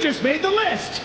You just made the list!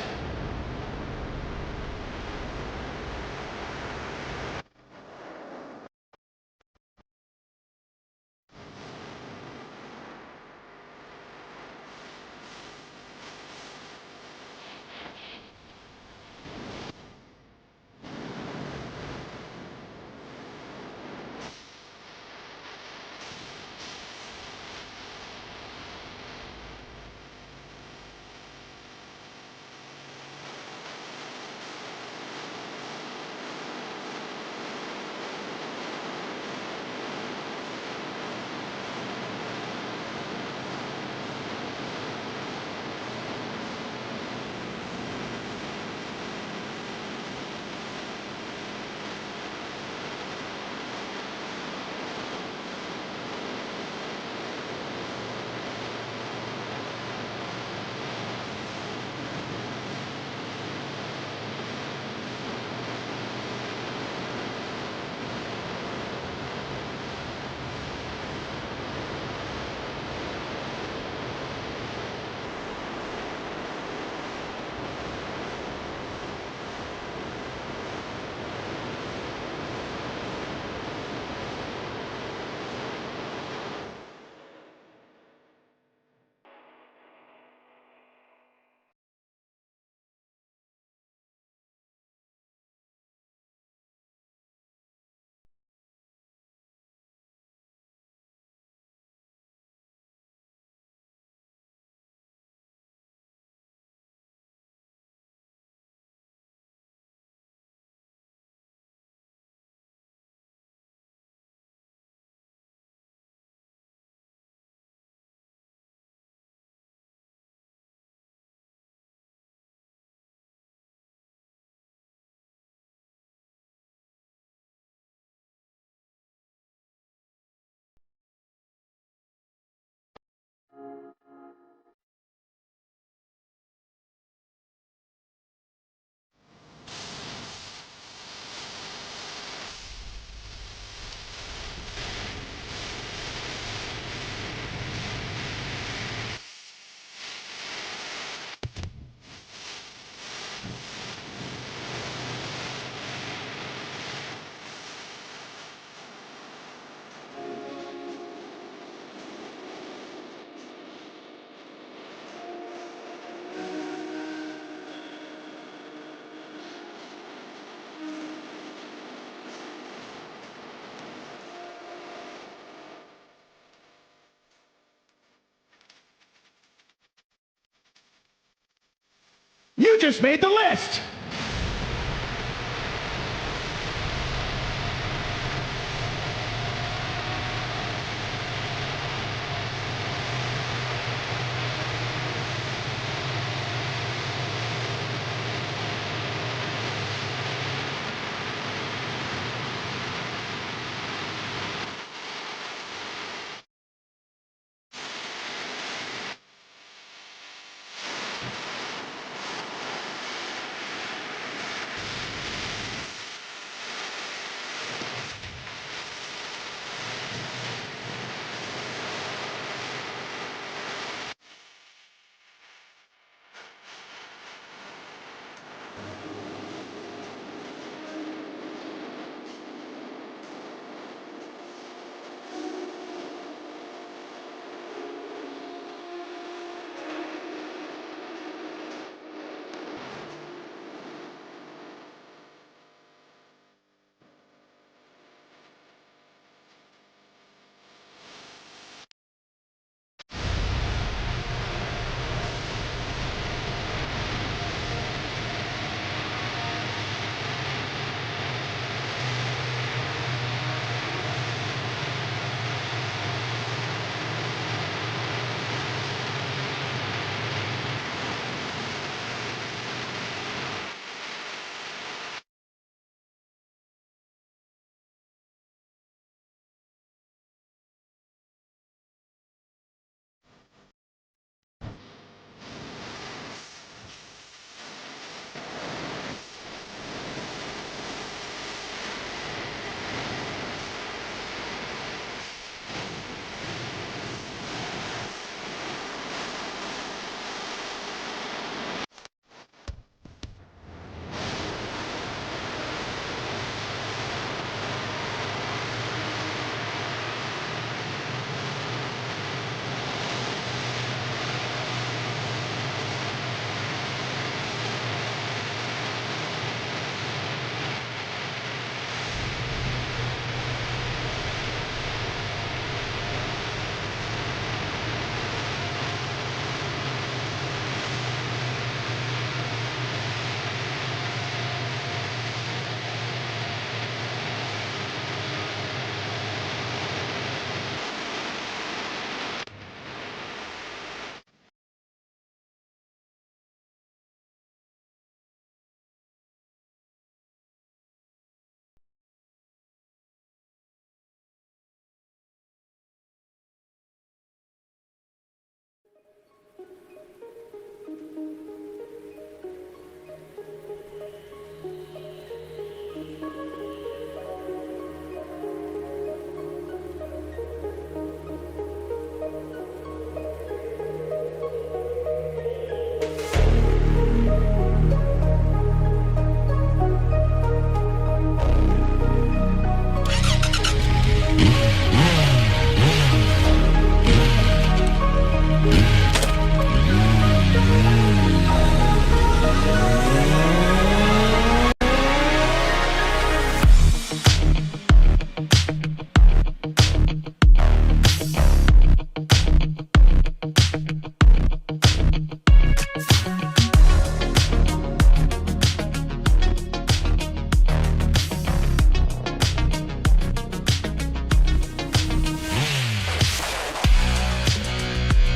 You just made the list!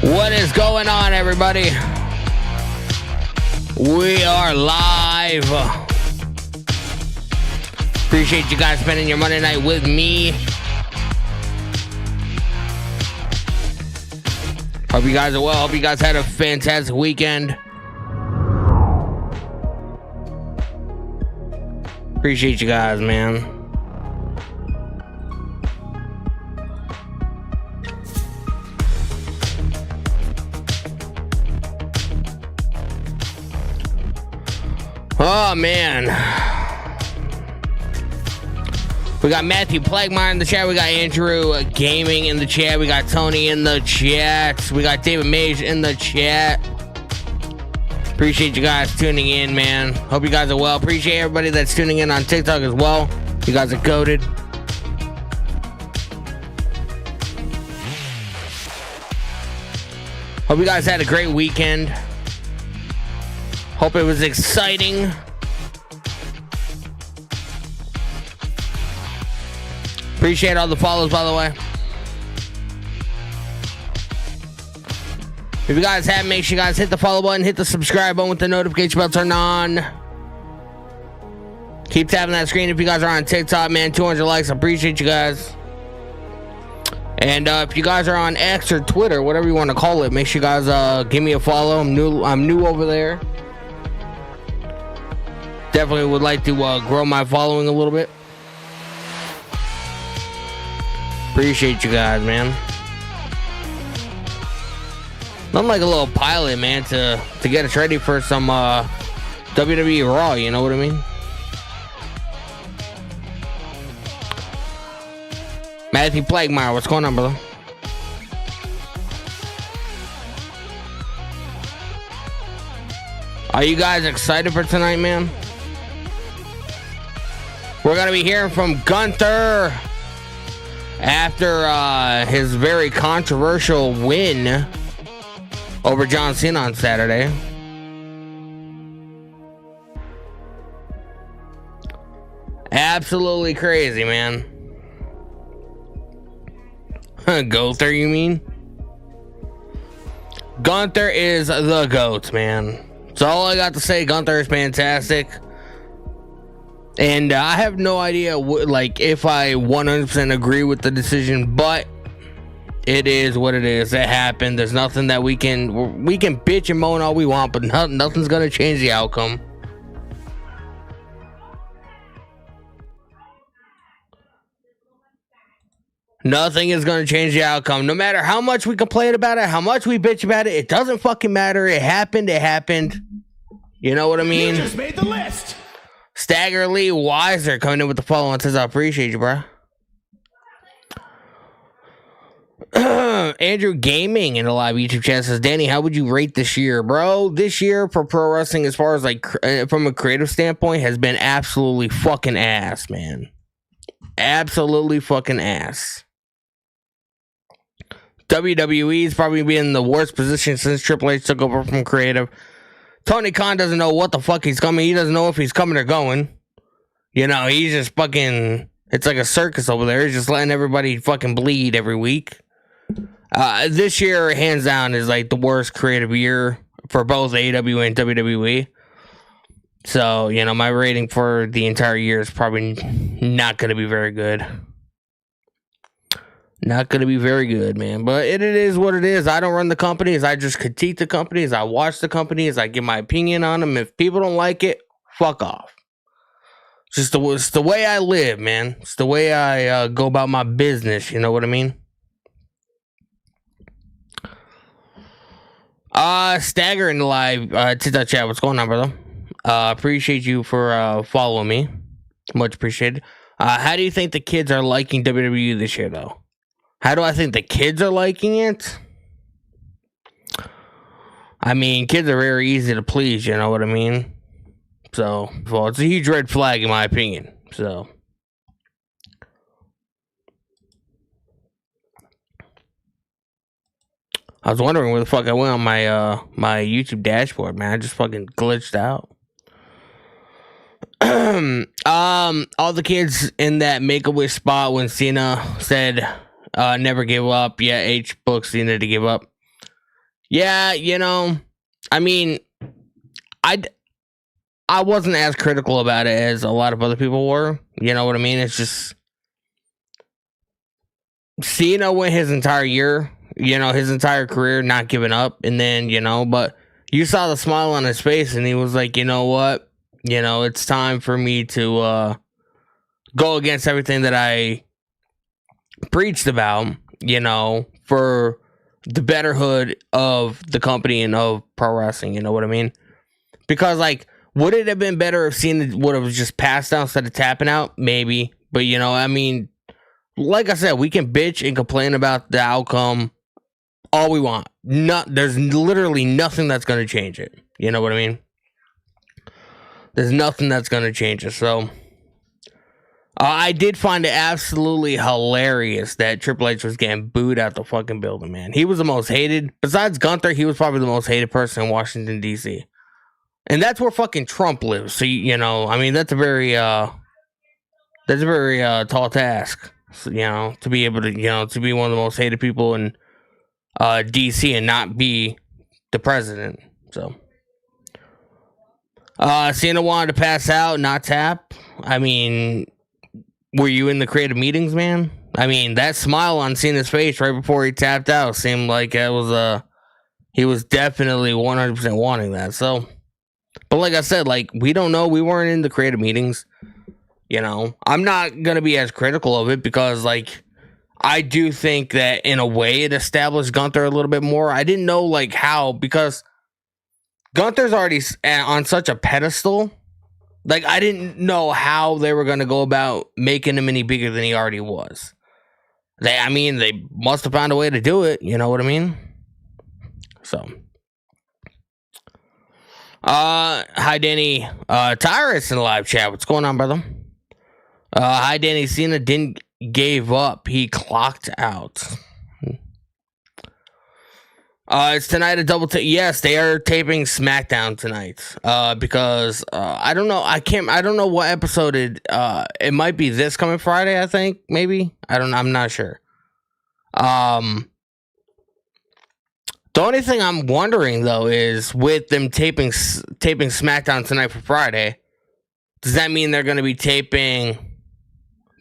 What is going on, everybody? We are live. Appreciate you guys spending your Monday night with me. Hope you guys are well. Hope you guys had a fantastic weekend. Appreciate you guys, man. Oh, man. We got Matthew Plagmire in the chat. We got Andrew Gaming in the chat. We got Tony in the chat. We got David Mage in the chat. Appreciate you guys tuning in, man. Hope you guys are well. Appreciate everybody that's tuning in on TikTok as well. You guys are goated. Hope you guys had a great weekend. Hope it was exciting. Appreciate all the follows, by the way. If you guys haven't, make sure you guys hit the follow button, hit the subscribe button with the notification bell turned on. Keep tapping that screen if you guys are on TikTok, man. 200 likes. I appreciate you guys. And if you guys are on X or Twitter, whatever you want to call it, make sure you guys give me a follow. I'm new over there. Definitely would like to grow my following a little bit. Appreciate you guys, man. I'm like a little pilot, man, to get us ready for some WWE Raw, you know what I mean? Matthew Plagmire, what's going on, brother? Are you guys excited for tonight, man? We're going to be hearing from Gunther after his very controversial win over John Cena on Saturday. Absolutely crazy, man. Gunther, you mean? Gunther is the GOAT, man. That's all I got to say. Gunther is fantastic. And I have no idea if I 100% agree with the decision, but it is what it is. It happened. There's nothing that we can bitch and moan all we want, but nothing's gonna change the outcome. Nothing is gonna change the outcome. No matter how much we complain about it, how much we bitch about it, it doesn't fucking matter. It happened. It happened. You know what I mean? You just made the list. Staggerly Wiser coming in with the follow and says, I appreciate you, bro. Andrew Gaming in a live YouTube chat says, Danny, how would you rate this year, bro? This year for pro wrestling, as far as from a creative standpoint, has been absolutely fucking ass, man. Absolutely fucking ass. WWE's probably been in the worst position since Triple H took over from creative. Tony Khan doesn't know what the fuck he's coming. He doesn't know if he's coming or going. You know, he's just fucking... It's like a circus over there. He's just letting everybody fucking bleed every week. This year, hands down, is like the worst creative year for both AEW and WWE. So, you know, my rating for the entire year is probably not going to be very good. Not going to be very good, man. But it is what it is. I don't run the companies. I just critique the companies. I watch the companies. I give my opinion on them. If people don't like it, fuck off. It's the way I live, man. It's the way I go about my business. You know what I mean? Stagger in the live TikTok chat. What's going on, brother? Appreciate you for following me. Much appreciated. How do you think the kids are liking WWE this year, though? How do I think the kids are liking it? I mean, kids are very easy to please, you know what I mean? So, well, it's a huge red flag in my opinion. So, I was wondering where the fuck I went on my my YouTube dashboard, man. I just fucking glitched out. All the kids in that Make-A-Wish spot when Cena said never give up. Yeah, H booked Cena to give up. Yeah, I mean, I wasn't as critical about it as a lot of other people were. You know what I mean? It's just Cena went his entire year, his entire career not giving up, and then, but you saw the smile on his face, and he was like, you know what? It's time for me to go against everything that I preached about, for the betterhood of the company and of pro wrestling, you know what I mean? Because, like, would it have been better if Cena would have just passed out instead of tapping out? Maybe. But, I mean, like I said, we can bitch and complain about the outcome all we want. There's literally nothing that's going to change it. You know what I mean? There's nothing that's going to change it. So, I did find it absolutely hilarious that Triple H was getting booed out the fucking building, man. He was the most hated. Besides Gunther, he was probably the most hated person in Washington, D.C. And that's where fucking Trump lives. So, I mean, that's a very tall task, to be able to, to be one of the most hated people in DC and not be the president. So, Cena wanted to pass out, not tap. I mean, were you in the creative meetings, man? I mean, that smile on Cena's face right before he tapped out seemed like it was he was definitely 100% wanting that. So, but like I said, like, we don't know. We weren't in the creative meetings. I'm not going to be as critical of it because, like, I do think that in a way it established Gunther a little bit more. I didn't know, like, how, because Gunther's already on such a pedestal. Like, I didn't know how they were going to go about making him any bigger than he already was. They must have found a way to do it. You know what I mean? So. Hi, Danny. Tyrus in the live chat. What's going on, brother? Hi, Danny. Cena didn't gave up. He clocked out. It's tonight a double take. Yes, they are taping SmackDown tonight. Because I don't know. I don't know what episode it might be this coming Friday, I think, maybe. I'm not sure. The only thing I'm wondering, though, is with them taping SmackDown tonight for Friday, does that mean they're going to be taping...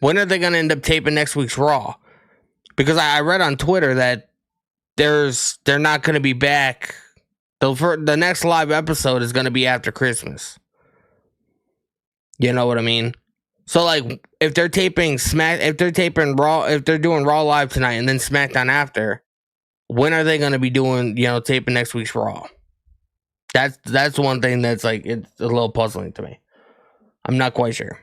When are they going to end up taping next week's Raw? Because I read on Twitter that they're not going to be back. The next live episode is going to be after Christmas. You know what I mean? So, like, if they're taping Raw, if they're doing Raw live tonight and then SmackDown after... When are they going to be doing, taping next week's Raw? That's one thing that's, like, it's a little puzzling to me. I'm not quite sure.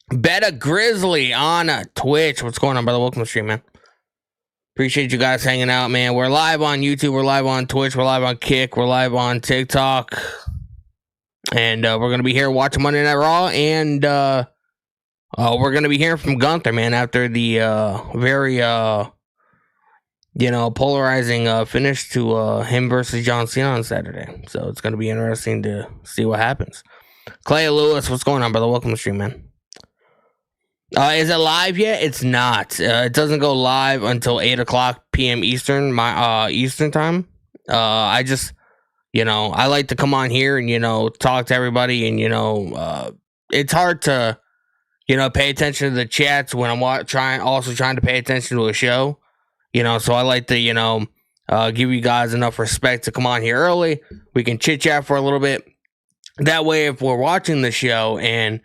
Betta Grizzly on Twitch. What's going on, brother? Welcome to the stream, man. Appreciate you guys hanging out, man. We're live on YouTube. We're live on Twitch. We're live on Kick. We're live on TikTok. And we're going to be here watching Monday Night Raw. And we're going to be hearing from Gunther, man, after the very... polarizing finish to him versus John Cena on Saturday. So it's going to be interesting to see what happens. Clay Lewis, what's going on, brother? Welcome to the stream, man. Is it live yet? It's not. It doesn't go live until 8 o'clock p.m. Eastern, Eastern time. I just, I like to come on here and, talk to everybody. And, it's hard to, pay attention to the chats when I'm trying to pay attention to a show. So I like to, give you guys enough respect to come on here early. We can chit chat for a little bit. That way, if we're watching the show and,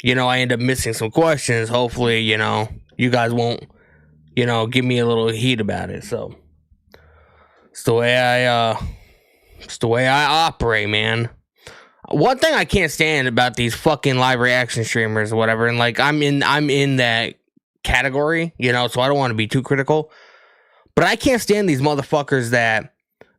I end up missing some questions, hopefully, you guys won't, give me a little heat about it. So it's the way I operate, man. One thing I can't stand about these fucking live reaction streamers or whatever, and like I'm in that category, so I don't want to be too critical. But I can't stand these motherfuckers that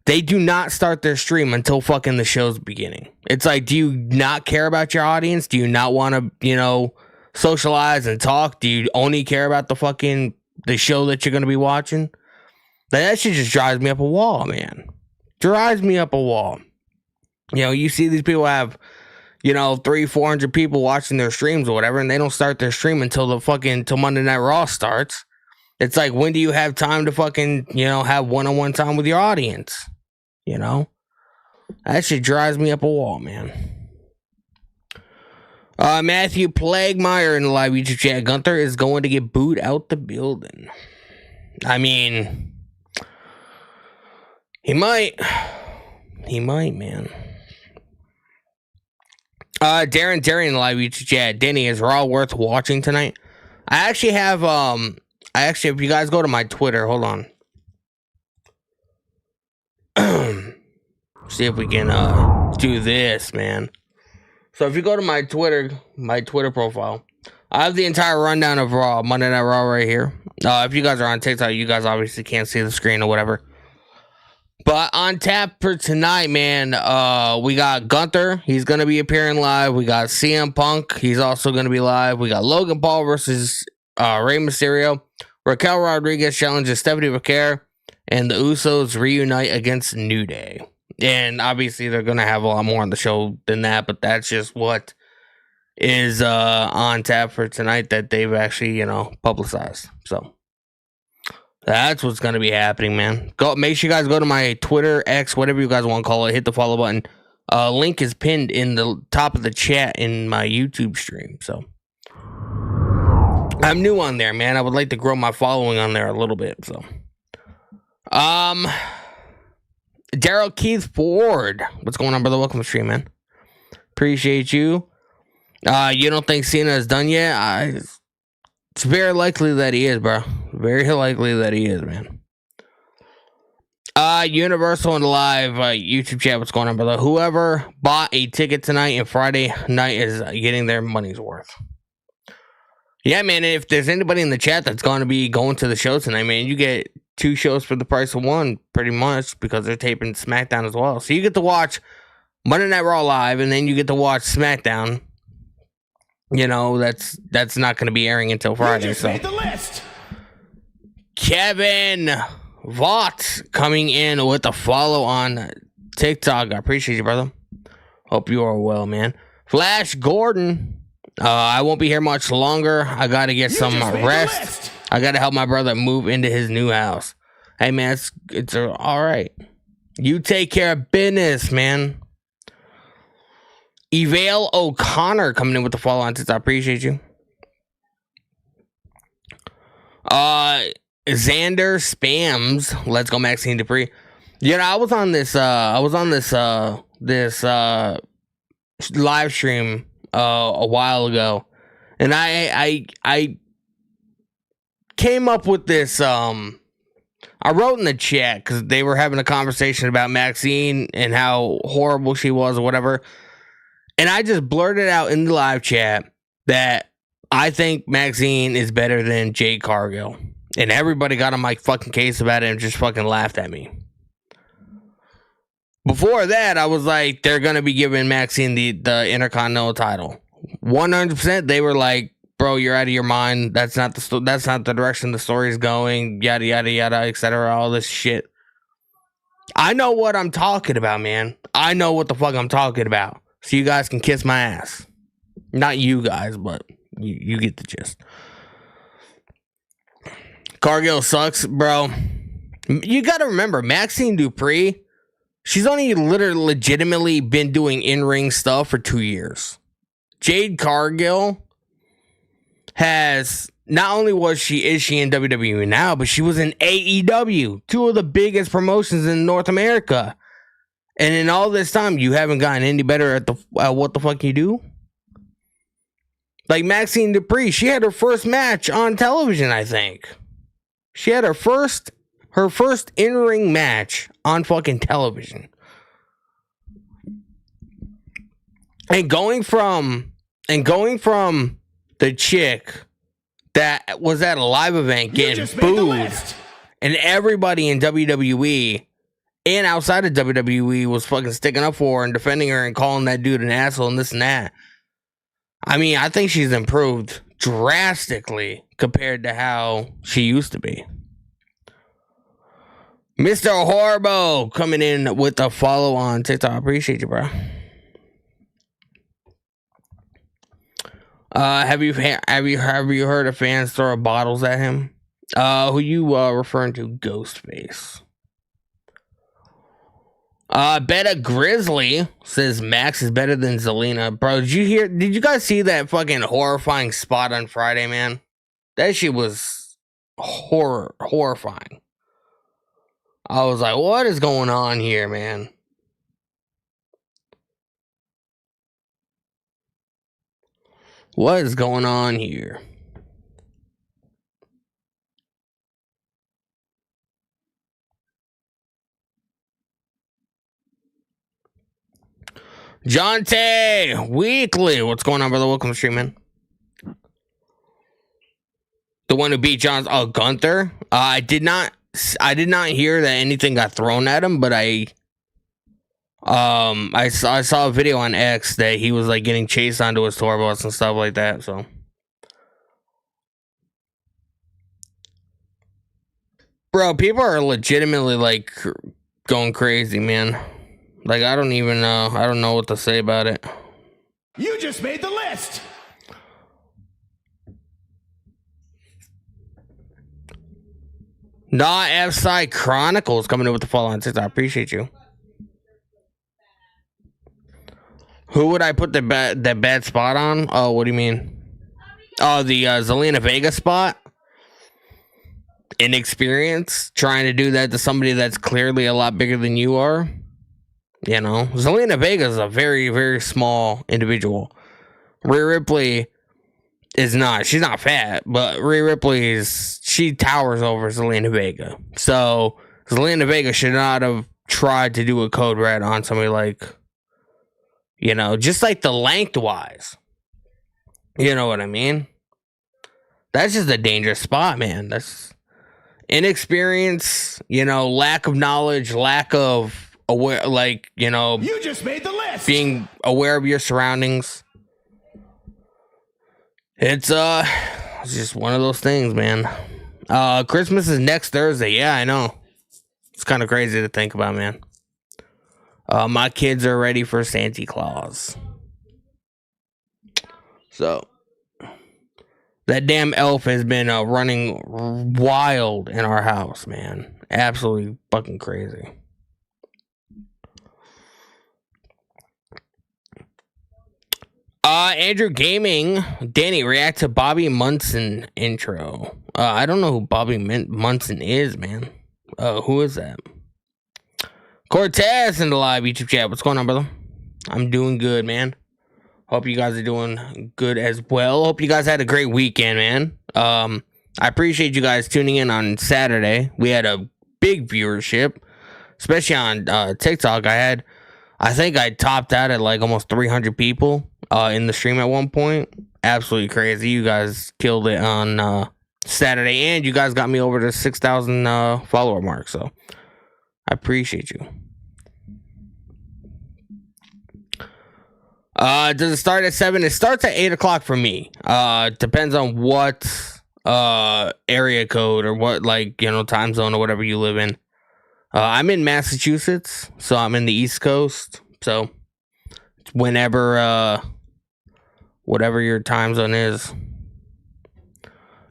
they do not start their stream until fucking the show's beginning. It's like, do you not care about your audience? Do you not want to, socialize and talk? Do you only care about the show that you're going to be watching? That shit just drives me up a wall, man. Drives me up a wall. You see these people have, 300-400 people watching their streams or whatever, and they don't start their stream until till Monday Night Raw starts. It's like, when do you have time to fucking, have one-on-one time with your audience? That shit drives me up a wall, man. Matthew Plaguemeyer in the live YouTube chat. Gunther is going to get booed out the building. I mean, he might. He might, man. Darren in the live YouTube chat. Danny, is Raw worth watching tonight? I actually have, if you guys go to my Twitter, hold on. See if we can, do this, man. So if you go to my Twitter profile, I have the entire rundown of Raw, Monday Night Raw right here. If you guys are on TikTok, you guys obviously can't see the screen or whatever. But on tap for tonight, man, we got Gunther. He's going to be appearing live. We got CM Punk. He's also going to be live. We got Logan Paul versus Rey Mysterio. Raquel Rodriguez challenges Stephanie Vaquer. And the Usos reunite against New Day. And obviously they're going to have a lot more on the show than that. But that's just what is on tap for tonight that they've actually, publicized. So that's what's going to be happening, man. Make sure you guys go to my Twitter, X, whatever you guys want to call it. Hit the follow button. Link is pinned in the top of the chat in my YouTube stream. So I'm new on there, man. I would like to grow my following on there a little bit. So, Daryl Keith Ford. What's going on, brother? Welcome to the stream, man. Appreciate you. You don't think Cena is done yet? It's very likely that he is, bro. Very likely that he is, man. Universal and live YouTube chat. What's going on, brother? Whoever bought a ticket tonight and Friday night is getting their money's worth. Yeah, man. If there's anybody in the chat that's going to be going to the show tonight, man, you get 2 shows for the price of 1, pretty much, because they're taping SmackDown as well. So you get to watch Monday Night Raw live, and then you get to watch SmackDown. That's not going to be airing until Friday. So made the list. Kevin Vaught coming in with a follow on TikTok. I appreciate you, brother. Hope you are well, man. Flash Gordon. I won't be here much longer. I got to get some rest. I got to help my brother move into his new house. Hey, man, it's all right. You take care of business, man. Evale O'Connor coming in with the follow on TikTok. I appreciate you. Xander Spams. Let's go, Maxine Dupree. I was on this live stream a while ago, and I came up with this. I wrote in the chat because they were having a conversation about Maxine and how horrible she was or whatever. And I just blurted out in the live chat that I think Maxine is better than Jade Cargill. And everybody got on my fucking case about it and just fucking laughed at me. Before that, I was like, they're going to be giving Maxine the Intercontinental title. 100%, they were like, bro, you're out of your mind. That's not the direction the story's going. Yada, yada, yada, etc. All this shit. I know what I'm talking about, man. I know what the fuck I'm talking about. So you guys can kiss my ass. Not you guys, but you get the gist. Cargill sucks, bro. You got to remember, Maxine Dupree, she's only legitimately been doing in-ring stuff for 2 years. Jade Cargill has, not only is she in WWE now, but she was in AEW, 2 of the biggest promotions in North America. And in all this time, you haven't gotten any better at what the fuck you do? Like Maxine Dupree, she had her first match on television, I think. She had her first in-ring match on fucking television. And going from the chick that was at a live event getting booed, and everybody in WWE and outside of WWE was fucking sticking up for her and defending her and calling that dude an asshole and this and that. I mean, I think she's improved drastically compared to how she used to be. Mr. Horbo coming in with a follow on TikTok. I appreciate you, bro. Have you heard of fans throw bottles at him? Who you referring to? Ghostface. Beta Grizzly says Max is better than Zelina. Bro, did you guys see that fucking horrifying spot on Friday, man? That shit was horrifying. I was like, what is going on here, man? What is going on here? Jonte Weekly, what's going on, brother? Welcome to the stream, man. The one who beat Gunther. I did not hear that anything got thrown at him, but I saw a video on X that he was like getting chased onto his tour bus and stuff like that. So, bro, people are legitimately like going crazy, man. Like, I don't know what to say about it. You just made the list. Nah, F-Side Chronicles coming in with the follow on 6. I appreciate you. Who would I put that bad spot on? Oh, what do you mean? Oh, the Zelina Vega spot? Inexperience? Trying to do that to somebody that's clearly a lot bigger than you are? You know? Zelina Vega is a very, very small individual. Rhea Ripley is not. She's not fat, but Rhea Ripley she towers over Zelina Vega. So, Zelina Vega should not have tried to do a code red on somebody like, you know, just like the lengthwise. You know what I mean? That's just a dangerous spot, man. That's inexperience, you know, lack of knowledge, lack of aware, like, you know, you just made the list. Being aware of your surroundings. It's just one of those things, man. Christmas is next Thursday. Yeah, I know. It's kind of crazy to think about, man. My kids are ready for Santa Claus. So, that damn elf has been running wild in our house, man. Absolutely fucking crazy. Andrew Gaming, Danny, react to Bobby Munson intro. I don't know who Bobby Munson is, man. Who is that? Cortez in the live YouTube chat. What's going on, brother? I'm doing good, man. Hope you guys are doing good as well. Hope you guys had a great weekend, man. I appreciate you guys tuning in on Saturday. We had a big viewership, especially on TikTok. I think I topped out at like almost 300 people in the stream at one point. Absolutely crazy. You guys killed it on Saturday, and you guys got me over the 6,000 follower mark. So I appreciate you. Does it start at 7? It starts at 8 o'clock for me. Depends on what area code or what, like, you know, time zone or whatever you live in. I'm in Massachusetts, so I'm in the East Coast. So whenever, whatever your time zone is.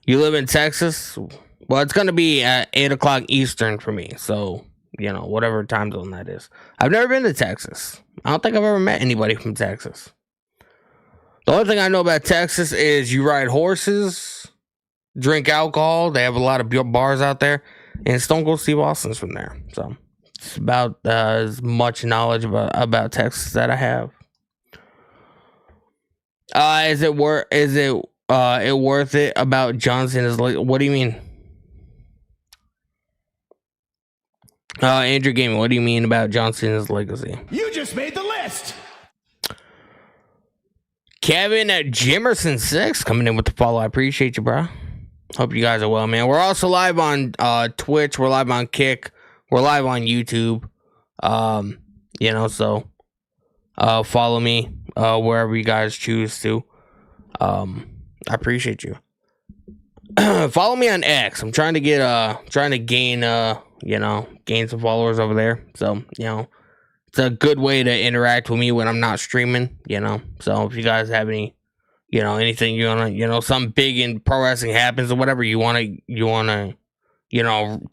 You live in Texas? Well, it's going to be at 8 o'clock Eastern for me. So, you know, whatever time zone that is. I've never been to Texas. I don't think I've ever met anybody from Texas. The only thing I know about Texas is you ride horses, drink alcohol. They have a lot of bars out there. And Stone Cold Steve Austin's from there. So it's about as much knowledge about Texas that I have. Is it worth it about John Cena's? What do you mean? Andrew Gaming, what do you mean about John Cena's legacy? You just made the list. Kevin at Jimerson 6 coming in with the follow. I appreciate you, bro. Hope you guys are well, man. We're also live on Twitch. We're live on Kick. We're live on YouTube. You know, so follow me wherever you guys choose to. I appreciate you. Follow me on X. I'm trying to gain gain some followers over there. So, you know, it's a good way to interact with me when I'm not streaming, you know. So if you guys have any anything you wanna, something big in pro wrestling happens or whatever, you wanna,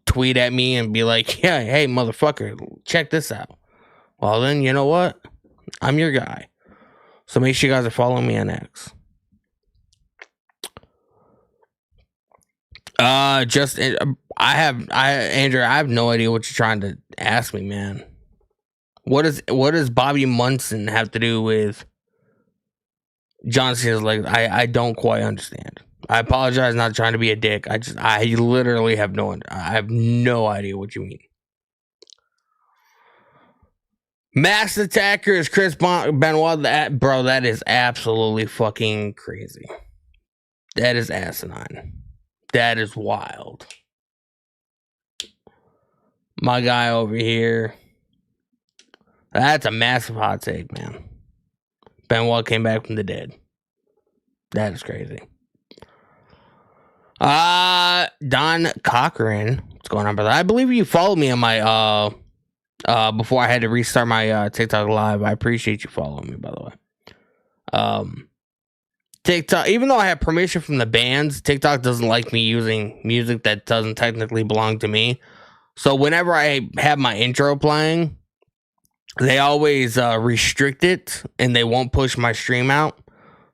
tweet at me and be like, yeah, hey, motherfucker, check this out. Well, then, you know what? I'm your guy. So make sure you guys are following me on X. Andrew, I have no idea what you're trying to ask me, man. What does Bobby Munson have to do with John Cena's legs? I don't quite understand. I apologize, not trying to be a dick. I literally have no idea what you mean. Masked Attacker is Chris Benoit. That is absolutely fucking crazy. That is asinine. That is wild. My guy over here. That's a massive hot take, man. Benoit came back from the dead. That is crazy. Don Cochran. What's going on, brother? I believe you followed me on my before I had to restart my TikTok live. I appreciate you following me, by the way. TikTok, even though I have permission from the bands, TikTok doesn't like me using music that doesn't technically belong to me. So whenever I have my intro playing, they always restrict it and they won't push my stream out.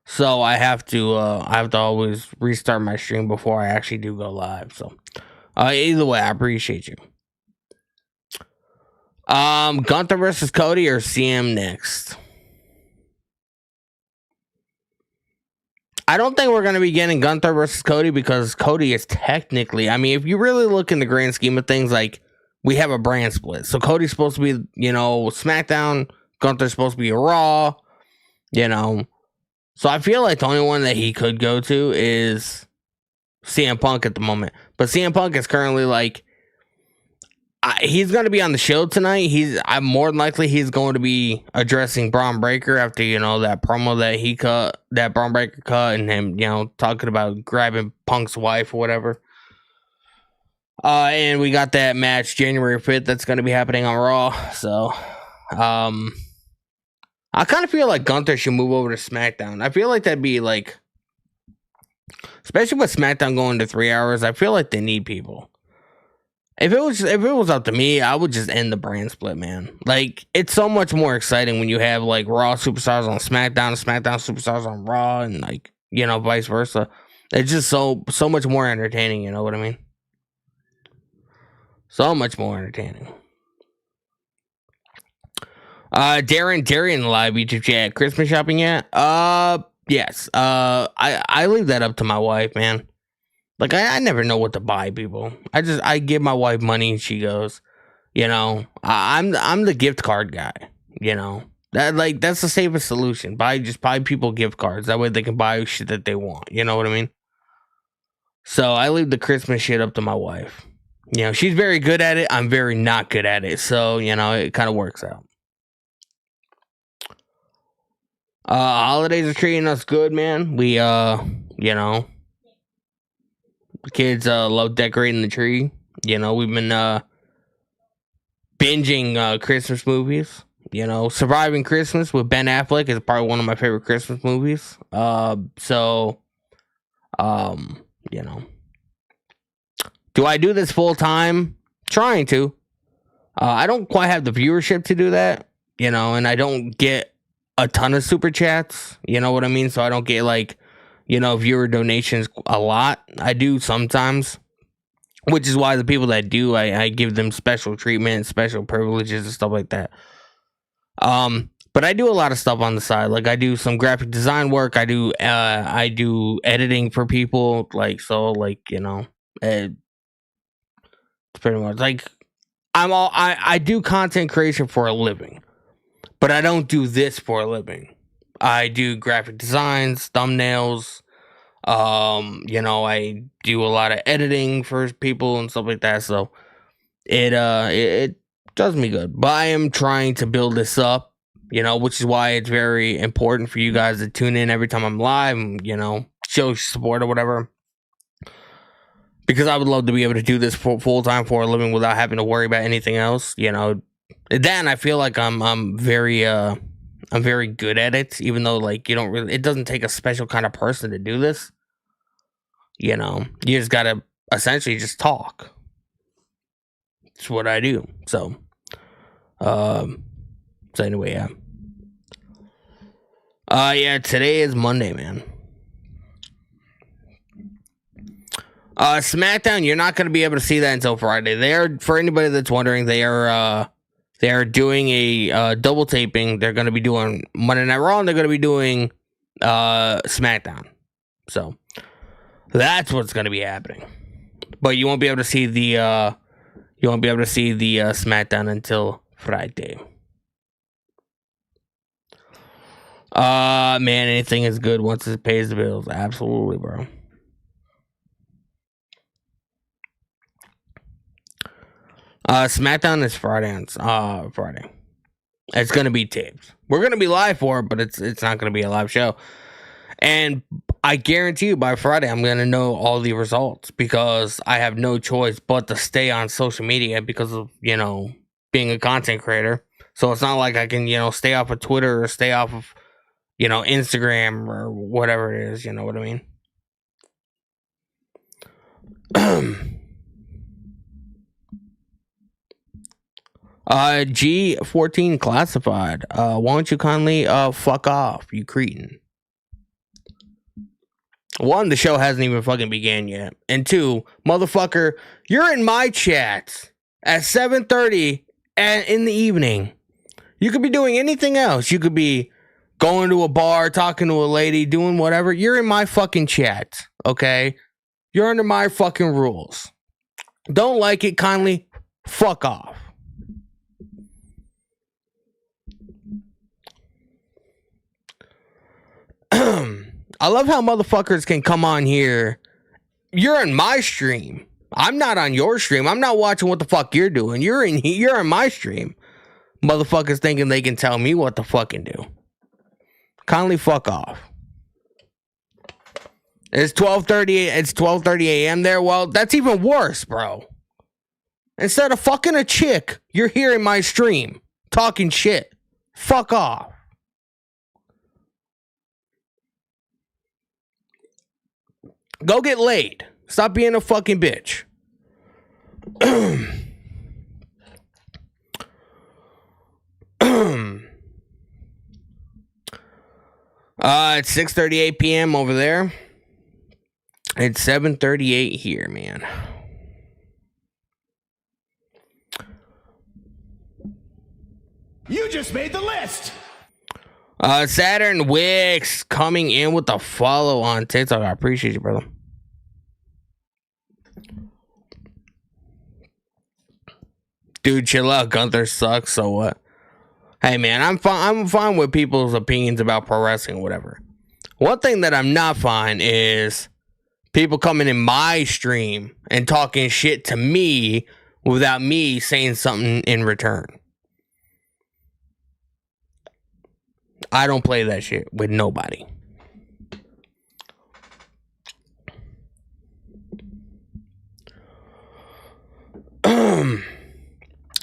So I have to always restart my stream before I actually do go live. So either way, I appreciate you. Gunther versus Cody or CM next? I don't think we're going to be getting Gunther versus Cody because Cody is technically, I mean, if you really look in the grand scheme of things, like, we have a brand split. So Cody's supposed to be, SmackDown. Gunther's supposed to be a Raw. So I feel like the only one that he could go to is CM Punk at the moment. But CM Punk is currently like, he's going to be on the show tonight. I'm more than likely he's going to be addressing Braun Breaker after, that promo that he cut, that Braun Breaker cut, and him, talking about grabbing Punk's wife or whatever. And we got that match January 5th that's going to be happening on Raw. So, I kind of feel like Gunther should move over to SmackDown. I feel like that'd be like, especially with SmackDown going to 3 hours, I feel like they need people. If it was up to me, I would just end the brand split, man. Like, it's so much more exciting when you have like Raw superstars on SmackDown, SmackDown superstars on Raw, and like, vice versa. It's just so much more entertaining, you know what I mean? So much more entertaining. Darian live YouTube chat. Christmas shopping yet? Yes. I leave that up to my wife, man. Like, I never know what to buy people. I give my wife money and she goes, I'm the gift card guy, that's the safest solution. Just buy people gift cards. That way they can buy shit that they want. You know what I mean? So I leave the Christmas shit up to my wife. She's very good at it. I'm very not good at it. So, it kind of works out. Holidays are treating us good, man. We, the kids love decorating the tree. We've been binging Christmas movies. Surviving Christmas with Ben Affleck is probably one of my favorite Christmas movies. Do I do this full time? Trying to. I don't quite have the viewership to do that, and I don't get a ton of super chats, you know what I mean? So I don't get viewer donations a lot. I do sometimes, which is why the people that do, I give them special treatment, special privileges and stuff like that. But I do a lot of stuff on the side. Like, I do some graphic design work. I do editing for people. It's pretty much like I do content creation for a living, but I don't do this for a living. I do graphic designs, thumbnails. I do a lot of editing for people and stuff like that. So it does me good. But I am trying to build this up, which is why it's very important for you guys to tune in every time I'm live and, show support or whatever. Because I would love to be able to do this full time for a living without having to worry about anything else. Then I feel like I'm very I'm very good at it, even though like it doesn't take a special kind of person to do this. You know, you just gotta essentially just talk. It's what I do. So anyway, yeah, today is Monday, man. SmackDown, you're not going to be able to see that until Friday. For anybody that's wondering, they are doing a double taping. They're going to be doing Monday Night Raw, and they're going to be doing SmackDown. So that's what's going to be happening. But you won't be able to see the SmackDown until Friday. Man, anything is good once it pays the bills. Absolutely, bro. SmackDown is Friday. Friday. It's gonna be taped. We're gonna be live for it, but it's not gonna be a live show. And I guarantee you, by Friday, I'm gonna know all the results because I have no choice but to stay on social media because of being a content creator. So it's not like I can stay off of Twitter or stay off of Instagram or whatever it is. You know what I mean? G14 classified. Won't you kindly fuck off, you cretin? One, the show hasn't even fucking began yet. And two, motherfucker, you're in my chat at 7:30 in the evening. You could be doing anything else. You could be going to a bar, talking to a lady, doing whatever. You're in my fucking chat, okay? You're under my fucking rules. Don't like it, kindly fuck off. I love how motherfuckers can come on here. You're in my stream. I'm not on your stream. I'm not watching what the fuck you're doing. You're in my stream. Motherfuckers thinking they can tell me what to fucking do. Kindly fuck off. It's 12:30. It's 12:30 a.m. there. Well, that's even worse, bro. Instead of fucking a chick, you're here in my stream talking shit. Fuck off. Go get laid. Stop being a fucking bitch. It's 6:38 p.m. over there. It's 7:38 here, man. You just made the list. Saturn Wicks coming in with the follow on TikTok. I appreciate you, brother. Dude, chill out. Gunther sucks. So what? Hey, man, I'm fine with people's opinions about pro wrestling or whatever. One thing that I'm not fine is people coming in my stream and talking shit to me without me saying something in return. I don't play that shit with nobody.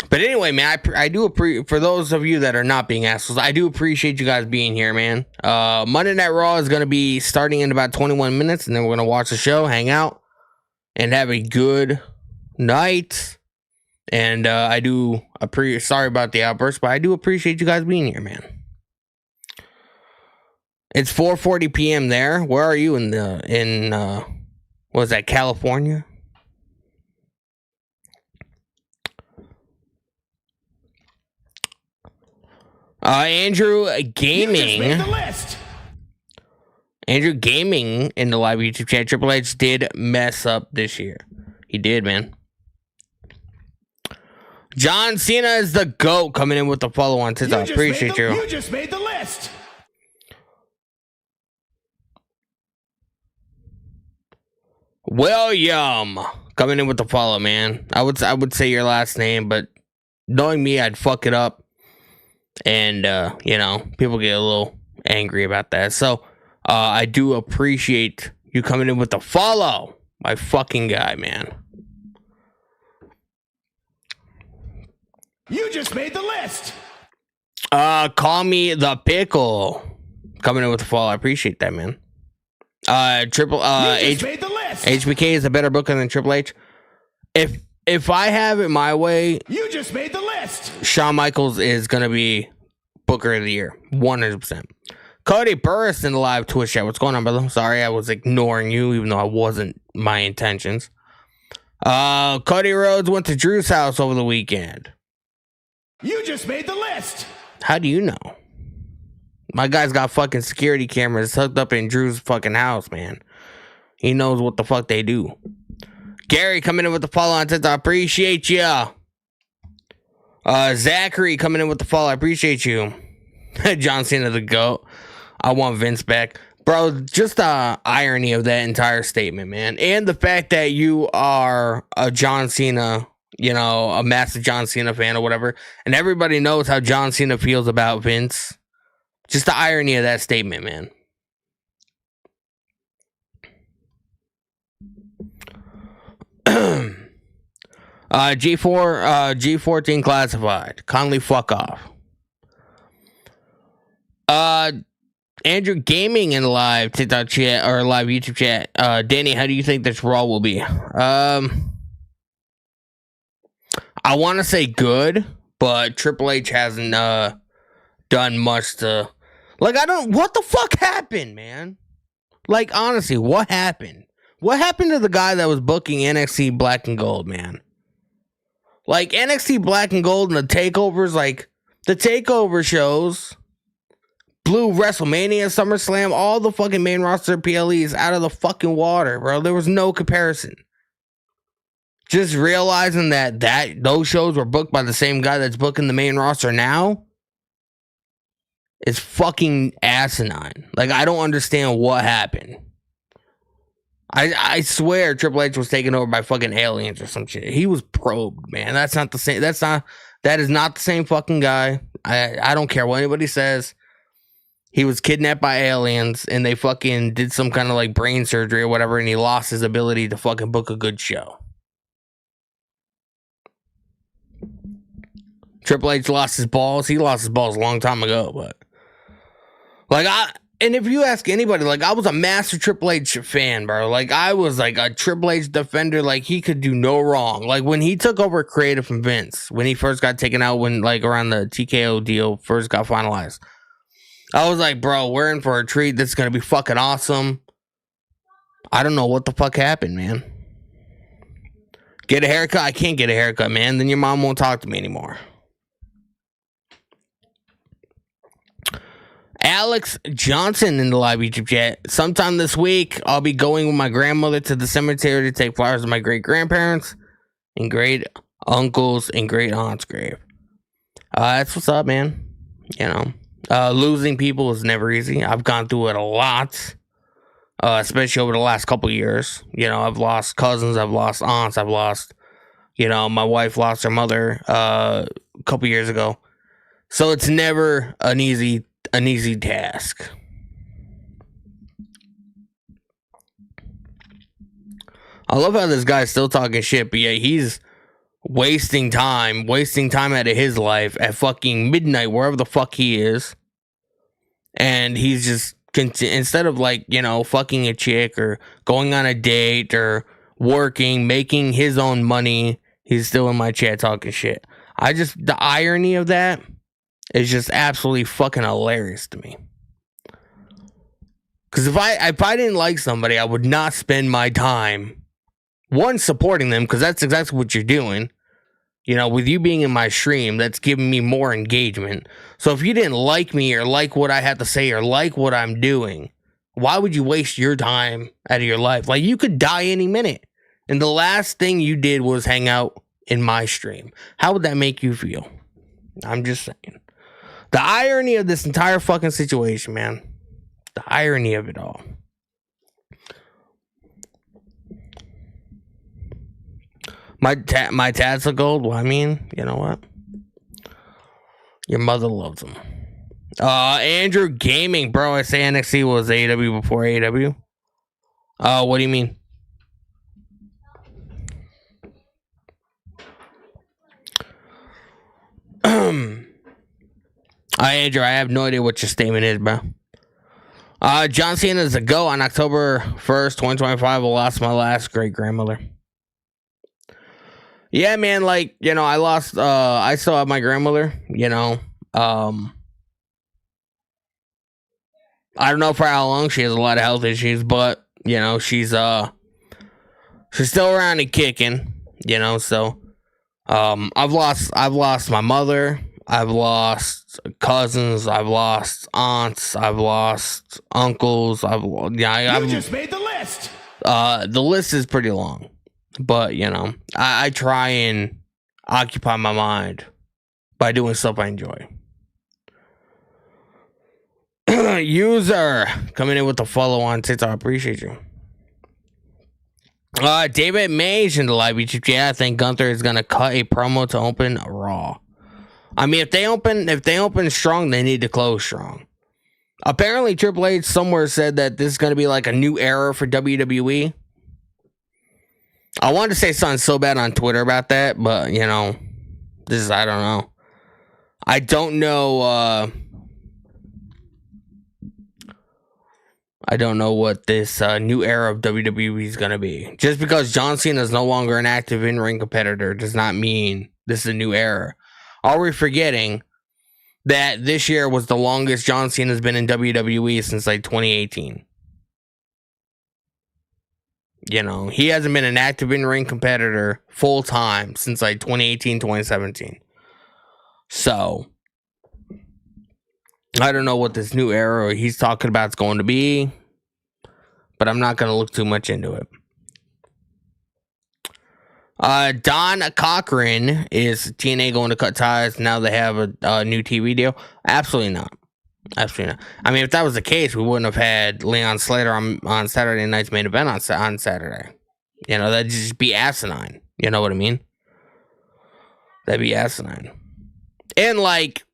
But anyway, man, I do appreciate, for those of you that are not being assholes, I do appreciate you guys being here, man. Monday Night Raw is going to be starting in about 21 minutes, and then we're going to watch the show, hang out, and have a good night. And I do appreciate, sorry about the outburst, but I do appreciate you guys being here, man. It's 4:40 p.m. there. Where are you what was that, California? Andrew Gaming. You just made the list. Andrew Gaming in the live YouTube chat. Triple H did mess up this year. He did, man. John Cena is the GOAT coming in with the follow on TikTok. I appreciate you. You just made the list. William coming in with the follow, man. I would say your last name, but knowing me, I'd fuck it up. And people get a little angry about that. So I do appreciate you coming in with the follow. My fucking guy, man. You just made the list. Call me the pickle. Coming in with the fall. I appreciate that, man. You just made the list. HBK is a better booker than Triple H. If I have it my way, You just made the list. Shawn Michaels is gonna be Booker of the Year, 100%. Cody Burris in the live Twitch chat. What's going on, brother? Sorry, I was ignoring you, even though I wasn't my intentions. Cody Rhodes went to Drew's house over the weekend. You just made the list. How do you know? My guy's got fucking security cameras hooked up in Drew's fucking house, man. He knows what the fuck they do. Gary coming in with the follow on TikTok. I appreciate ya. Zachary coming in with the follow. I appreciate you. John Cena the GOAT. I want Vince back. Bro, just the irony of that entire statement, man. And the fact that you are a John Cena, you know, a massive John Cena fan or whatever, and everybody knows how John Cena feels about Vince. Just the irony of that statement, man. G14 classified. Kindly fuck off. Andrew Gaming in the live TikTok chat or live YouTube chat. Danny, how do you think this Raw will be? I want to say good, but Triple H hasn't done much to. Like, what the fuck happened, man? Like, honestly, what happened? What happened to the guy that was booking NXT Black and Gold, man? Like, NXT Black and Gold and the takeovers, like, the takeover shows blew WrestleMania, SummerSlam, all the fucking main roster PLEs out of the fucking water, bro. There was no comparison. Just realizing that those shows were booked by the same guy that's booking the main roster now is fucking asinine. Like, I don't understand what happened. I swear Triple H was taken over by fucking aliens or some shit. He was probed, man. That is not the same fucking guy. I don't care what anybody says. He was kidnapped by aliens and they fucking did some kind of like brain surgery or whatever, and he lost his ability to fucking book a good show. Triple H lost his balls. He lost his balls a long time ago, but like and if you ask anybody, like, I was a massive Triple H fan, bro. Like, I was like a Triple H defender. Like, he could do no wrong. Like, when he took over creative from Vince, when he first got taken out, when like around the TKO deal first got finalized, I was like, bro, we're in for a treat. This is gonna be fucking awesome. I don't know what the fuck happened, man. Get a haircut? I can't get a haircut, man. Then your mom won't talk to me anymore. Alex Johnson in the live YouTube chat. Sometime this week, I'll be going with my grandmother to the cemetery to take flowers to my great grandparents and great uncles and great aunts' grave. That's what's up, man. You know, losing people is never easy. I've gone through it a lot, especially over the last couple years. You know, I've lost cousins, I've lost aunts, I've lost, you know, my wife lost her mother a couple years ago. So it's never an easy task. I love how this guy's still talking shit, but yeah, he's wasting time out of his life at fucking midnight, wherever the fuck he is. And he's just, instead of like, you know, fucking a chick or going on a date or working, making his own money, he's still in my chat talking shit. The irony of that is just absolutely fucking hilarious to me. Because if I didn't like somebody, I would not spend my time, one, supporting them, because that's exactly what you're doing. You know, with you being in my stream, that's giving me more engagement. So if you didn't like me or like what I had to say or like what I'm doing, why would you waste your time out of your life? Like, you could die any minute. And the last thing you did was hang out in my stream. How would that make you feel? I'm just saying. The irony of this entire fucking situation, man. The irony of it all. My tats are gold. Well, I mean, you know what? Your mother loves them. Andrew Gaming, bro. I say NXT was AEW before AEW. What do you mean? Andrew, I have no idea what your statement is, bro. John Cena is a GOAT. On October 1st, 2025, I lost my last great grandmother. Yeah, man, like, you know, I still have my grandmother, you know. I don't know for how long. She has a lot of health issues, but, you know, she's still around and kicking, you know, so I've lost my mother, I've lost cousins, I've lost aunts, I've lost uncles, You just made the list. The list is pretty long. But, you know, I try and occupy my mind by doing stuff I enjoy. User coming in with the follow on TikTok. I appreciate you. David Mage in the live YouTube chat. I think Gunther is gonna cut a promo to open Raw. I mean, if they open strong, they need to close strong. Apparently, Triple H somewhere said that this is gonna be like a new era for WWE. I wanted to say something so bad on Twitter about that, but you know, I don't know. I don't know. I don't know what this new era of WWE is going to be. Just because John Cena is no longer an active in-ring competitor does not mean this is a new era. Are we forgetting that this year was the longest John Cena has been in WWE since like 2018? You know, he hasn't been an active in-ring competitor full time since like 2018, 2017. So, I don't know what this new era he's talking about is going to be, but I'm not going to look too much into it. Don Cochran, is TNA going to cut ties now they have a new TV deal? Absolutely not. Absolutely not. I mean, if that was the case, we wouldn't have had Leon Slater on Saturday night's main event on Saturday. You know, that'd just be asinine. You know what I mean? That'd be asinine. And like,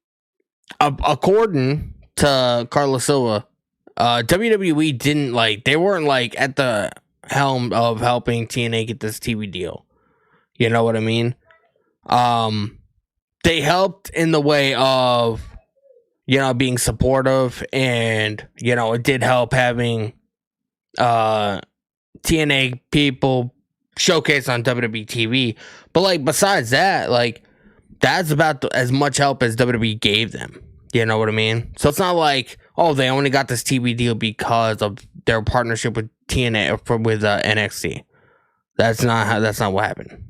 according to Carlos Silva, WWE didn't they weren't like at the helm of helping TNA get this TV deal. You know what I mean? They helped in the way of, you know, being supportive, and, you know, it did help having TNA people showcase on WWE TV. But like, besides that, like, that's about as much help as WWE gave them. You know what I mean? So it's not like, oh, they only got this TV deal because of their partnership with TNA with NXT. That's not what happened.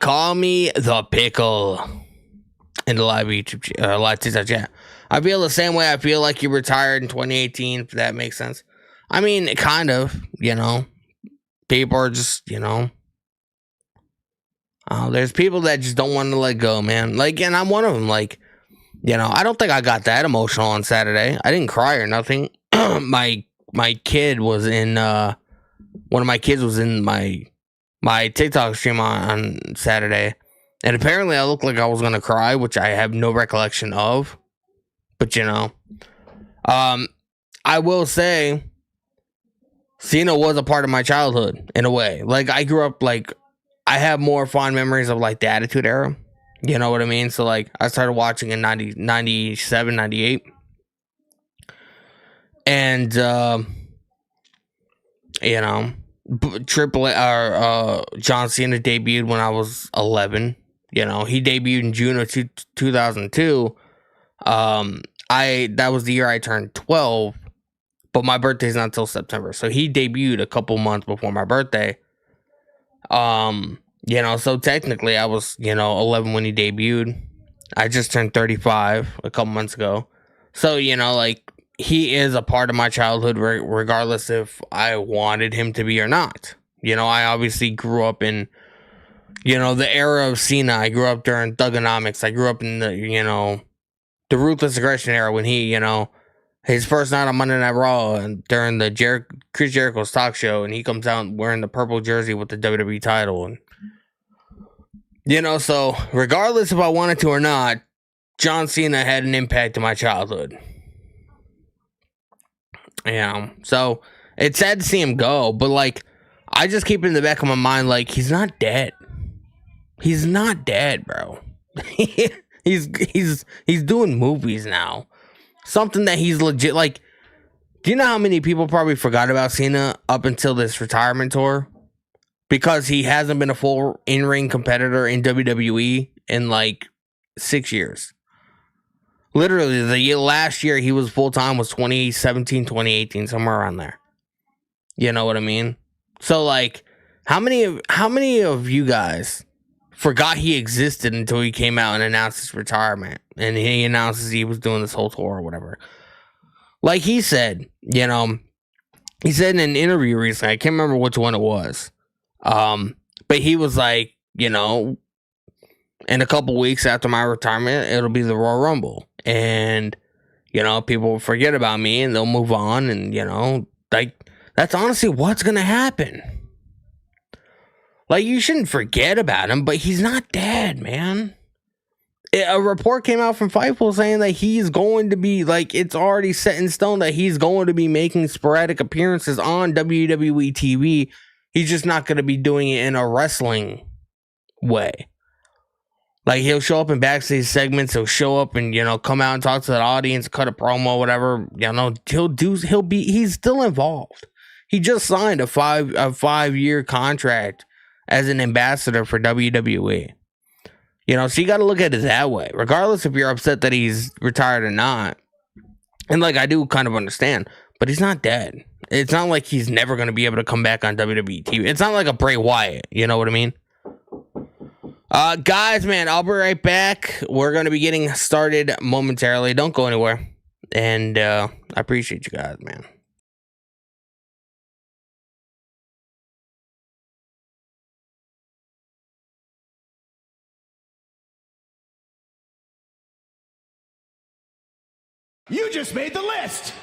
Call me the pickle in the live YouTube live TikTok chat. I feel the same way. I feel like you retired in 2018. If that makes sense. I mean, kind of. You know, people are just, you know. There's people that just don't want to let go, man. Like, and I'm one of them. Like, you know, I don't think I got that emotional on Saturday. I didn't cry or nothing. my kid was in one of my kids was in my TikTok stream on Saturday, and apparently I looked like I was gonna cry, which I have no recollection of. But you know, I will say, Cena was a part of my childhood in a way. Like, I grew up like. I have more fond memories of like the Attitude Era. You know what I mean? So like, I started watching in 97, 98. And, you know, John Cena debuted when I was 11. You know, he debuted in June of 2002. That was the year I turned 12, but my birthday's not until September. So he debuted a couple months before my birthday. You know, so technically I was, you know, 11 when he debuted. I just turned 35 a couple months ago. So, you know, like, he is a part of my childhood regardless if I wanted him to be or not. You know, I obviously grew up in, you know, the era of Cena. I grew up during Thugonomics. I grew up in the, you know, the Ruthless Aggression era when he, you know, his first night on Monday Night Raw and during the Chris Jericho's talk show, and he comes out wearing the purple jersey with the WWE title. And, you know, so regardless if I wanted to or not, John Cena had an impact in my childhood. You know, so it's sad to see him go, but like, I just keep it in the back of my mind, like, he's not dead. He's not dead, bro. he's doing movies now. Something that he's legit, like, do you know how many people probably forgot about Cena up until this retirement tour? Because he hasn't been a full in-ring competitor in WWE in like 6 years. Literally, the last year he was full-time was 2017, 2018, somewhere around there. You know what I mean? So, like, how many of you guys forgot he existed until he came out and announced his retirement? And he announces he was doing this whole tour or whatever. Like he said, you know, he said in an interview recently, I can't remember which one it was. But he was like, you know, in a couple weeks after my retirement, it'll be the Royal Rumble. And, you know, people will forget about me and they'll move on. And, you know, like, that's honestly what's going to happen. Like, you shouldn't forget about him, but he's not dead, man. A report came out from Fightful saying that he's going to be, like, it's already set in stone that he's going to be making sporadic appearances on WWE TV. He's just not going to be doing it in a wrestling way. Like, he'll show up in backstage segments. He'll show up and, you know, come out and talk to the audience, cut a promo, whatever. You know, he's still involved. He just signed a 5-year contract as an ambassador for WWE. You know, so you got to look at it that way. Regardless if you're upset that he's retired or not. And, like, I do kind of understand. But he's not dead. It's not like he's never going to be able to come back on WWE TV. It's not like a Bray Wyatt. You know what I mean? Guys, man, I'll be right back. We're going to be getting started momentarily. Don't go anywhere. And I appreciate you guys, man. You just made the list.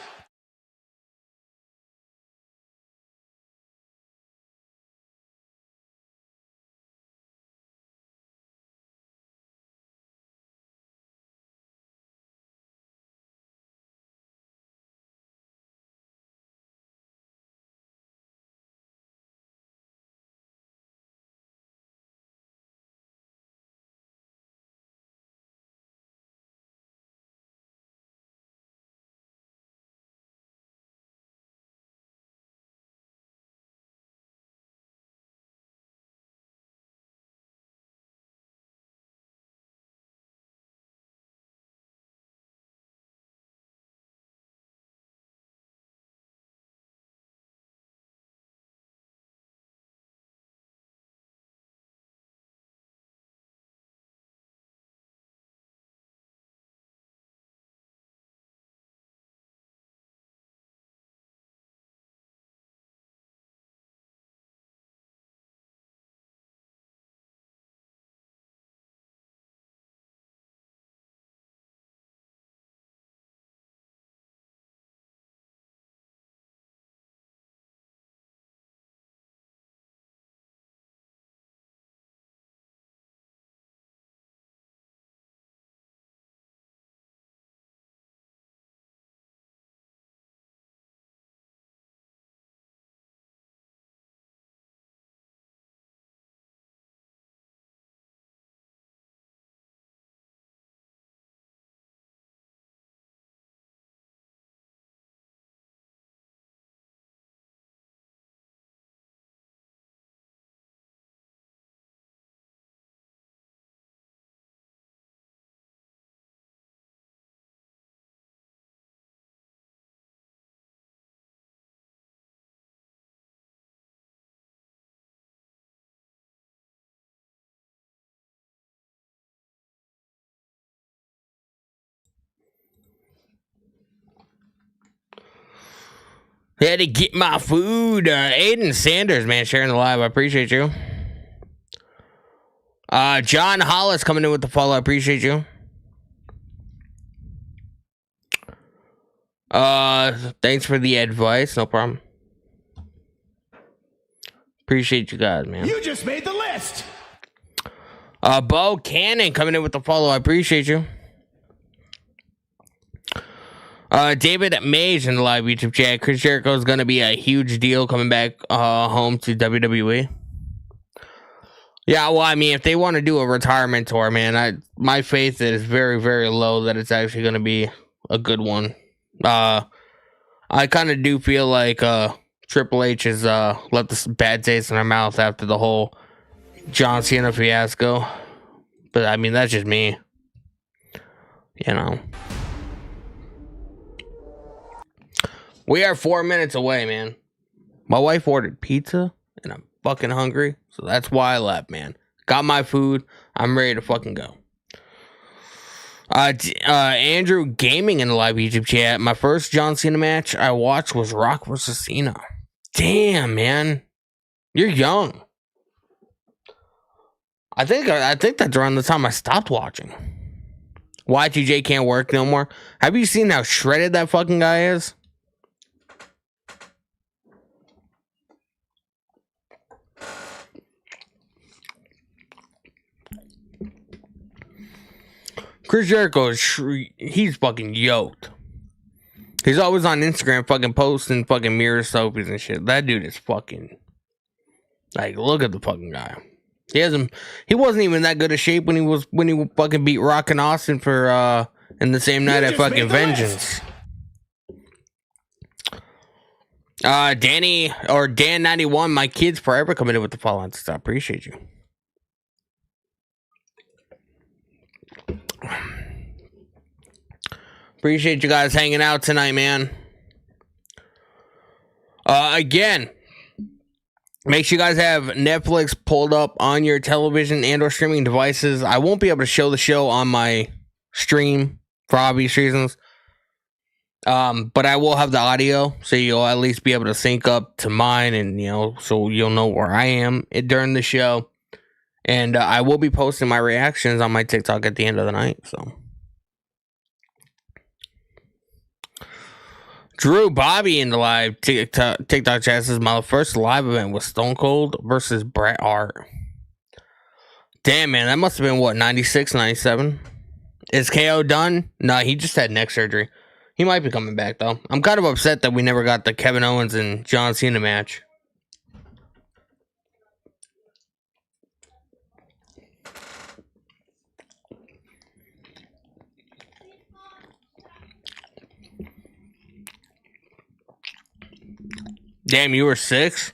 Had to get my food. Aiden Sanders, man, sharing the live. I appreciate you. John Hollis coming in with the follow. I appreciate you. Thanks for the advice. No problem. Appreciate you guys, man. You just made the list. Bo Cannon coming in with the follow. I appreciate you. David Mage in the live YouTube chat. Chris Jericho is going to be a huge deal coming back home to WWE. Yeah, well, I mean, if they want to do a retirement tour, man, my faith is very, very low that it's actually going to be a good one. I kind of do feel like Triple H has left this bad taste in our mouth after the whole John Cena fiasco. But, I mean, that's just me. You know. We are 4 minutes away, man. My wife ordered pizza, and I'm fucking hungry. So that's why I left, man. Got my food. I'm ready to fucking go. Andrew Gaming in the live YouTube chat. My first John Cena match I watched was Rock vs. Cena. Damn, man. You're young. I think that's around the time I stopped watching. Y2J can't work no more. Have you seen how shredded that fucking guy is? Chris Jericho he's fucking yoked. He's always on Instagram fucking posting fucking mirror selfies and shit. That dude is fucking, like, look at the fucking guy. He wasn't even that good of shape when he fucking beat Rock and Austin for in the same night at fucking Vengeance. Danny or Dan91, my kids forever committed with the follow-on. I appreciate you. Appreciate you guys hanging out tonight, man. Again, make sure you guys have Netflix pulled up on your television and or streaming devices. I won't be able to show the show on my stream for obvious reasons. But I will have the audio, so you'll at least be able to sync up to mine, and so you'll know where I am during the show. And I will be posting my reactions on my TikTok at the end of the night. So, Drew Bobby in the live TikTok chat says my first live event was Stone Cold versus Bret Hart. Damn, man, that must have been what, 96, 97? Is KO done? No, he just had neck surgery. He might be coming back though. I'm kind of upset that we never got the Kevin Owens and John Cena match. Damn, you were 6?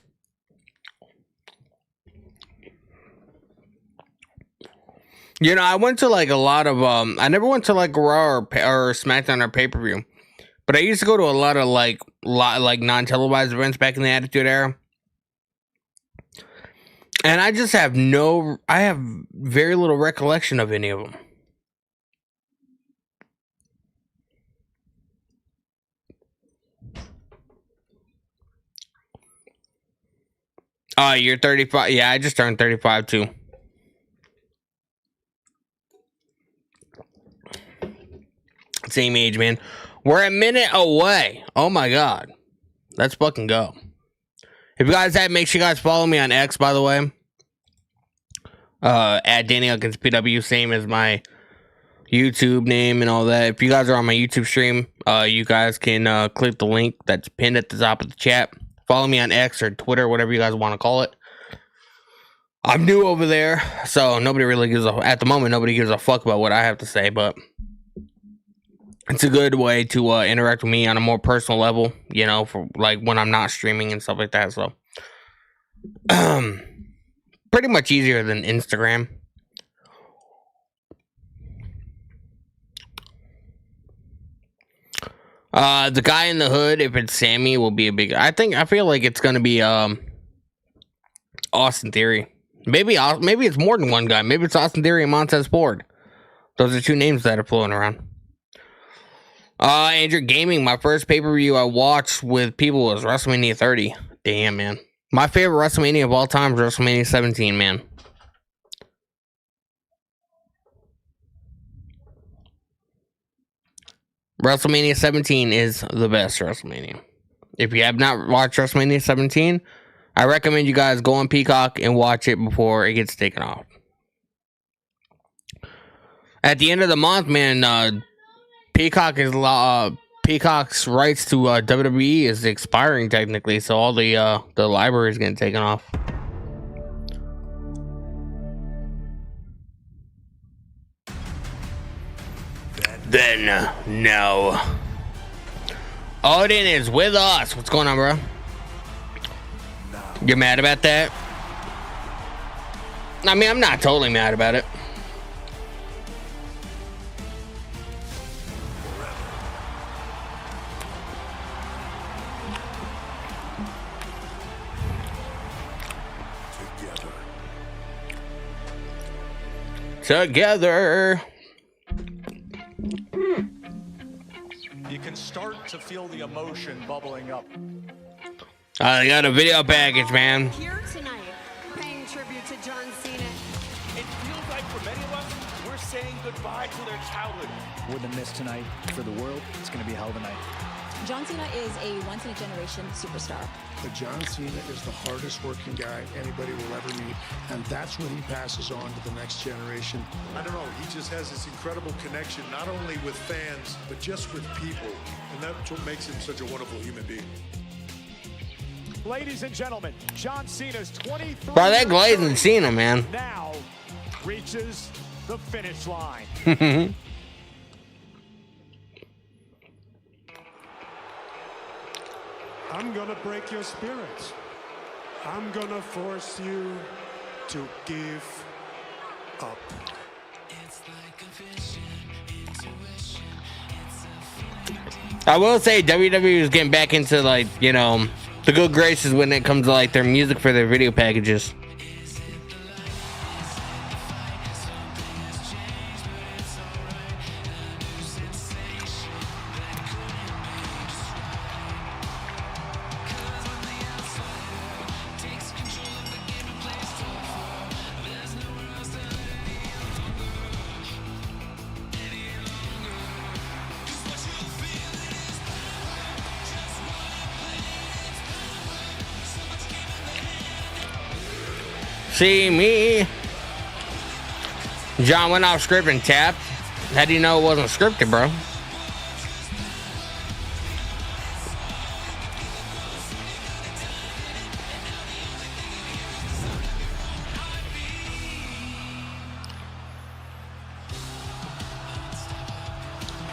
I went to like a lot of I never went to like Raw or SmackDown or pay-per-view. But I used to go to a lot of like non-televised events back in the Attitude Era. And I just have very little recollection of any of them. You're 35. Yeah, I just turned 35 too. Same age, man. We're a minute away. Oh my god. Let's fucking go. If you guys have, make sure you guys follow me on X, by the way. At Danny Huckins PW, same as my YouTube name and all that. If you guys are on my YouTube stream, you guys can click the link that's pinned at the top of the chat. Follow me on X or Twitter, whatever you guys want to call it. I'm new over there, so nobody really gives at the moment, nobody gives a fuck about what I have to say, but it's a good way to interact with me on a more personal level, for like when I'm not streaming and stuff like that. So, pretty much easier than Instagram. The guy in the hood, if it's Sammy, will be a big. I feel like it's gonna be Austin Theory. Maybe it's more than one guy. Maybe it's Austin Theory and Montez Ford. Those are two names that are floating around. Andrew Gaming, my first pay-per-view I watched with people was WrestleMania 30. Damn, man. My favorite WrestleMania of all time is WrestleMania 17, man. WrestleMania 17 is the best WrestleMania. If you have not watched WrestleMania 17, I recommend you guys go on Peacock and watch it before it gets taken off. At the end of the month, man, Peacock is Peacock's rights to WWE is expiring technically, so all the library is getting taken off. Then no. Odin is with us. What's going on, bro? You're mad about that? I mean, I'm not totally mad about it. Together. You can start to feel the emotion bubbling up. I got a video package, man. Here tonight, paying tribute to John Cena. It feels like for many of us, we're saying goodbye to their childhood. Wouldn't miss tonight. For the world, it's going to be a hell of a night. John Cena is a once-in-a-generation superstar. But John Cena is the hardest working guy anybody will ever meet, and that's what he passes on to the next generation. I don't know, he just has this incredible connection, not only with fans, but just with people, and that's what makes him such a wonderful human being. Ladies and gentlemen, John Cena's 23 Bro, that glazing Cena, man. now reaches the finish line. I'm gonna break your spirits. I'm gonna force you to give up. I will say WWE is getting back into, like, you know, the good graces when it comes to, like, their music for their video packages. See me. John went off script and tapped. How do you know it wasn't scripted, bro?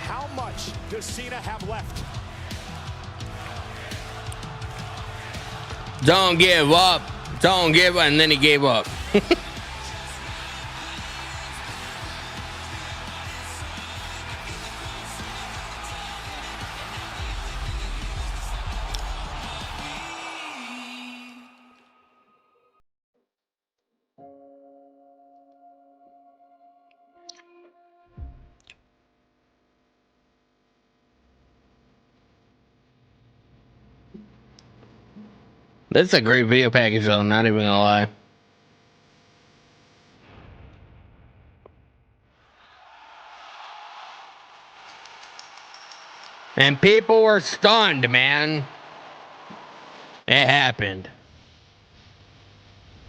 How much does Cena have left? Don't give up. Don't give up. And then he gave up. That's a great video package, though. I'm not even gonna lie. And people were stunned, man. It happened.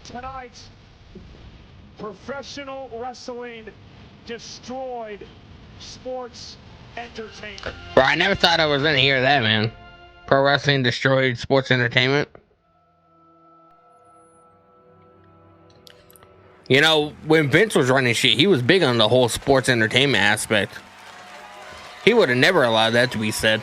Tonight, professional wrestling destroyed sports entertainment. Bro, I never thought I was gonna hear that, man. Pro wrestling destroyed sports entertainment. You know, when Vince was running shit, he was big on the whole sports entertainment aspect. He would have never allowed that to be said.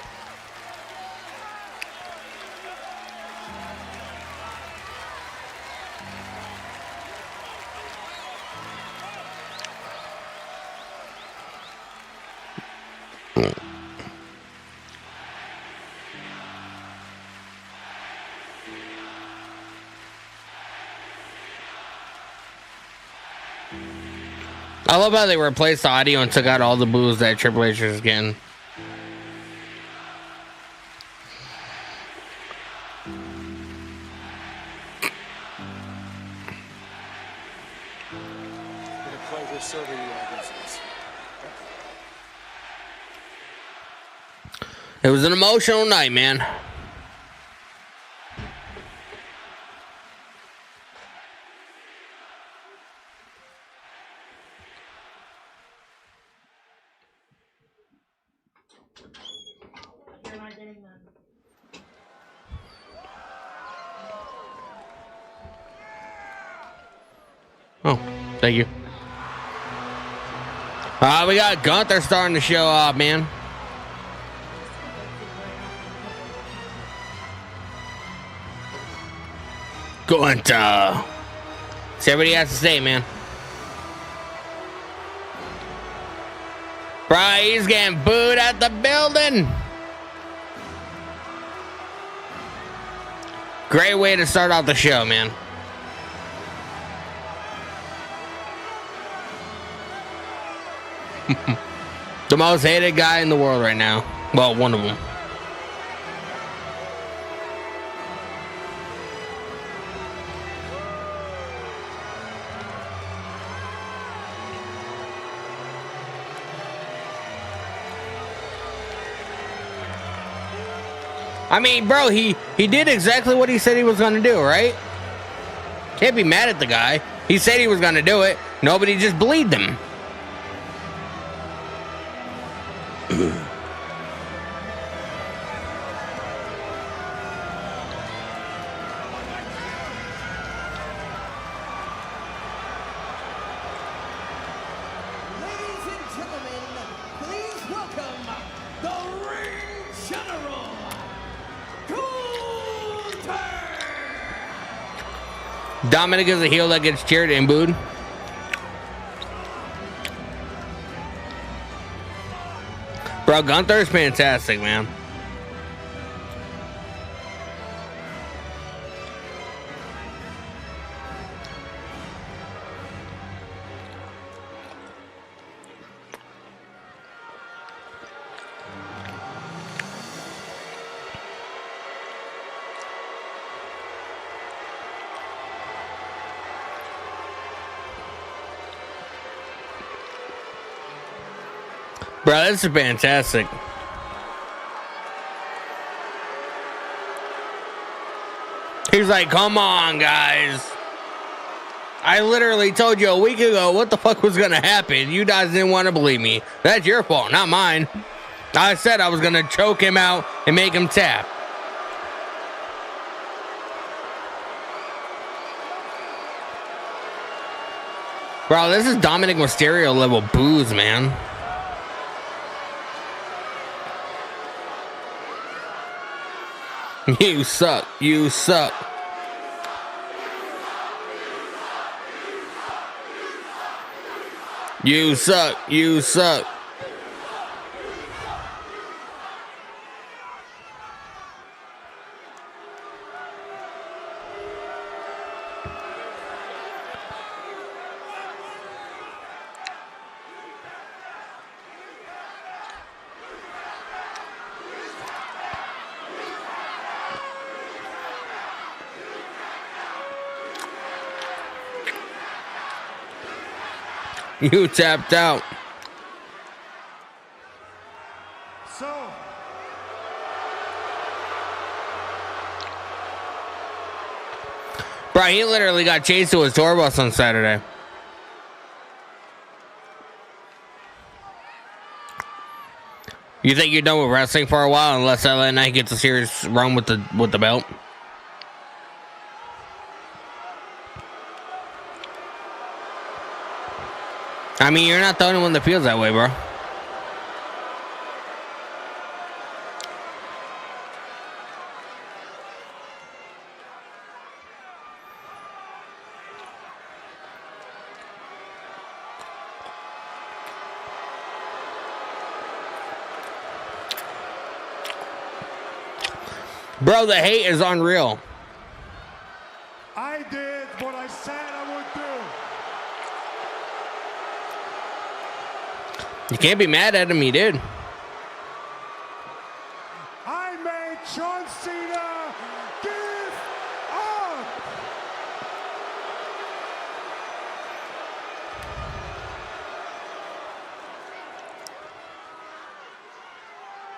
I love how they replaced the audio and took out all the boos that Triple H was getting. It was an emotional night, man. Oh, thank you. We got Gunther starting to show up, man. Gunther. See what he has to say, man. Bro, he's getting booed at the building. Great way to start off the show, man. The most hated guy in the world right now. Well, one of them. I mean, bro, he did exactly what he said he was going to do, right? Can't be mad at the guy. He said he was going to do it. Nobody just believed him. Dominic is a heel that gets cheered and booed. Bro, Gunther is fantastic, man. Bro, this is fantastic. He's like, come on, guys. I literally told you a week ago what the fuck was going to happen. You guys didn't want to believe me. That's your fault, not mine. I said I was going to choke him out and make him tap. Bro, this is Dominic Mysterio level booze, man. You suck. You suck. You suck. You suck. You tapped out. So, bro, he literally got chased to his tour bus on Saturday. You think you're done with wrestling for a while unless LA Knight gets a serious run with the belt? I mean, you're not the only one that feels that way, bro. Bro, the hate is unreal. I did what I said I would do. You can't be mad at him, he did. I made John Cena give up.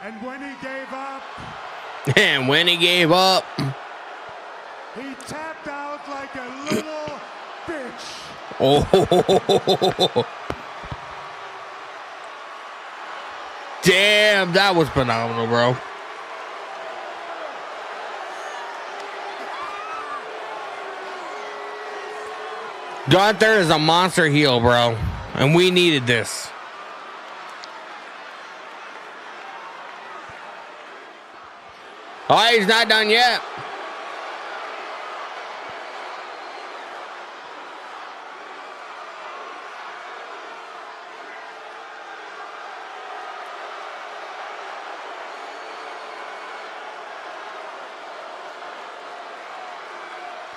And when he gave up, And when he gave up, he tapped out like a little bitch. oh, damn, that was phenomenal, bro. Gunther is a monster heel, bro. And we needed this. Oh, he's not done yet.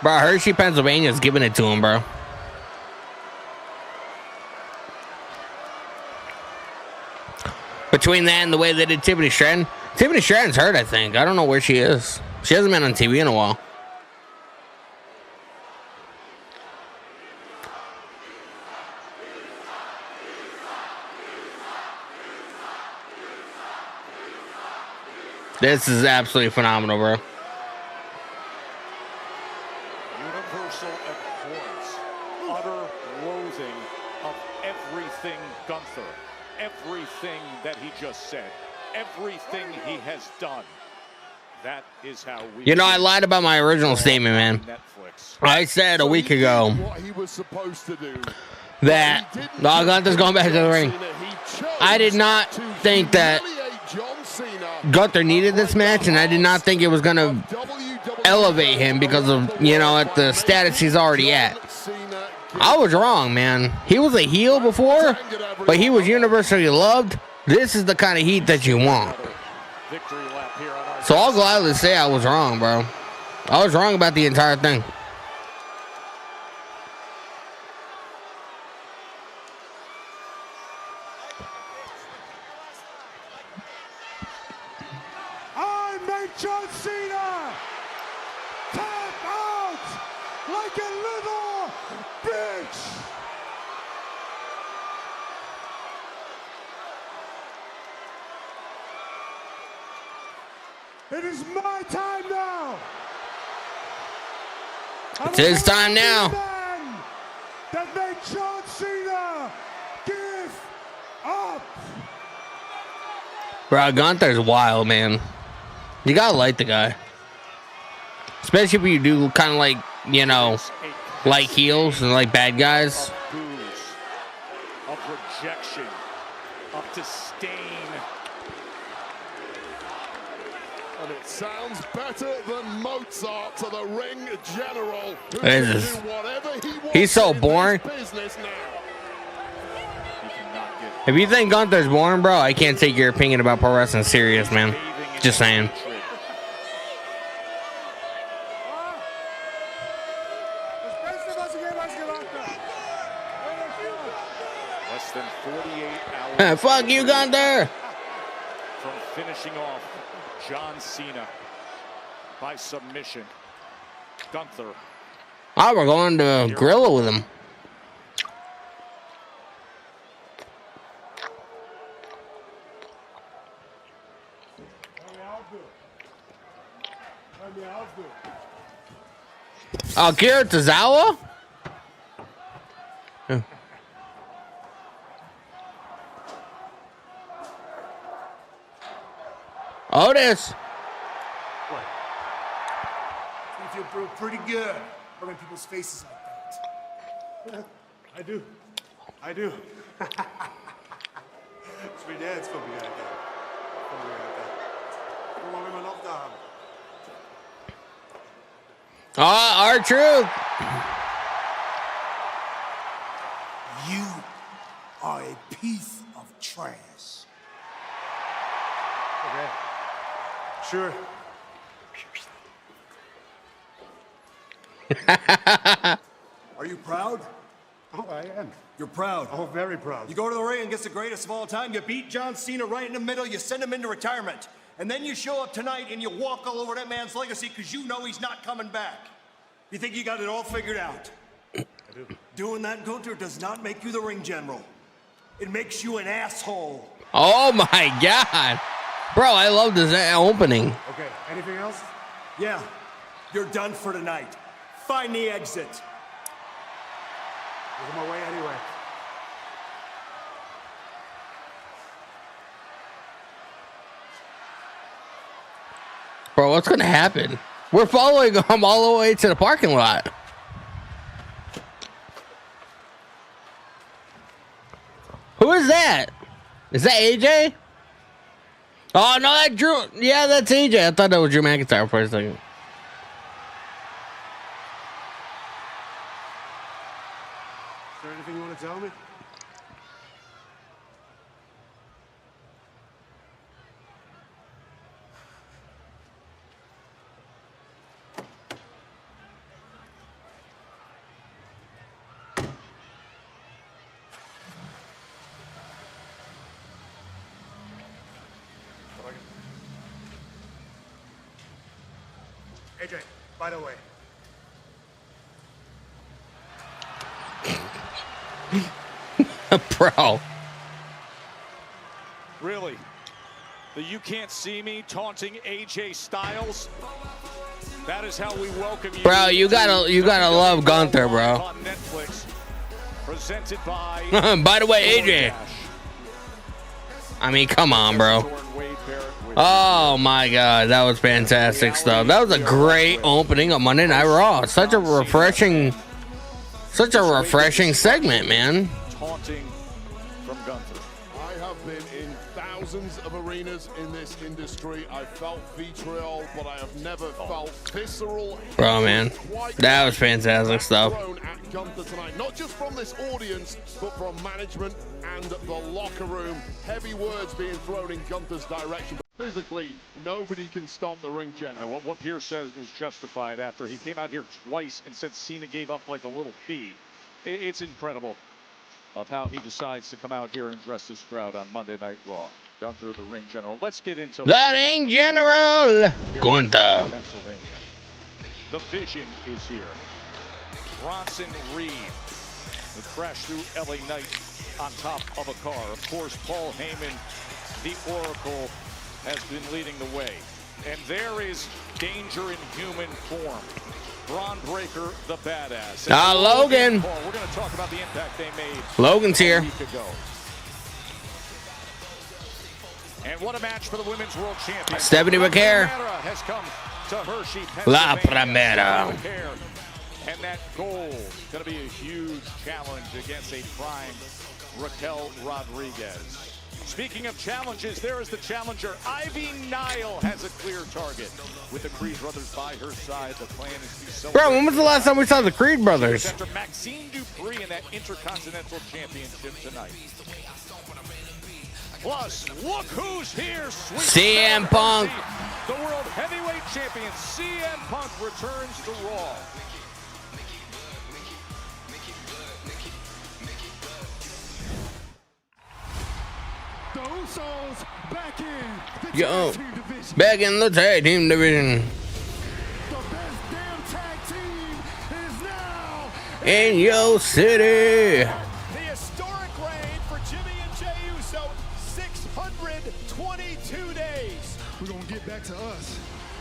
Bro, Hershey, Pennsylvania's giving it to him, bro. Between that and the way they did Tiffany Stratton. Tiffany Stratton's hurt, I think. I don't know where she is. She hasn't been on TV in a while. This is absolutely phenomenal, bro. Universal abhorrence, utter loathing of everything Gunther, everything that he just said, everything he has done. That is how we. You know, I lied about my original statement, man. I said a week ago that Gunther's going back to the ring. I did not think that Gunther needed this match, and I did not think it was going to elevate him because of, you know, at the status he's already at. I was wrong, man. He was a heel before, but he was universally loved. This is the kind of heat that you want. So I'll gladly say I was wrong, bro. I was wrong about the entire thing. I make John Cena tap out like a little bitch. It is my time now. It's his time now. That made John Cena give up. Bro, Gunther's wild, man. You gotta like the guy. Especially if you do kind of like, you know, like heels and like bad guys. Of rejection, of disdain. And it sounds better than Mozart to the ring general. He's so boring. If you think Gunther's boring, bro, I can't take your opinion about pro wrestling serious, man. Just saying. Less than 48 hours. Fuck you, Gunther. From finishing off John Cena by submission. Gunther. Oh, we're going to Gorilla with him. Akira Tozawa? Otis. What? You feel pretty good rubbing people's faces like that. I do. I do. It's my dad's from me like that. From me like that. Don't want me to knock down. R-Truth. You are a piece of trash. Okay. Sure. Are you proud? Oh, I am. You're proud. Oh, very proud. You go to the ring against the greatest of all time, you beat John Cena right in the middle, you send him into retirement. And then you show up tonight and you walk all over that man's legacy because you know he's not coming back. You think you got it all figured out. I do. Doing that, Gunther, does not make you the ring general. It makes you an asshole. Oh my God. Bro, I love this opening. Okay, anything else? Yeah, you're done for tonight. Find the exit. I'm on my way anyway. Bro, what's going to happen? We're following him all the way to the parking lot. Who is that? Is that AJ? Oh, no, that Drew. Yeah, that's AJ. I thought that was Drew McIntyre for a second. Is there anything you want to tell me? AJ, by the way. Bro. Really? The "you can't see me" taunting AJ Styles? That is how we welcome you. Bro, you gotta love Gunther, bro. On Netflix, presented by By the way, AJ. I mean, come on, bro. Oh my God, that was fantastic stuff. That was a great opening of Monday Night Raw. Such a refreshing segment, man. Taunting from Gunther. I have been in thousands of arenas in this industry. I felt vitriol, but I have never felt visceral. Bro, man, that was fantastic stuff. At Gunther tonight, not just from this audience, but from management and the locker room. Heavy words being thrown in Gunther's direction. Physically, nobody can stop the ring general. What Pierce says is justified after he came out here twice and said Cena gave up like a little pea. It's incredible of how he decides to come out here and dress this crowd on Monday Night Raw. Gunther, the ring general. Let's get into that ring general, Gunther. Pennsylvania. The Vision is here. Bronson Reed, who crashed through LA Knight on top of a car. Of course, Paul Heyman, the Oracle, has been leading the way. And there is Danger in human form. Braun Breaker, the badass. Logan. Paul, we're going to talk about the impact they made. Logan's here. A week ago. And what a match for the Women's World Champion. Stephanie Vaquer has come to Hershey, La Pennsylvania. Primera. And that goal is going to be a huge challenge against a prime Raquel Rodriguez. Speaking of challenges, there is the challenger. Ivy Nile has a clear target. With the Creed brothers by her side, the plan is to celebrate. Bro, when was the last time we saw the Creed brothers? After Maxine Dupree in that Intercontinental Championship tonight. Plus, look who's here. CM Punk. The World Heavyweight Champion, CM Punk, returns to Raw. The Usos back in. Yo, back in the tag team division. The best damn tag team is now in your city. The historic reign for Jimmy and Jey Uso, 622 days. We're gonna get back to us.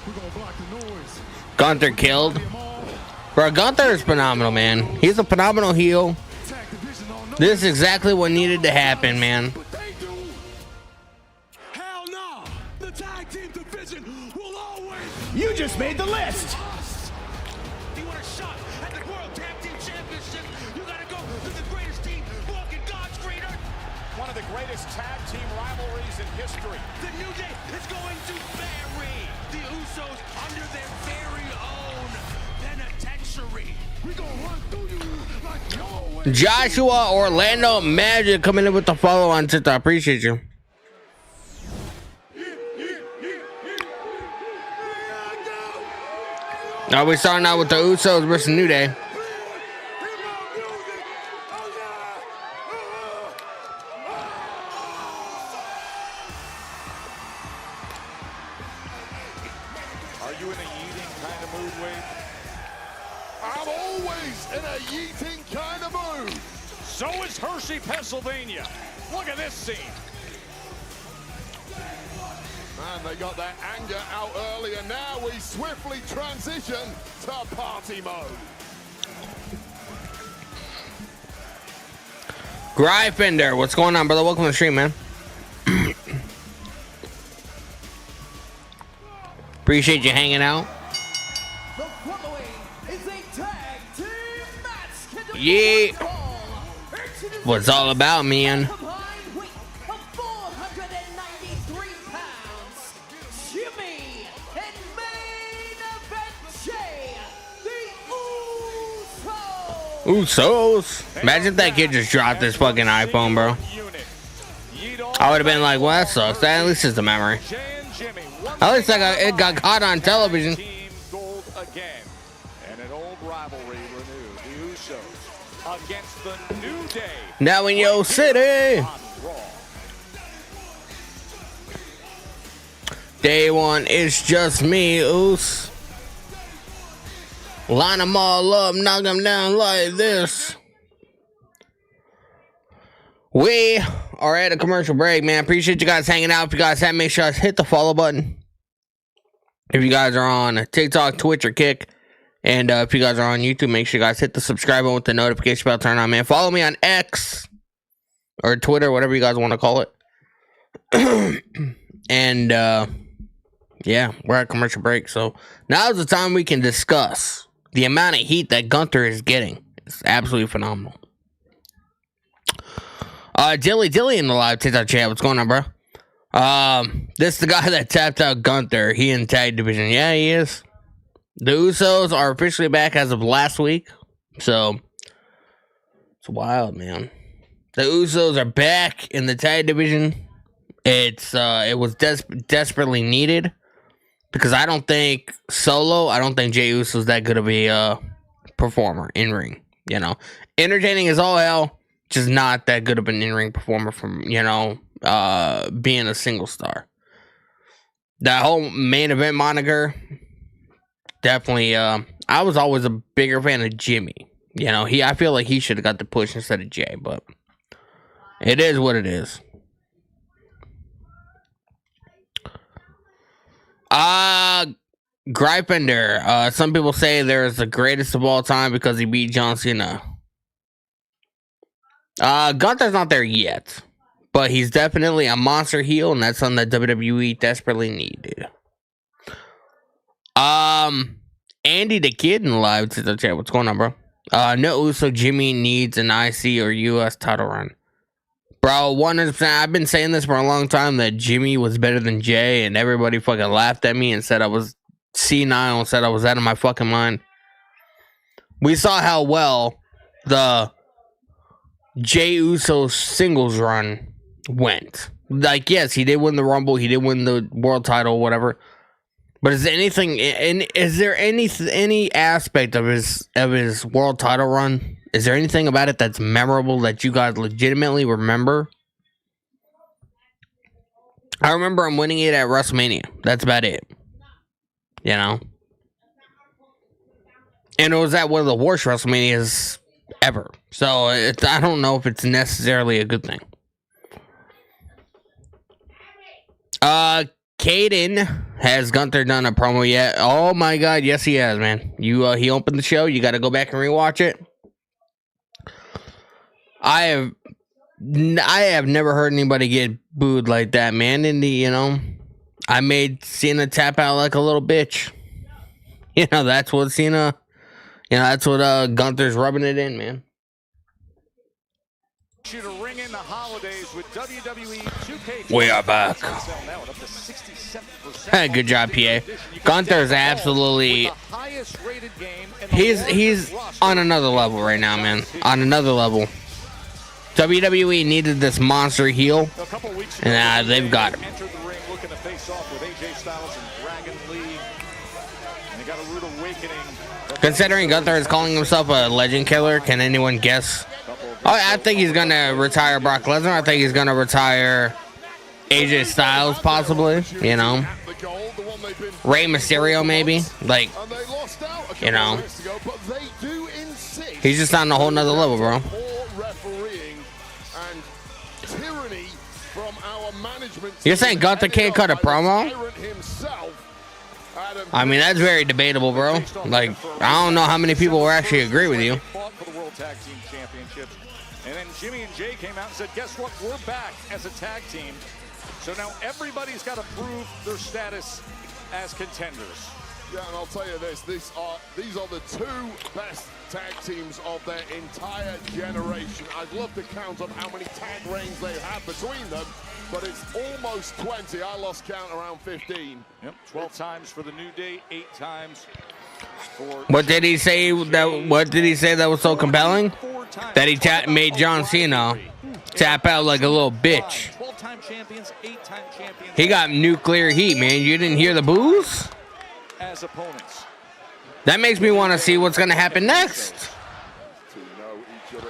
We're gonna block the noise. Gunther killed. Bro, Gunther is phenomenal, man. He's a phenomenal heel. This is exactly what needed to happen, man. Hell no! The tag team division will always. You just made the list. You want a shot at the World Tag Team Championship? You gotta go to the greatest team walking God's green earth. One of the greatest tag team rivalries in history. The New Day is going to bury the Usos under their very own penitentiary. We gonna run through you like you always. Joshua Orlando Magic coming in with the follow on TikTok. I appreciate you. Now we're starting out with the Usos versus New Day. Are you in a yeeting kind of mood, Wade? I'm always in a yeeting kind of mood. So is Hershey, Pennsylvania. Look at this scene. Man, they got their anger out earlier. Now we swiftly transition to party mode. Gryffindor, what's going on, brother? Welcome to the stream, man. Appreciate you hanging out. The following is a tag team match. Yeah. What's all about, man? Combined Usos. Imagine if that kid just dropped his fucking iPhone, bro. I would have been like, well, that sucks. That at least is a memory. At least it got caught on television. Now in your city. Day one, it's just me, Oos. Line them all up, knock them down like this. We are at a commercial break, man. Appreciate you guys hanging out. If you guys have, make sure you hit the follow button. If you guys are on TikTok, Twitch, or Kick, and if you guys are on YouTube, make sure you guys hit the subscribe button with the notification bell turn on, man. Follow me on X or Twitter, whatever you guys want to call it. And yeah, we're at commercial break, so now's the time we can discuss the amount of heat that Gunther is getting. It's absolutely phenomenal. Dilly in the live TikTok chat. What's going on, bro? This is the guy that tapped out Gunther. He in tag division. Yeah, he is. The Usos are officially back as of last week. So it's wild, man. The Usos are back in the tag division. It was desperately needed. Because I don't think Jey Uso's that good of a performer in ring. You know, entertaining as all hell, just not that good of an in-ring performer from, you know, being a single star. That whole main event moniker, definitely, I was always a bigger fan of Jimmy. You know, I feel like he should have got the push instead of Jay, but it is what it is. Gripender. Some people say there's the greatest of all time because he beat John Cena. Gunther's not there yet, but he's definitely a monster heel, and that's something that WWE desperately needed. Andy the Kid in the live to the chat. What's going on, bro? No Uso Jimmy needs an IC or US title run. Bro, 100%. I've been saying this for a long time that Jimmy was better than Jay, and everybody fucking laughed at me and said I was senile and said I was out of my fucking mind. We saw how well the Jey Uso singles run went. Like, yes, he did win the Rumble, he did win the world title, whatever. But is there any aspect of his world title run? Is there anything about it that's memorable that you guys legitimately remember? I remember him winning it at WrestleMania. That's about it. You know? And it was at one of the worst WrestleManias ever. So, I don't know if it's necessarily a good thing. Caden, has Gunther done a promo yet? Oh my god, yes he has, man. He opened the show. You got to go back and rewatch it. I have never heard anybody get booed like that, man. I made Cena tap out like a little bitch. You know, that's what Cena, that's what Gunther's rubbing it in, man. We are back. Good job, PA. Gunther's absolutely, he's on another level right now, man. On another level. WWE needed this monster heel, and they've got him. Considering Gunther is calling himself a legend killer, can anyone guess? I think he's going to retire Brock Lesnar. I think he's going to retire AJ Styles, possibly, you know. Rey Mysterio, maybe. Like, you know. He's just on a whole nother level, bro. You're saying Gunther can't cut a promo? I mean, that's very debatable, bro. Like, I don't know how many people will actually agree with you. And then Jimmy and Jay came out and said, guess what? We're back as a tag team. So now everybody's got to prove their status as contenders. Yeah, and I'll tell you this, these are the two best tag teams of their entire generation. I'd love to count up how many tag reigns they have between them, but it's almost 20. I lost count around 15. Yep, 12 times for the New Day, 8 times What did he say that was so compelling? That he made John Cena tap out like a little bitch. He got nuclear heat, man. You didn't hear the boos? As opponents. That makes me want to see what's going to happen next.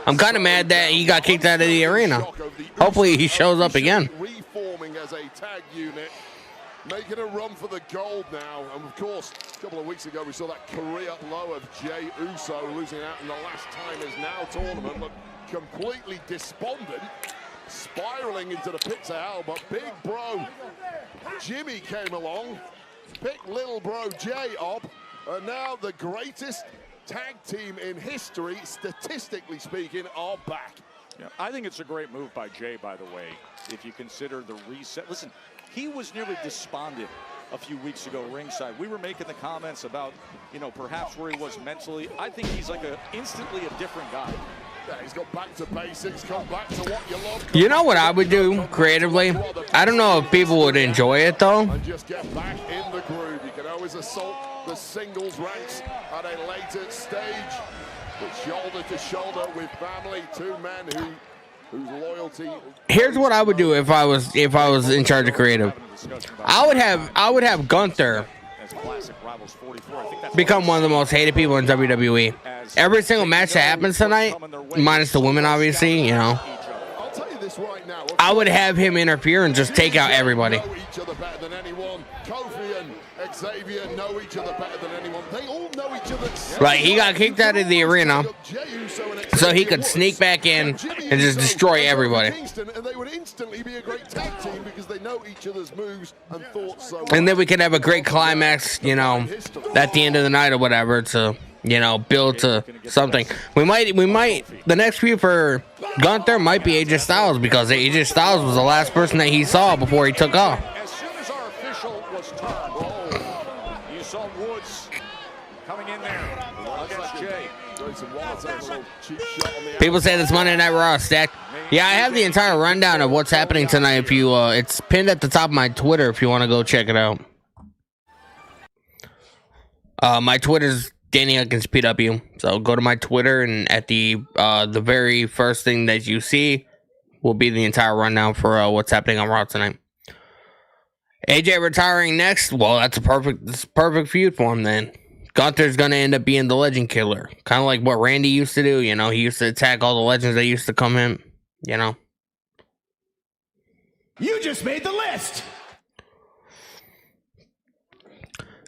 I'm kind of mad that he got kicked out of the arena. Hopefully he shows up again. Reforming as a tag unit, making a run for the gold now. And of course, a couple of weeks ago we saw that career low of Jey Uso losing out in the last time is now tournament. Look, completely despondent, spiraling into the pits of hell. But big bro Jimmy came along, picked little bro Jey up, and now the greatest tag team in history, statistically speaking, are back. Yeah, I think it's a great move by Jey, by the way, if you consider the reset. Listen, he was nearly despondent a few weeks ago ringside. We were making the comments about, you know, perhaps where he was mentally. I think he's like instantly a different guy. Yeah, he's got back to basics, come back to what you love. You know what I would do creatively? I don't know if people would enjoy it though. And just get back in the groove. You can always assault the singles ranks at a later stage, but shoulder to shoulder with family, two men whose loyalty. Here's what I would do if I was in charge of creative. I would have Gunther become one of the most hated people in WWE. Every single match that happens tonight, minus the women, obviously, you know, I'll tell you this right now. I would have him interfere and just take out everybody. Know each other better than anyone. Kofi and Xavier know each other better than anyone. They all know each other. Right, he got kicked out of the arena so he could sneak back in and just destroy everybody. And they would instantly be a great tag team because they know each other's moves and thoughts so well. And then we could have a great climax, you know, at the end of the night or whatever to, you know, build to something. We might, the next few for Gunther might be AJ Styles because AJ Styles was the last person that he saw before he took off. As soon as our official was turned, you saw Woods coming in there against Jey. People say this Monday Night Raw stacked. Yeah, I have the entire rundown of what's happening tonight. If you, it's pinned at the top of my Twitter if you want to go check it out. My Twitter's Danny Huckins PW. So go to my Twitter, and at the very first thing that you see will be the entire rundown for what's happening on Raw tonight. AJ retiring next. Well, that's a perfect feud for him then. Gunther's gonna end up being the legend killer, kind of like what Randy used to do. You know, he used to attack all the legends that used to come in. You know. You just made the list.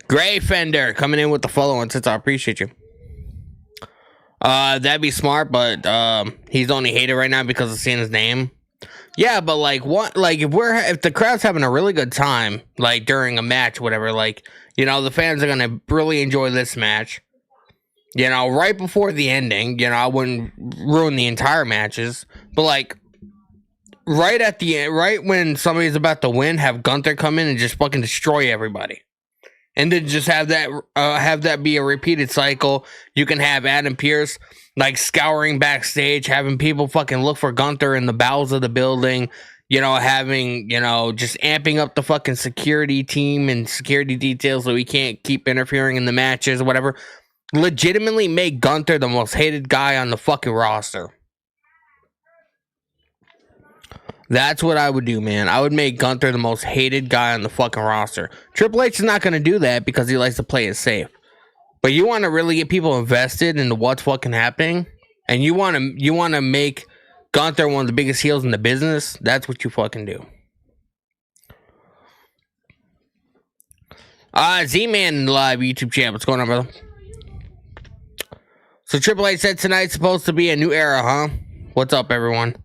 Gray Fender coming in with the follow-on. Since I appreciate you. That'd be smart, but he's only hated right now because of seeing his name. Yeah, but like what? Like if the crowd's having a really good time, like during a match, whatever, like, you know, the fans are gonna really enjoy this match. You know, right before the ending, you know, I wouldn't ruin the entire matches, but like right at the end, right when somebody's about to win, have Gunther come in and just fucking destroy everybody. And then just have that be a repeated cycle. You can have Adam Pearce like scouring backstage, having people fucking look for Gunther in the bowels of the building. You know, having, you know, just amping up the fucking security team and security details so he can't keep interfering in the matches or whatever. Legitimately make Gunther the most hated guy on the fucking roster. That's what I would do, man. I would make Gunther the most hated guy on the fucking roster. Triple H is not going to do that because he likes to play it safe. But you want to really get people invested into what's fucking happening, and you want to make Gunther one of the biggest heels in the business. That's what you fucking do. Z-Man live YouTube channel. What's going on, brother? So Triple H said tonight's supposed to be a new era, huh? What's up, everyone?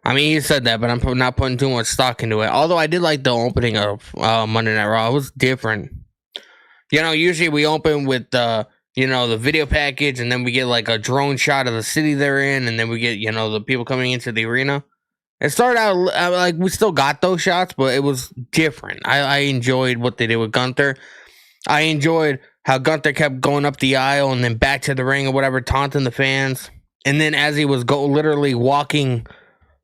I mean, he said that, but I'm not putting too much stock into it. Although I did like the opening of Monday Night Raw. It was different. You know, usually we open with, you know, the video package, and then we get like a drone shot of the city they're in, and then we get, you know, the people coming into the arena. It started out like we still got those shots, but it was different. I enjoyed what they did with Gunther. I enjoyed how Gunther kept going up the aisle and then back to the ring or whatever, taunting the fans. And then as he was literally walking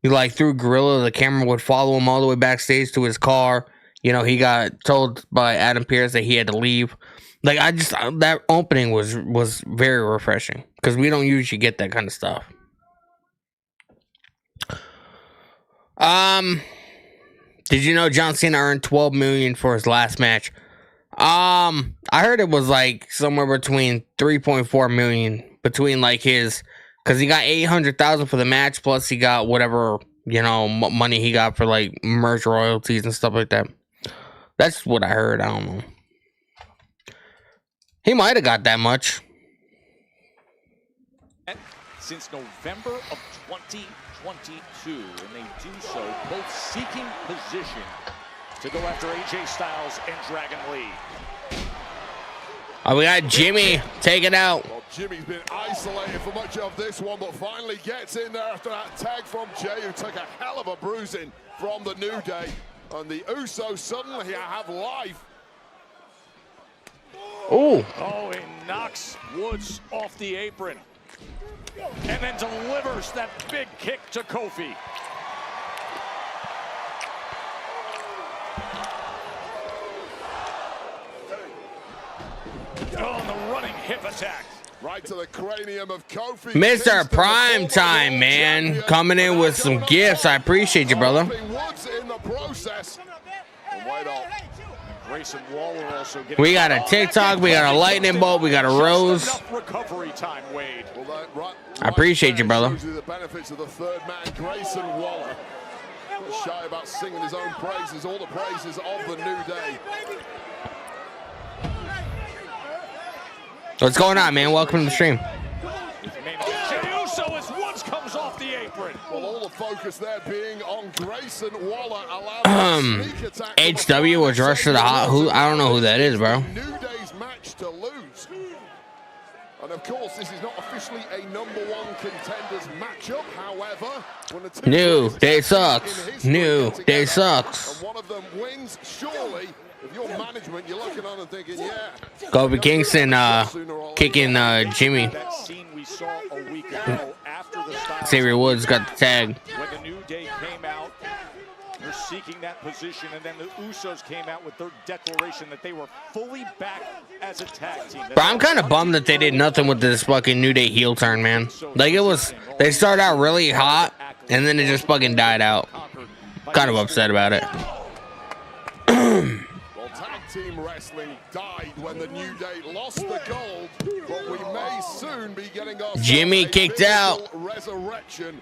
like through Gorilla, the camera would follow him all the way backstage to his car. You know, he got told by Adam Pearce that he had to leave. Like, that opening was very refreshing because we don't usually get that kind of stuff. Did you know John Cena earned $12 million for his last match? I heard it was like somewhere between 3.4 million between like his, because he got 800,000 for the match plus he got whatever, you know, money he got for like merch royalties and stuff like that. That's what I heard. I don't know. He might have got that much. Since November of 2022, and they do so both seeking position to go after AJ Styles and Dragon Lee. Oh, we got Jimmy taken out. Well, Jimmy's been isolated for much of this one, but finally gets in there after that tag from Jay, who took a hell of a bruising from the New Day. And the Usos suddenly have life. Ooh. Oh, he knocks Woods off the apron. And then delivers that big kick to Kofi. Oh, and the running hip attack. Right to the cranium of Kofi. Mr. Primetime, man. Coming in with some gifts. I appreciate you, brother. Woods in the process. Grayson Waller also getting. We got a TikTok, we got a lightning bolt, we got a rose. Recovery time, Wade. I appreciate you, brother. The benefits of the third man, Grayson Waller. Not shy about singing his own praises, all the praises of the New Day. What's going on, man? Welcome to the stream. Jey Uso as Woods comes off the apron. Well, all the focus there being on Grayson Waller. HW was rushed to the hot. I don't know who that is, bro. New Day's match to lose. And of course, this is not officially a #1 contenders matchup. However, when the two New Day sucks. New Day sucks. And one of them wins, surely. If you're management, you're looking on and thinking, yeah. Kofi Kingston kicking Jimmy. That scene we saw a week ago after the Xavier Woods got the tag. When the New Day came out, they're seeking that position, and then the Usos came out with their declaration that they were fully back as a tag team. Bro, I'm kind of bummed that they did nothing with this fucking New Day heel turn, man. Like, it was, they started out really hot, and then it just fucking died out. Kind of upset about it. Team wrestling died when the New Day lost the gold, but we may soon be getting our Jimmy kicked out. Resurrection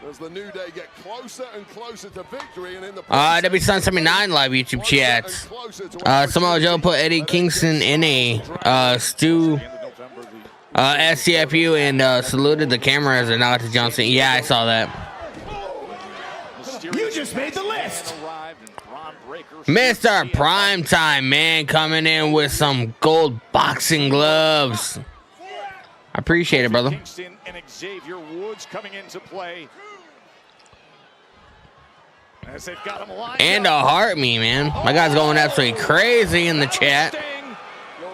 as the New Day get closer and closer to victory, and in the W79 live YouTube chats. Samoa Joe put Eddie Kingston in a SCFU and saluted the camera as a nod to John Cena. Yeah, I saw that. You just made the list. Mr. Primetime, man, coming in with some gold boxing gloves. I appreciate it, brother. Kingston and Xavier Woods coming into play. As they've got him lined and a heart me, man. My guy's going absolutely crazy in the chat.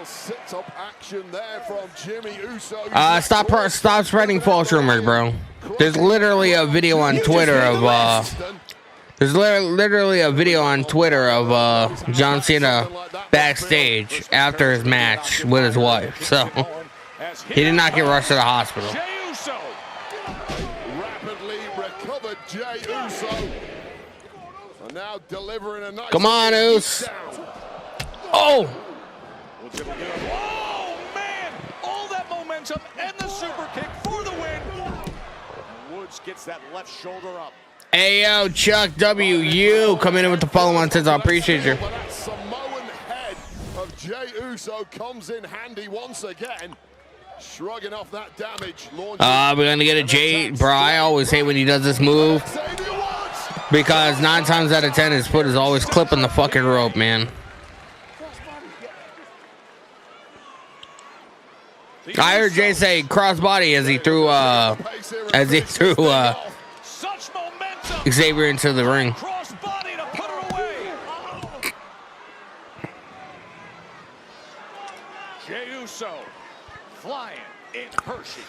Sit-up action there from Jimmy Uso. Stop spreading false rumors, bro. There's literally a video on Twitter of There's literally a video on Twitter of John Cena backstage after his match with his wife. So he did not get rushed to the hospital. Rapidly recovered Jey Uso. And now delivering a nice. Come on, Us. Oh. Oh man! All that momentum and the super kick for the win. And Woods gets that left shoulder up. Ayo, Chuck WU coming in with the follow-on says I appreciate you. But that Samoan head of Jey Uso comes in handy once again, shrugging off that damage. We're gonna get a Jay, bro. I always hate when he does this move because 9 times out of 10 his foot is always clipping the fucking rope, man. I heard Jay say crossbody as he threw Xavier into the ring. Crossbody to put her away. Jey Uso flying in Hershey.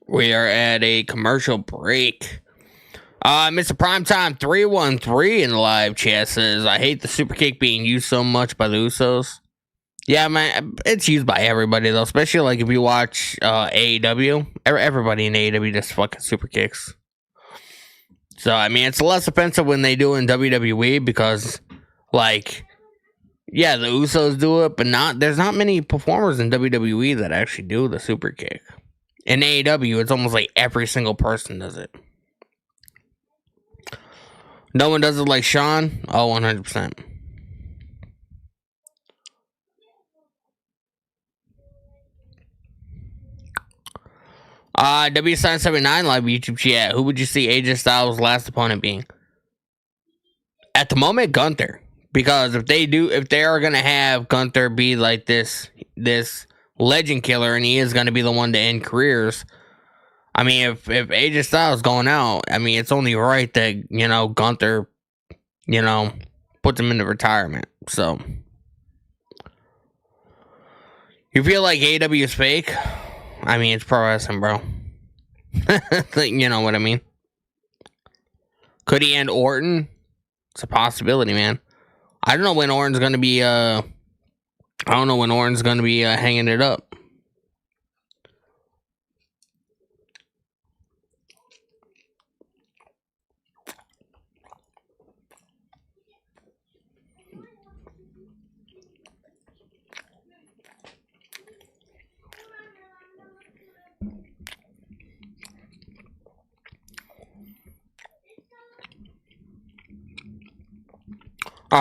We are at a commercial break. Mr. Primetime 313 in the live chat says, I hate the super kick being used so much by the Usos. Yeah, man, it's used by everybody, though, especially, like, if you watch AEW. Everybody in AEW just fucking super kicks. So, I mean, it's less offensive when they do it in WWE because, like, yeah, the Usos do it, but there's not many performers in WWE that actually do the super kick. In AEW, it's almost like every single person does it. No one does it like Sean? Oh, 100%. W779 live YouTube chat. Who would you see AJ Styles' last opponent being? At the moment, Gunther. Because if they are gonna have Gunther be like this legend killer, and he is gonna be the one to end careers. I mean, if AJ Styles going out, I mean, it's only right that, you know, Gunther, you know, puts him into retirement. So, you feel like AEW is fake? I mean, it's pro wrestling, bro. You know what I mean? Could he end Orton? It's a possibility, man. I don't know when Orton's gonna be. Hanging it up.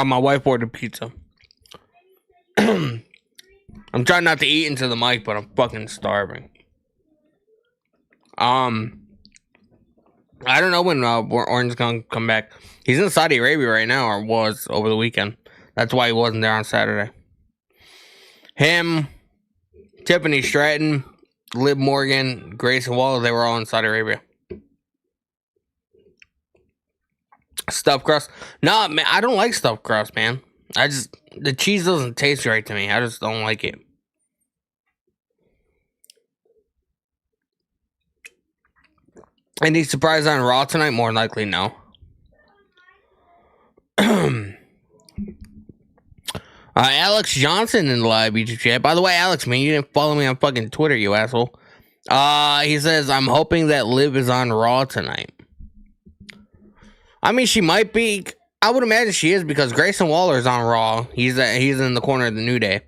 My wife ordered pizza. I'm trying not to eat into the mic, but I'm fucking starving. I don't know when Orton's gonna come back. He's in Saudi Arabia right now, or was over the weekend. That's why he wasn't there on Saturday. Him, Tiffany Stratton, Liv Morgan, Grayson Waller, they were all in Saudi Arabia. Stuffed crust? No, man, I don't like stuffed crust, man. The cheese doesn't taste right to me. I just don't like it. Any surprise on Raw tonight? More than likely, no. Alex Johnson in the live YouTube chat. By the way, Alex, man, you didn't follow me on fucking Twitter, you asshole. He says, I'm hoping that Liv is on Raw tonight. I mean, she might be. I would imagine she is because Grayson Waller is on Raw. He's in the corner of the New Day.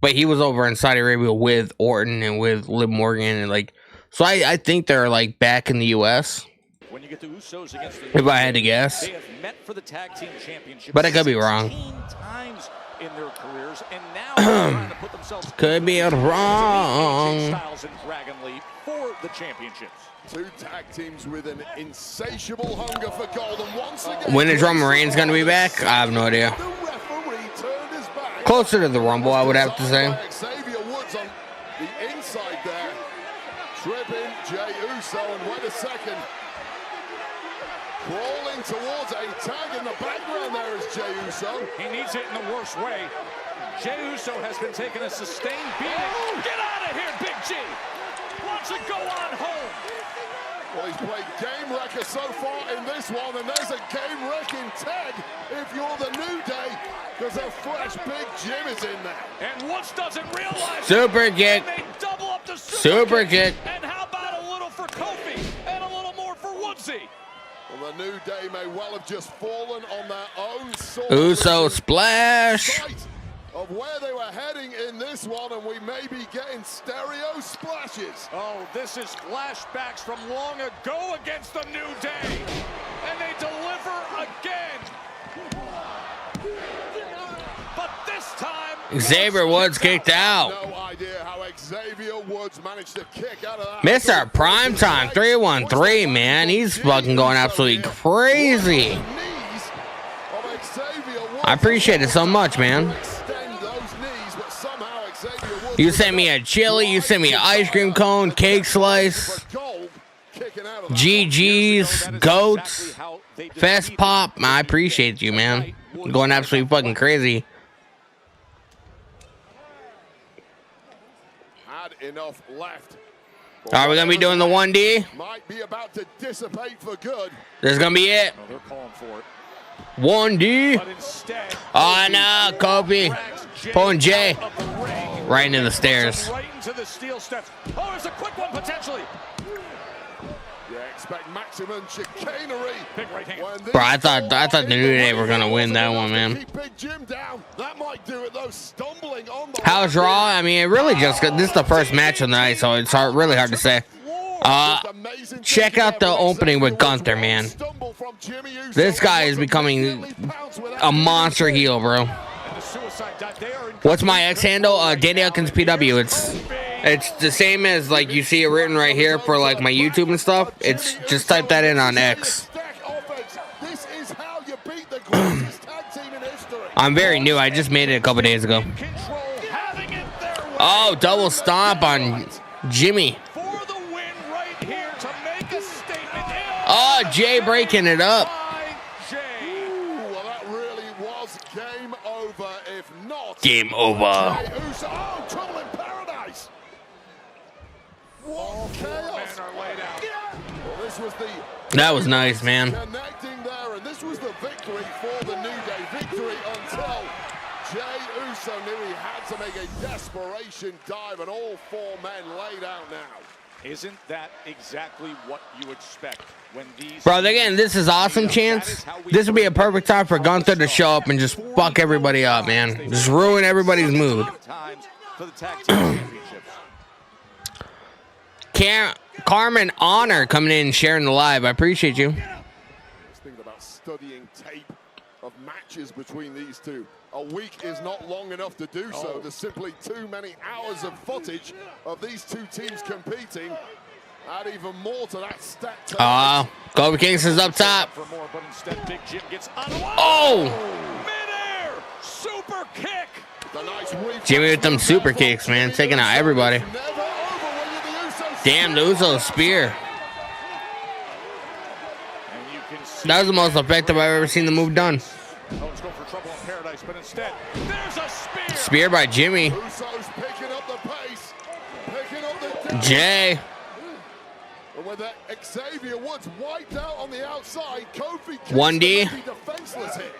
But he was over in Saudi Arabia with Orton and with Liv Morgan. And like, so I think they're like back in the U.S. When you get the Usos against the if I had to guess. They have met for the tag team championship. But I could be wrong. Times in their careers, and now they're trying to put themselves could be wrong. Styles and Dragon Lee for the championships. Two tag teams with an insatiable hunger for gold, and once again, when is Roman Reigns going to be back? I have no idea. Closer to the Rumble, I would have to say. Xavier Woods on the inside there, tripping Jey Uso, and wait a second, crawling towards a tag in the background. There is Jey Uso. He needs it in the worst way. Jey Uso has been taking a sustained beating. Get out of here, Big G. Watch it go on home. Well, he's played game wrecker so far in this one, and there's a game wrecking tag if you're the New Day, because a fresh Big Jim is in there. And Woods doesn't realize super kick. They double up the super kick. And how about a little for Kofi and a little more for Woodsy? Well, the New Day may well have just fallen on their own sword. Uso splash. Of where they were heading in this one, and we may be getting stereo splashes. Oh, this is flashbacks from long ago against the New Day, and they deliver again. But this time, Xavier Woods kicked out. No idea how Xavier Woods managed to kick out of that. Mr. Primetime 313, man, he's fucking going absolutely crazy. I appreciate it so much, man. You sent me a chili, you sent me an ice cream cone, cake slice, GG's, goats, fest pop. I appreciate you, man. I'm going absolutely fucking crazy. Had enough left Are we gonna be doing the 1D? Might be about to dissipate for good. This is gonna be it. Oh, they're calling for it. 1D. But instead, Oh no, Kofi pulling Jay right into the stairs. right into the steel steps. Oh, there's a quick one potentially. Yeah, expect maximum chicanery. Big right hand. Bro, I thought the New Day were gonna win that one, man. Keep Big Jim down. That might do it though. Stumbling on the How's Raw? I mean, it really just this is the first match of the night, so it's really hard to say. Check out the opening with Gunther, man. This guy is becoming a monster heel, bro. What's my X handle? Danny Huckins PW. It's the same as like you see it written right here for like my YouTube and stuff. It's just type that in on X. I'm very new. I just made it a couple days ago. Oh, double stomp on Jimmy. Oh, Jay breaking it up. Well, that really was game over. If not, game over. Oh, trouble in paradise. What chaos. Well, this was that was nice, man. Connecting there, and this was the victory for the New Day. Victory until Jey Uso knew he had to make a desperation dive, and all four men laid out now. Isn't that exactly what you expect when these... Bro, again, this is awesome chance. This would be a perfect time for Gunther to show up and just fuck everybody up, man. Just ruin everybody's mood. For the tag team championships. Carmen Honor coming in and sharing the live. I appreciate you. I was thinking about studying tape of matches between these two. A week is not long enough to do so. There's simply too many hours of footage of these two teams competing. Add even more to that stat. Kofi Kingston's up top. For more, but instead Big Jim gets on. Oh! Midair super kick. Jimmy with them super kicks, man, taking out everybody. Damn, the Usos spear. That was the most effective I've ever seen the move done. Owens going for trouble in paradise, but instead there's a spear. Spear by Jimmy. Usos picking up the pace, picking up the Jay. And with that Xavier Woods wiped out on the outside, Kofi 1D. be defenseless here.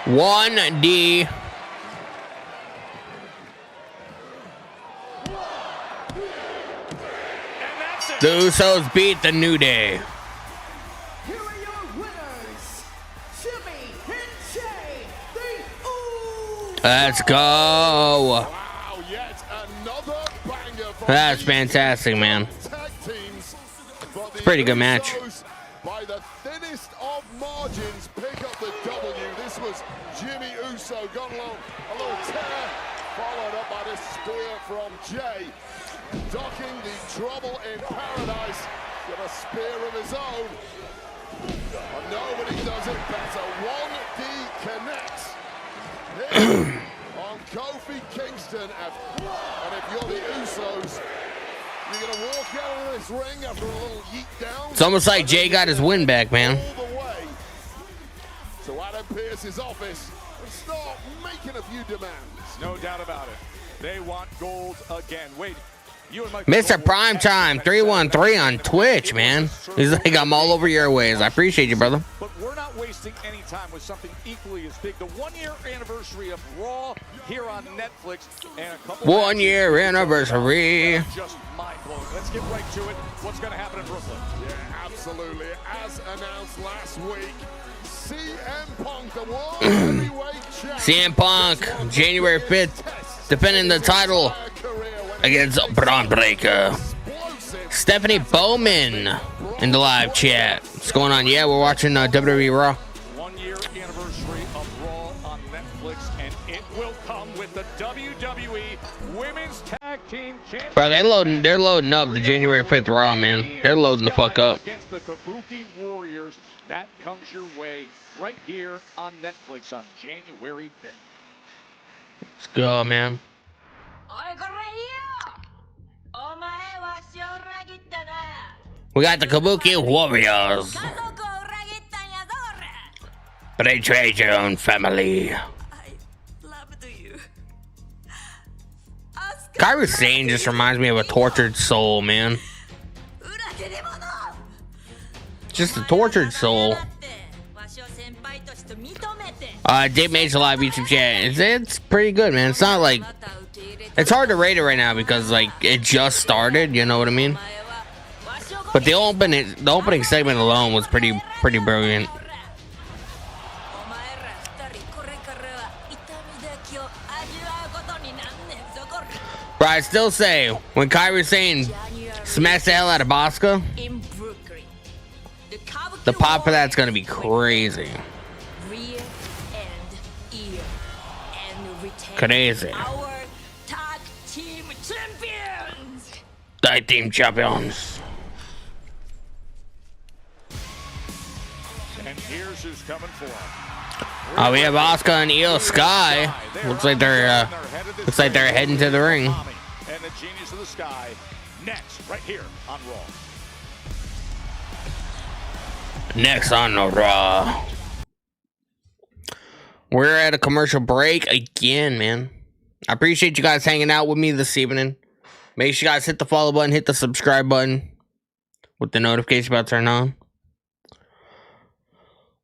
1D. The Usos beat the New Day. Here are your winners, Jimmy and Jay, the Usos. Let's go. Wow, yet another banger from That's fantastic, man. tag teams. But the Pretty good match. Usos, by the thinnest of margins, pick up the W. This was Jimmy Uso got along a little tear, followed up by the spear from Jay. Docking the trouble in paradise with a spear of his own. And nobody does it better. 1D connects here on Kofi Kingston. And if you're the Usos, you're going to walk out of this ring after a little yeet down. It's almost like Jay got his win back, man. All the way to Adam Pearce's office and start making a few demands. No doubt about it. They want gold again. Wait. Mr. Primetime 313 on Twitch, man. He's like, I'm all over your ways. I appreciate you, brother. But we're not wasting any time with something equally as big. The 1 year anniversary of Raw here on Netflix. And a couple 1 year anniversary. Just mind-blowing. Let's get right to it. What's going to happen in Brooklyn? Yeah, absolutely. As announced last week, CM Punk, the World Heavyweight Champion. CM Punk, January 5th, defending the title against Braun Breaker. Stephanie Bowman in the live chat. What's going on? Yeah, we're watching WWE Raw. 1 year anniversary of Raw on Netflix, and it will come with the WWE Women's Tag Team Championship. Bro, they're loading up the January 5th Raw, man. They're loading the fuck up. Against the Kabuki Warriors. That comes your way right here on Netflix on January 5th. Let's go, man. We got the Kabuki Warriors. Betray your own family. I love you. As Kairi Sane just reminds me of a tortured soul, man. Just a tortured soul. Dave Major Live YouTube chat. It's pretty good, man. It's not like, it's hard to rate it right now because like it just started. You know what I mean? But the opening segment alone was pretty brilliant. But I still say when Kairi Sane smashed the hell out of Bosco, the pop for that's gonna be crazy. Crazy. Tag team champions. And here's who's coming for him. We have Asuka and Io Sky. Looks like they're heading to the ring. And the Genius of the Sky next, right here on Raw. Next on the Raw. We're at a commercial break again, man. I appreciate you guys hanging out with me this evening. Make sure you guys hit the follow button, hit the subscribe button with the notification bell turned on.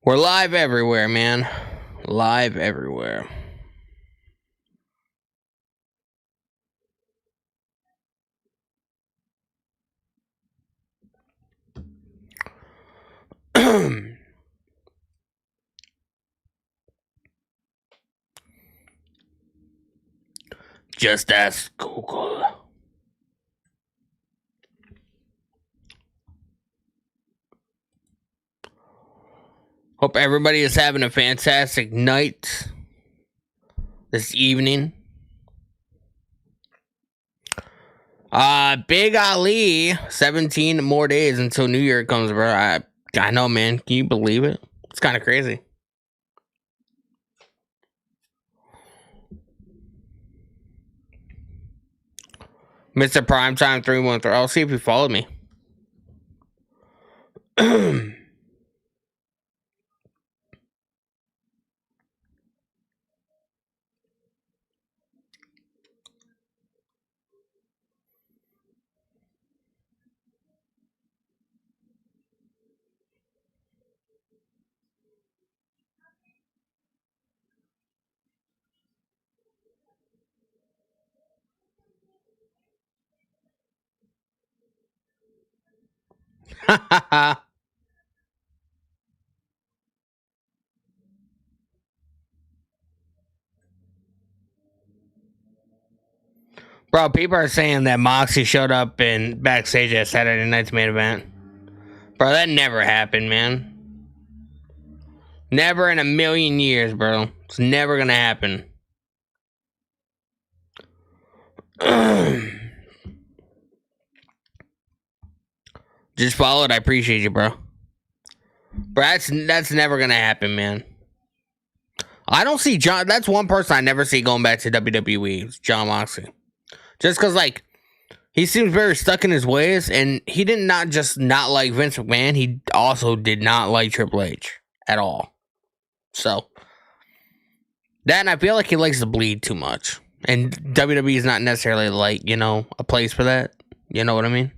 We're live everywhere, man. Live everywhere. Just ask Google. Hope everybody is having a fantastic night this evening. Big Ali, 17 more days until New Year comes, bro. I know, man. Can you believe it? It's kind of crazy. Mr. Primetime 313. I'll see if you followed me. Bro, people are saying that Moxie showed up in backstage at Saturday night's main event. Bro, that never happened, man. Never in a million years, bro. It's never gonna happen. Just follow it. I appreciate you, bro. Bro, that's never gonna happen, man. I don't see John. That's one person I never see going back to WWE. It's John Moxley. Just because, like, he seems very stuck in his ways, and he did not just not like Vince McMahon. He also did not like Triple H at all. So, that, and I feel like he likes to bleed too much. And WWE is not necessarily, like, you know, a place for that. You know what I mean?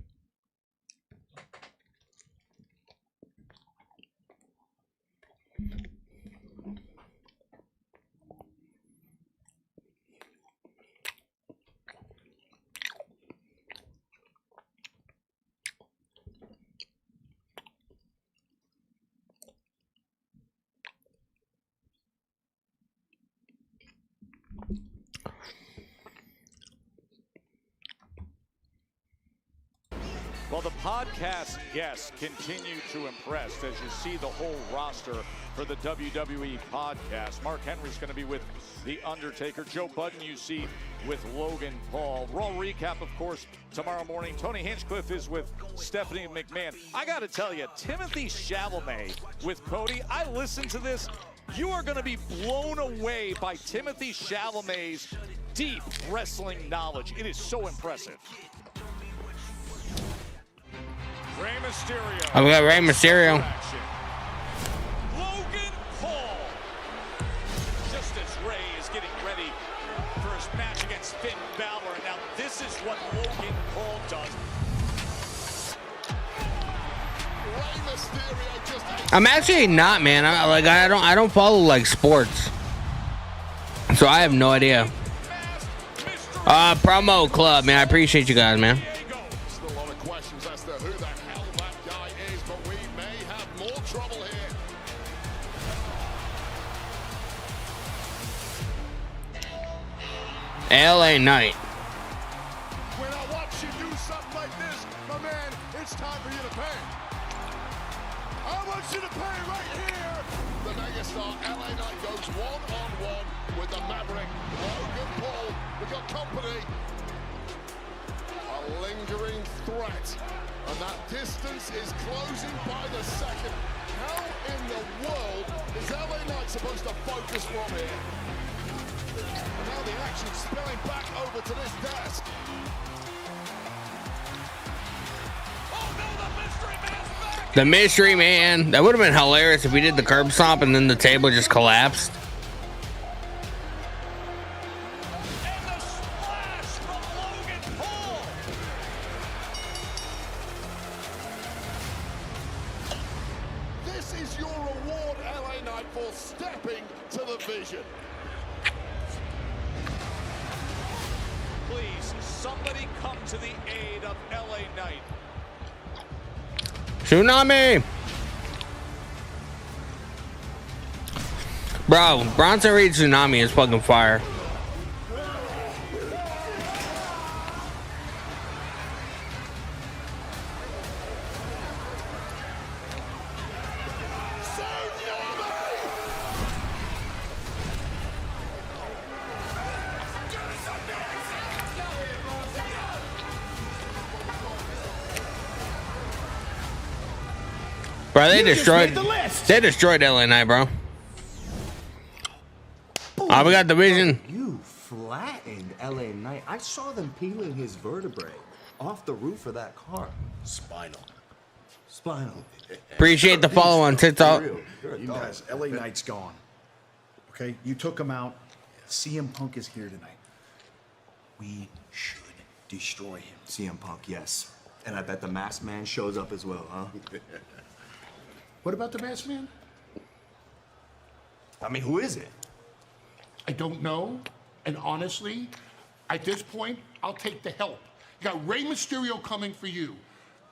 Well, the podcast guests continue to impress as you see the whole roster for the WWE podcast. Mark Henry's going to be with The Undertaker. Joe Budden you see with Logan Paul. Raw recap, of course, tomorrow morning. Tony Hinchcliffe is with Stephanie McMahon. I got to tell you, Timothy Chalamet with Cody, I listened to this. You are going to be blown away by Timothy Chalamet's deep wrestling knowledge. It is so impressive. Rey Mysterio. Oh, we got Rey Mysterio. Logan Paul. Just as Rey is getting ready for his match against Finn Balor. Now, this This is what Logan Paul does. Rey Mysterio just... I'm actually not, man. I don't follow like sports, so I have no idea. Promo club, man. I appreciate you guys, man. Still a lot of questions as to who the hell that guy is, but we may have more trouble here. LA Knight. When I watch you do something like this, my man, it's time for you to pay. I want you to pay right here. The megastar LA Knight goes one-on-one with the Maverick, Logan Paul. We got company. A lingering threat. And that distance is closing by the second. How in the world is LA Knight supposed to focus from here? And now the action spilling back over to this desk. Oh no, the mystery man's back! The mystery man. That would have been hilarious if we did the curb stomp and then the table just collapsed. And the splash from Logan Paul! This is your reward, LA Knight, for stepping to the vision. Please, somebody come to the aid of LA Knight. Tsunami. Bro, Bronson Reed Tsunami is fucking fire. Bro, they destroyed LA Knight, bro. Oh, we got Division. You flattened LA Knight. I saw them peeling his vertebrae off the roof of that car. Spinal. Appreciate the follow on TikTok. You guys, LA Knight's gone. Okay? You took him out. CM Punk is here tonight. We should destroy him. CM Punk, yes. And I bet the masked man shows up as well, huh? What about the masked man? I mean, who is it? I don't know. And honestly, at this point, I'll take the help. You got Rey Mysterio coming for you.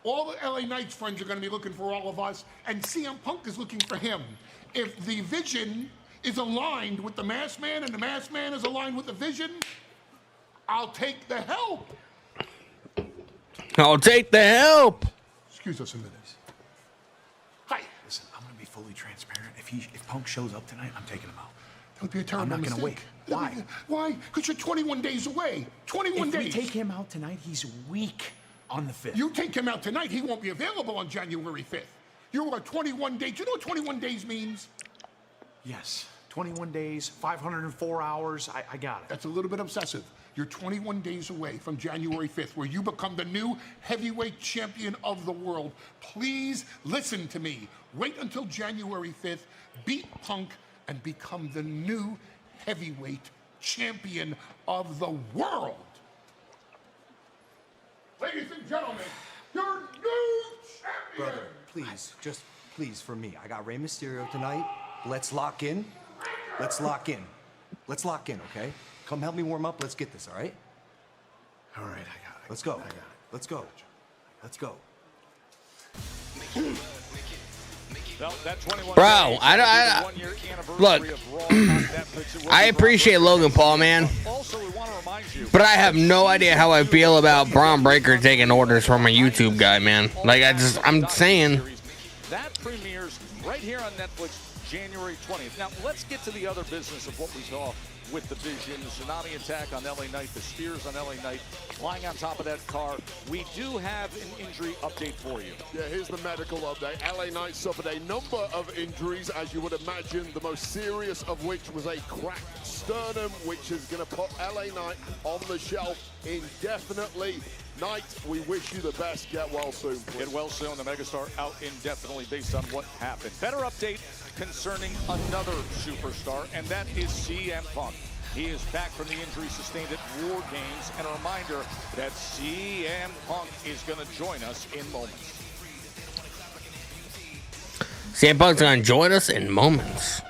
All the LA Knight's friends are going to be looking for all of us, and CM Punk is looking for him. If the vision is aligned with the masked man and the masked man is aligned with the vision, I'll take the help. I'll take the help. Excuse us a minute. Hi. Listen, I'm going to be fully transparent. If Punk shows up tonight, I'm taking him out. That would be a terrible mistake. I'm not going to wait. Why? Why? Because you're 21 days away. 21 days. If we take him out tonight, he's weak on the 5th. You take him out tonight, he won't be available on January 5th. You are 21 days. You know what 21 days means? Yes. 21 days, 504 hours. I got it. That's a little bit obsessive. You're 21 days away from January 5th, where you become the new heavyweight champion of the world. Please listen to me. Wait until January 5th, beat Punk, and become the new heavyweight champion of the world. Ladies and gentlemen, your new champion! Brother, please, just please for me. I got Rey Mysterio tonight. Let's lock in. Let's lock in. Let's lock in, okay? Come help me warm up. Let's get this, all right? All right, I got it. Let's go. I got it. Let's go. Let's go. Bro, look, I appreciate Logan Paul, man, but I have no idea how I feel about Braun Breaker taking orders from a YouTube guy, man. Like, I'm saying. That premieres right here on Netflix January 20th. Now, let's get to the other business of what we saw with the Vision, the tsunami attack on LA Knight, the spears on LA Knight, flying on top of that car. We do have an injury update for you. Yeah, here's the medical update. LA Knight suffered a number of injuries, as you would imagine, the most serious of which was a cracked sternum, which is going to put LA Knight on the shelf indefinitely. Knight, we wish you the best. Get well soon, please. Get well soon. The megastar out indefinitely based on what happened. Better update concerning another superstar, and that is CM Punk. He is back from the injury sustained at War Games, and a reminder that CM Punk is going to join us in moments. CM Punk's going to join us in moments.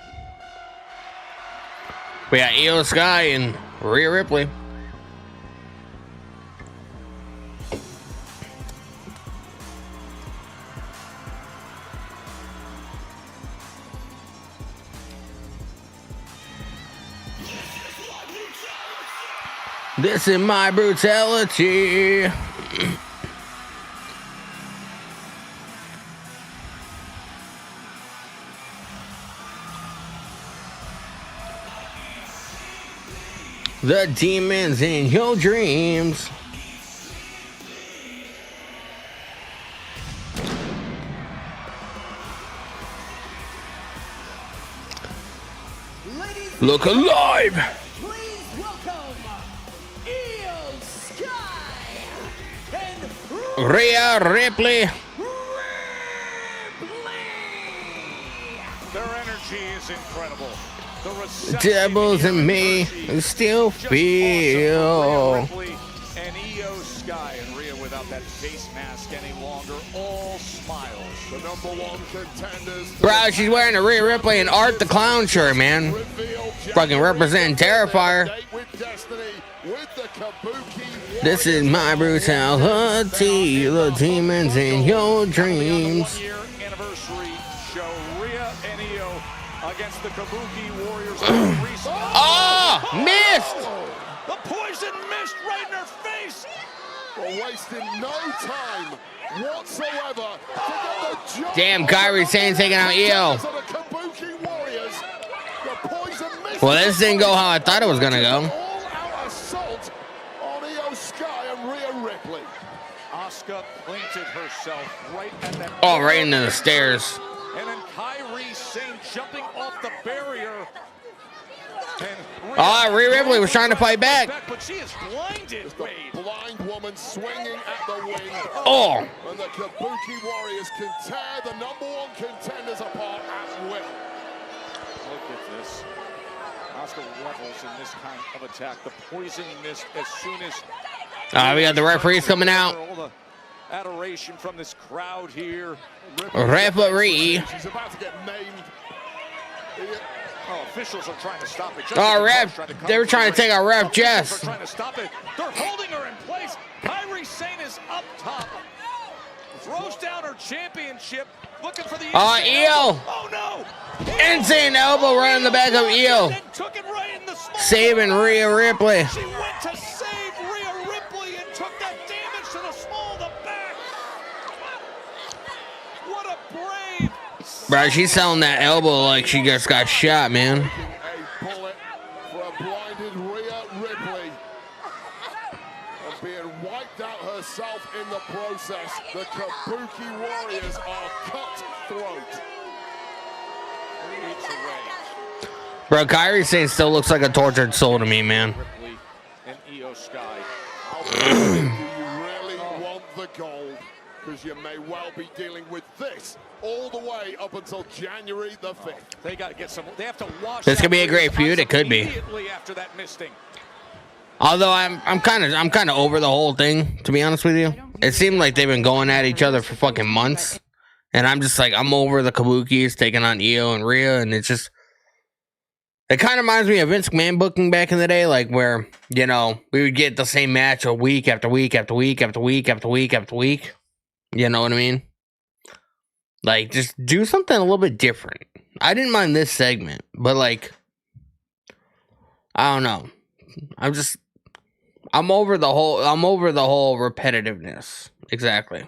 We got Io Sky and Rhea Ripley. This is my brutality. The demons in your dreams. Look alive. Rhea Ripley. Their energy is incredible. The Devils and me still feel. Rhea Ripley and Io Sky, and Rhea without that face mask any longer. All smiles. The #1 contenders. Bro, she's wearing a Rhea Ripley and Art the Clown shirt, man. Fucking representing Terrifier. This is my brutality, the demons in your dreams. Year anniversary show, Rhea and Io against the Kabuki Warriors. Oh, missed! The poison missed right in her face. We're wasting no time whatsoever to get the job. Damn, Kairi Sane taking out Io. Kabuki Warriors. The poison missed. Well, this didn't go how I thought it was gonna go. All-out assault on Io Sky and Rhea Ripley. Asuka planted herself right at that. Oh, right into the stairs. And then Kairi Sane jumping off the barrier. Rhea Ripley was trying to fight back. But she is blinded. The blind woman swinging at the wing. Oh. And the Kabuki Warriors can tear the #1 contenders apart at will. Look at this. Asuka revels in this kind of attack. The poison mist as soon as. We got the referees coming out. All the adoration from this crowd here. Referee. She's about to get maimed. Oh, officials are trying to stop it. Ref. They were trying to take our ref, Jess. Trying to stop it. They're holding her in place. Kairi Sane is up top. Throws down her championship. Looking for the Io. Oh no! Insane elbow right in the back of Io. Took it right in the small. Saving Rhea Ripley. She went to save Rhea Ripley and took that damage to the small of the back. What a brave. Bro, she's selling that elbow like she just got shot, man. A bullet for a blinded Rhea Ripley. And being wiped out herself in the process. The Kabuki Warriors are cut throat. Bro, Kairi Sane still looks like a tortured soul to me, man. Ripley and Io Sky. Do you really want the gold? Because you may well be dealing with this all the way up until January the 5th. They got to get some. They have to wash. This could be a great feud. It could be. Immediately after that misting. Although I'm kind of over the whole thing, to be honest with you. It seemed like they've been going at each other for fucking months, and I'm just like, I'm over the Kabukis taking on Io and Rhea, and it's just. It kind of reminds me of Vince McMahon booking back in the day, like where, you know, we would get the same match a week after week after week after week after week after week. You know what I mean? Like, just do something a little bit different. I didn't mind this segment, but like, I don't know. I'm over the whole repetitiveness. Exactly.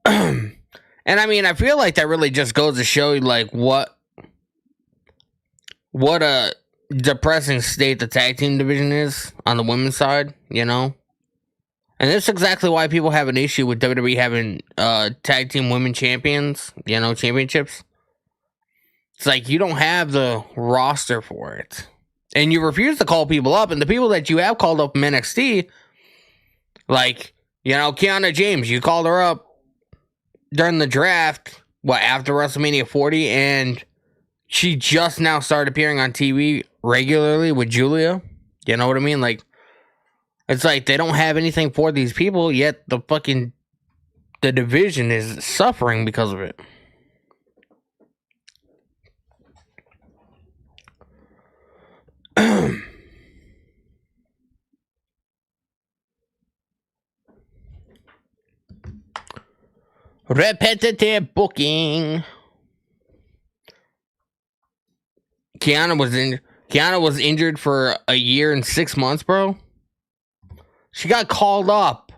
And I mean, I feel like that really just goes to show you like what a depressing state the tag team division is on the women's side, you know? And that's exactly why people have an issue with WWE having tag team women champions, you know, championships. It's like you don't have the roster for it. And you refuse to call people up, and the people that you have called up from NXT, like, you know, Kiana James, you called her up during the draft, after WrestleMania 40, and she just now started appearing on TV regularly with Julia. You know what I mean? Like, it's like they don't have anything for these people, yet the division is suffering because of it. Repetitive booking. Kiana was injured for a year and 6 months, bro. She got called up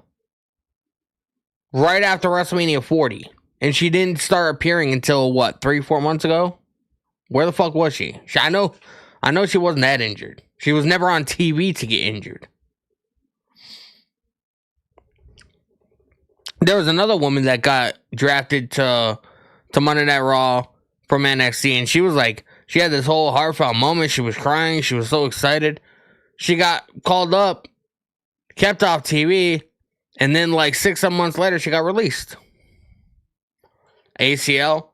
right after WrestleMania 40. And she didn't start appearing until, what, 3-4 months ago? Where the fuck was she? I know she wasn't that injured. She was never on TV to get injured. There was another woman that got drafted to Monday Night Raw from NXT, and she was like, she had this whole heartfelt moment. She was crying. She was so excited. She got called up, kept off TV, and then like 6-7 months later, she got released. ACL?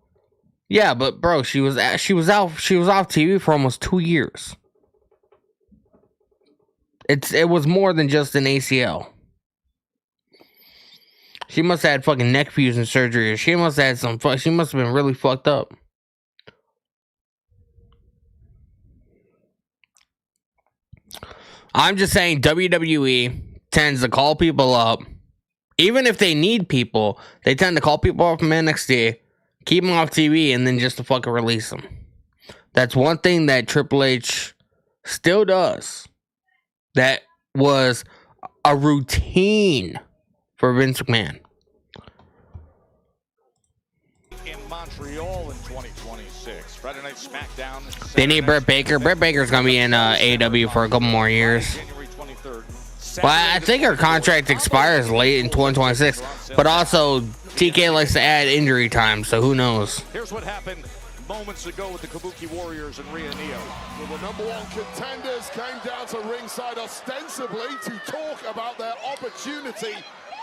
Yeah, but bro, she was off TV for almost 2 years. It was more than just an ACL. She must have had fucking neck fusion surgery. She must have had she must have been really fucked up. I'm just saying WWE tends to call people up. Even if they need people, they tend to call people up from NXT, keep them off TV, and then just to fucking release them. That's one thing that Triple H still does. That was a routine for Vince McMahon. In Montreal in 2026. Friday Night SmackDown. They need Britt Baker. Britt Baker's going to be in AEW for a couple more years. Well, I think her contract expires late in 2026. But also, TK likes to add injury time, so who knows? Here's what happened moments ago with the Kabuki Warriors and Rhea Neo. Well, the number one contenders came down to ringside ostensibly to talk about their opportunity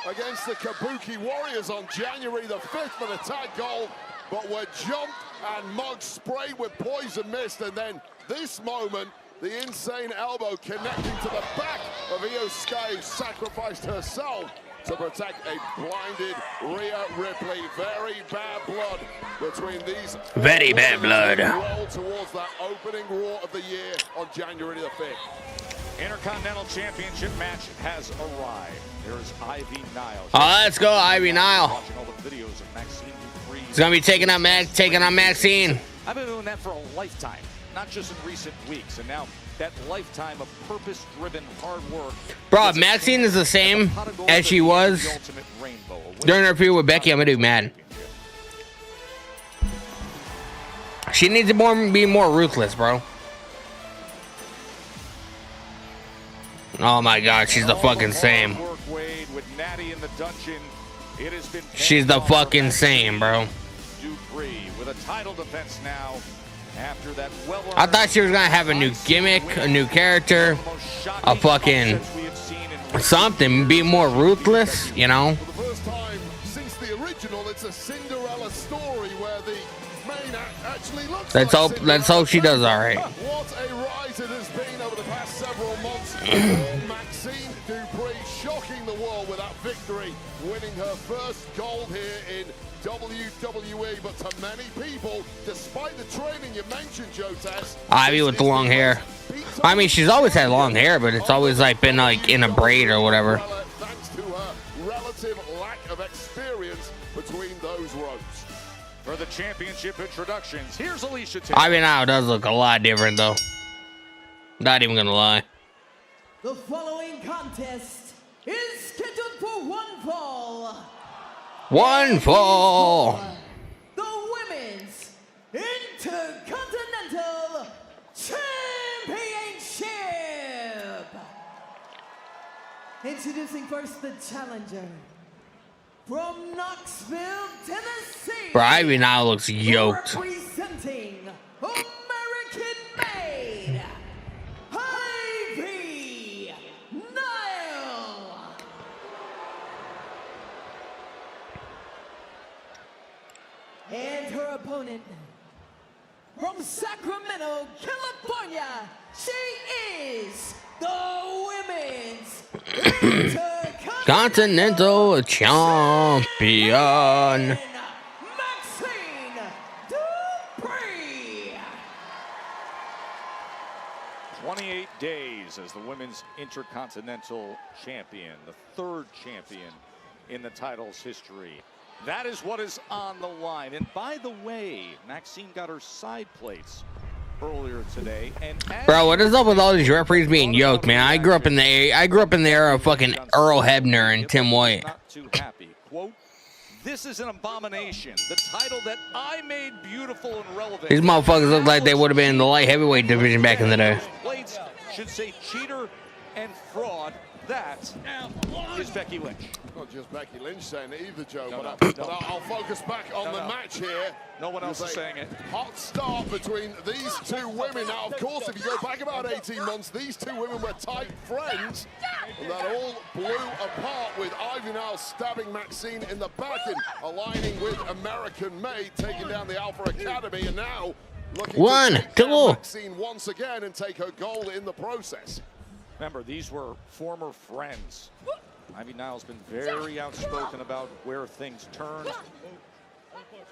against the Kabuki Warriors on January the 5th for the tag goal, but were jumped and mugged, sprayed with poison mist, and then this moment, the insane elbow connecting to the back of Io Sky, who sacrificed herself to protect a blinded Rhea Ripley. Very bad blood between these. Very bad blood. Roll towards that opening Raw of the year on January the 5th. Intercontinental Championship match has arrived. There's Ivy Nile. Oh, let's go, Ivy Nile. Watching all the videos of Maxine Dupree. He's gonna be taking on Maxine. I've been doing that for a lifetime, not just in recent weeks, and now that lifetime of purpose-driven hard work. Bro, Maxine is the same as she was during her feud with Becky. I'm gonna be mad. She needs to be more ruthless, bro. Oh my God, she's the fucking same. She's the fucking same, bro. Dupree with a title defense now. After that I thought she was gonna have a new gimmick, a new character, a fucking something, be more ruthless, you know. For the first time since the original, it's a Cinderella story where the main act actually looks Let's hope she does all right. What a rise it has been over the past several months. Maxine Dupree shocking the world with that victory, winning her first gold here in WWE, but to many people, despite the training you mentioned, Joe Tess, Ivy with the long hair. I mean, she's always had long hair, but it's always like been like in a braid or whatever. Thanks to her relative lack of experience between those ropes. For the championship introductions, here's Alicia. Ivy now does look a lot different though. Not even gonna lie. The following contest is scheduled for one fall. One fall. The Women's Intercontinental Championship. Introducing first the challenger from Knoxville, Tennessee. Bro, Ivy now looks yoked. Representing American-made Ivy Nile. And her opponent from South Sacramento, California, she is the Women's Continental Champion. Maxine Dupree. 28 days as the Women's Intercontinental Champion, the third champion in the title's history. That is what is on the line. And by the way, Maxine got her side plates earlier today. And bro, what is up with all these referees being yoked, man? I grew up in the era of fucking Earl Hebner and Tim White. Not too happy. Quote, "This is an abomination. The title that I made beautiful and relevant." These motherfuckers look like they would have been in the light heavyweight division back in the day. Plates should say cheater and fraud. That is Becky Lynch. Not just Becky Lynch saying it either, Joe, No, but no. I'll focus back on the match here. No one else is saying it. Hot start between these two women. Now, of course, if you go back about 18 months, these two women were tight friends, and that all blew apart with Ivy Nile stabbing Maxine in the back and aligning with American Made, taking down the Alpha Academy, and now looking to take down Maxine once again and take her goal in the process. Remember, these were former friends. Ivy Nile's been very outspoken about where things turned.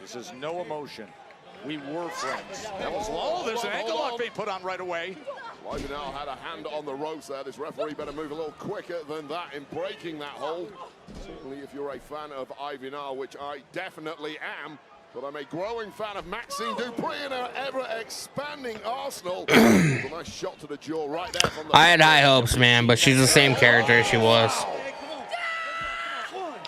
She says no emotion. We were friends. That was low. There's an ankle lock being put on right away. Ivy Nile had a hand on the ropes there. This referee better move a little quicker than that in breaking that hold. Certainly if you're a fan of Ivy Nile, which I definitely am, but I'm a growing fan of Maxine Dupree and her ever-expanding arsenal. A nice shot to the jaw right there from the I had high hopes, man, but she's the same character as she was.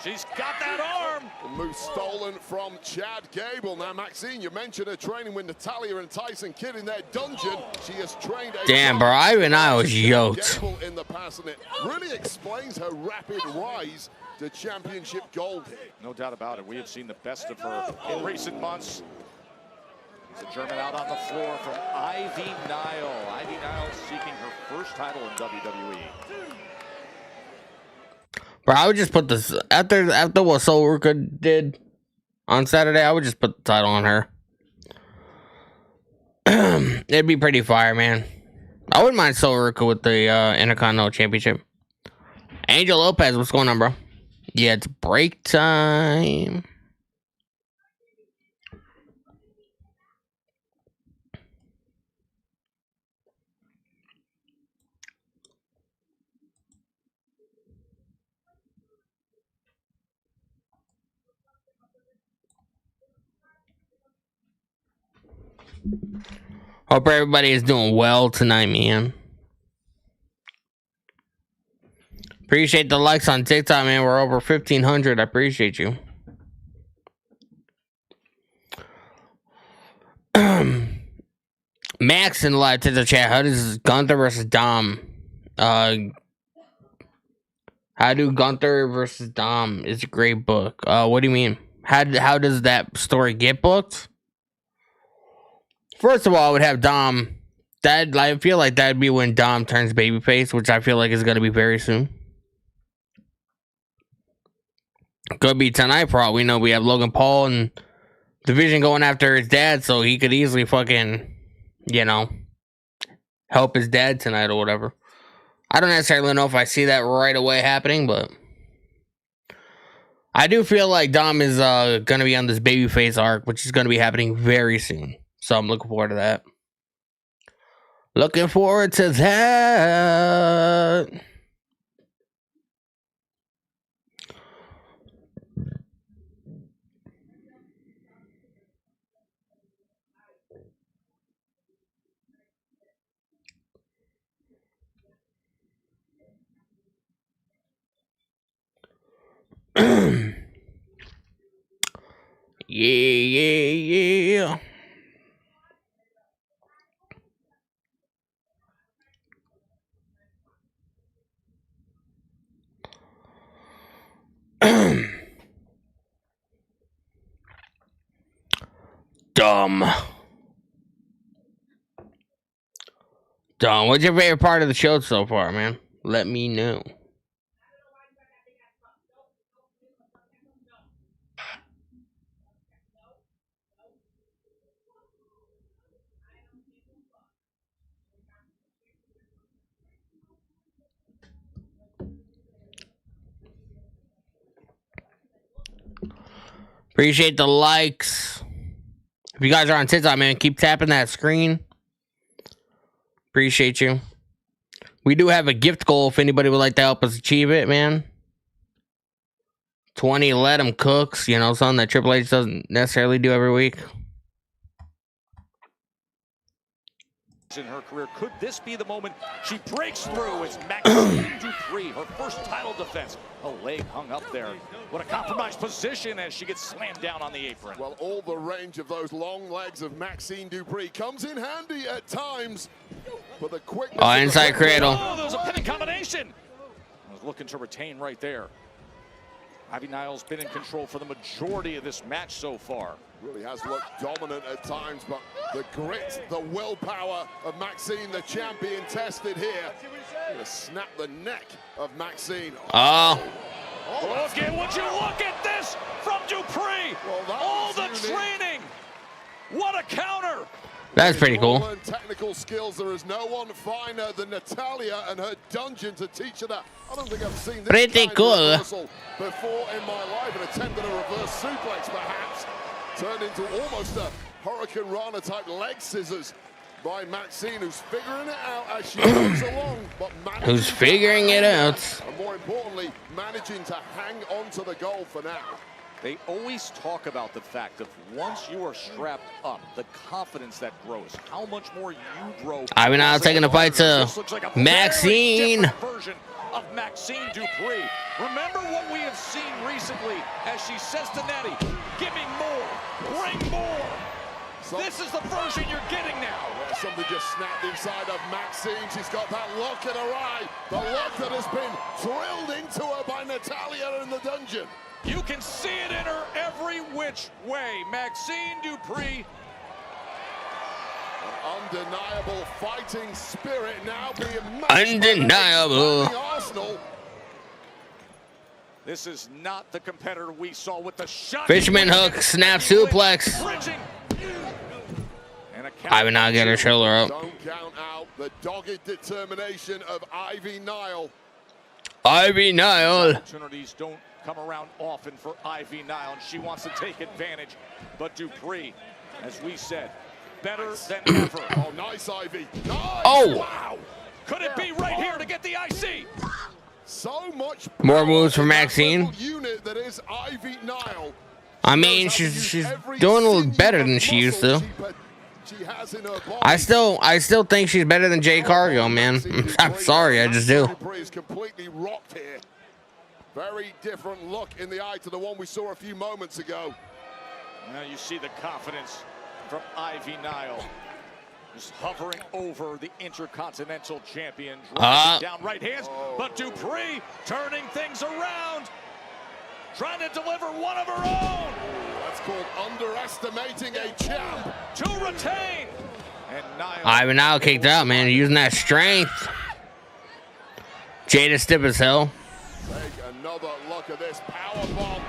She's got that arm. The move stolen from Chad Gable. Now, Maxine, you mentioned her training with Natalia and Tyson Kidd in their dungeon. She has trained a Damn, bro, Ivy Nile was yoked. Gable in the past, and it really explains her rapid rise to championship gold. No doubt about it. We have seen the best of her in recent months. It's a German out on the floor from Ivy Nile. Ivy Nile seeking her first title in WWE. Bro, I would just put this after what Sol Ruka did on Saturday. I would just put the title on her. It'd be pretty fire, man. I wouldn't mind Sol Ruka with the Intercontinental Championship. Angel Lopez, what's going on, bro? Yeah, it's break time. Hope everybody is doing well tonight, man. Appreciate the likes on TikTok, man. We're over 1,500. I appreciate you. Max in the live TikTok chat. How does Gunther versus Dom? How do Gunther versus Dom? It's a great book. What do you mean? How does that story get booked? First of all, I would have Dom. I feel like that'd be when Dom turns babyface, which I feel like is gonna be very soon. Could be tonight, for all we know. We have Logan Paul and Division going after his dad, so he could easily fucking, help his dad tonight or whatever. I don't necessarily know if I see that right away happening, but I do feel like Dom is gonna be on this babyface arc, which is gonna be happening very soon. So I'm looking forward to that. Looking forward to that. Yeah. Dumb. What's your favorite part of the show so far, man? Let me know. Appreciate the likes. If you guys are on TikTok, man, keep tapping that screen. Appreciate you. We do have a gift goal if anybody would like to help us achieve it, man. 20 let 'em cooks, you know, something that Triple H doesn't necessarily do every week. In her career, could this be the moment she breaks through? It's Maxine Dupree, her first title defense. A leg hung up there. What a compromised position as she gets slammed down on the apron. Well, all the range of those long legs of Maxine Dupree comes in handy at times. But the quickness. Oh, inside cradle. Oh, there's a pinning combination. I was looking to retain right there. Ivy Nile's been in control for the majority of this match so far. Really has looked dominant at times, but the grit, the willpower of Maxine, the champion, tested here. Gonna snap the neck of Maxine. Oh. Look at, would you look at this from Dupree? Well, all the training. What a counter. That's pretty cool. Technical skills. There is no one finer than Natalya and her dungeon to teach her that. I don't think I've seen this pretty kind cool of reversal before in my life. An attempt at a reverse suplex, perhaps, turned into almost a Hurricane Rana type leg scissors by Maxine, who's figuring it out as she goes along. But who's figuring it out? And more importantly, managing to hang on to the goal for now. They always talk about the fact that once you are strapped up, the confidence that grows, how much more you grow. Ivy Nile taking the fight to Maxine. Version of Maxine Dupree. Remember what we have seen recently as she says to Natty, give me more, bring more. This is the version you're getting now. Something just snapped inside of Maxine. She's got that look in her eye. The look that has been drilled into her by Natalya in the dungeon. You can see it in her every which way. Maxine Dupree. An undeniable fighting spirit now being undeniable. Arsenal. This is not the competitor we saw with the shot. Fisherman hook, snap suplex. Ivy Nile get her shoulder up. Don't count out the dogged determination of Ivy Nile. Ivy Nile. Opportunities don't come around often for Ivy Nile, and she wants to take advantage. But Dupree, as we said, better than ever. Oh, nice, Ivy. Nice. Oh. Wow. Could it be right here to get the IC? So much more moves for Maxine. Unit that is Ivy Nile. I mean, she's doing a little better than she used to. I still think she's better than Jay Cargill, man. I'm sorry, I just do. Completely rocked here. Very different look in the eye to the one we saw a few moments ago. Now you see the confidence from Ivy Nile. Just hovering over the Intercontinental Champion. Down right hands, but Dupree turning things around. Trying to deliver one of her own. That's called underestimating a champ. To retain. And Nile. Ivy Nile kicked out, man. Using that strength. Jada stiff as hell. Take another look at this power bomb.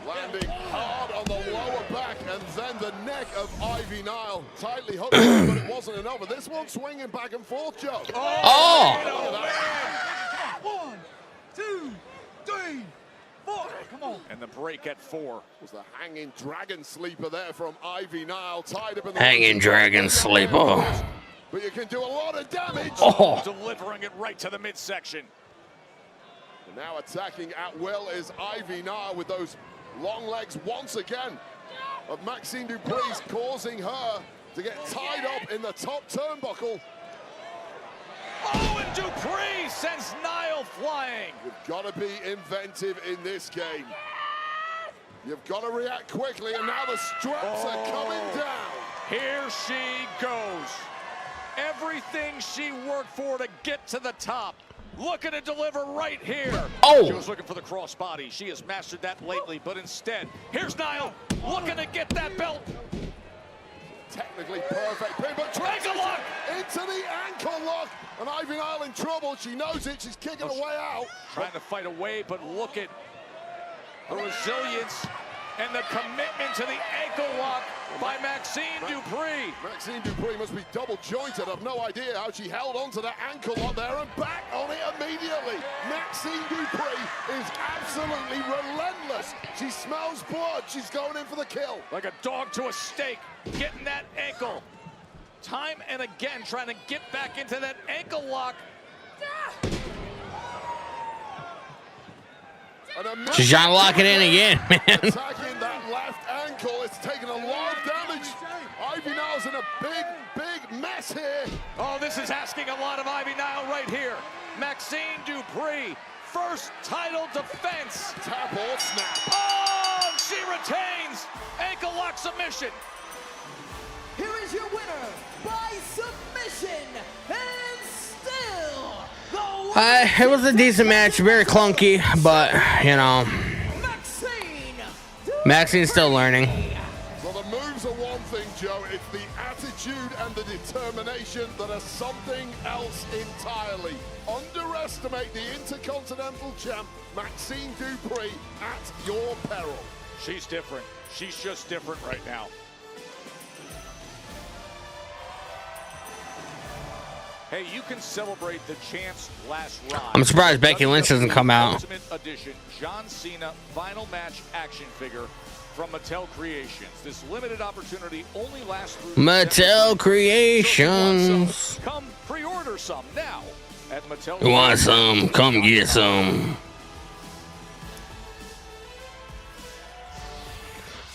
Landing hard on the lower back, and then the neck of Ivy Nile tightly hooked, but it wasn't enough. And this one swinging back and forth, Joe. Oh! 1, 2, 3, 4. Come on. And the break at 4 was the hanging dragon sleeper there from Ivy Nile, tied up in the hanging dragon sleeper. But you can do a lot of damage. Oh. Delivering it right to the midsection. And now attacking at will is Ivy Nile with those long legs once again of Maxine Dupree's, causing her to get tied up in the top turnbuckle. Oh, and Dupree sends Nile flying. You've got to be inventive in this game. You've got to react quickly, and now the straps are coming down. Here she goes. Everything she worked for to get to the top. Looking to deliver right here. Oh! She was looking for the crossbody. She has mastered that lately, but instead, here's Nile looking to get that belt. Technically perfect pin, but ankle lock into the ankle lock, and Ivy Nile in trouble. She knows it. She's kicking her way out. Trying to fight away, but look at the resilience and the commitment to the ankle lock by Maxine Dupree. Maxine Dupree must be double jointed. I've no idea how she held on to that ankle lock there and back on it immediately. Maxine Maxine Dupree is absolutely relentless. She smells blood. She's going in for the kill. Like a dog to a steak, getting that ankle. Time and again, trying to get back into that ankle lock. She's trying to lock it in again, man. Attacking that left ankle. It's taking a lot of damage. Ivy Nile's in a big mess here. Oh, this is asking a lot of Ivy Nile right here. Maxine Dupree, first title defense. Tap or snap. Oh, she retains. Ankle lock submission. Here is your winner by submission, and still the it was a decent match, very clunky, but you know, Maxine's still learning. Well, the moves are one thing, Joe. It's the attitude and the determination that are something else entirely. Underestimate the Intercontinental Champ, Maxine Dupree, at your peril. She's different. She's just different right now. Hey, you can celebrate the champ's last ride. I'm surprised Becky Lynch doesn't come out. Ultimate Edition John Cena final match action figure from Mattel Creations. This limited opportunity only lasts through Mattel Creations. So come pre-order some now at Mattel. You want some? Come get some.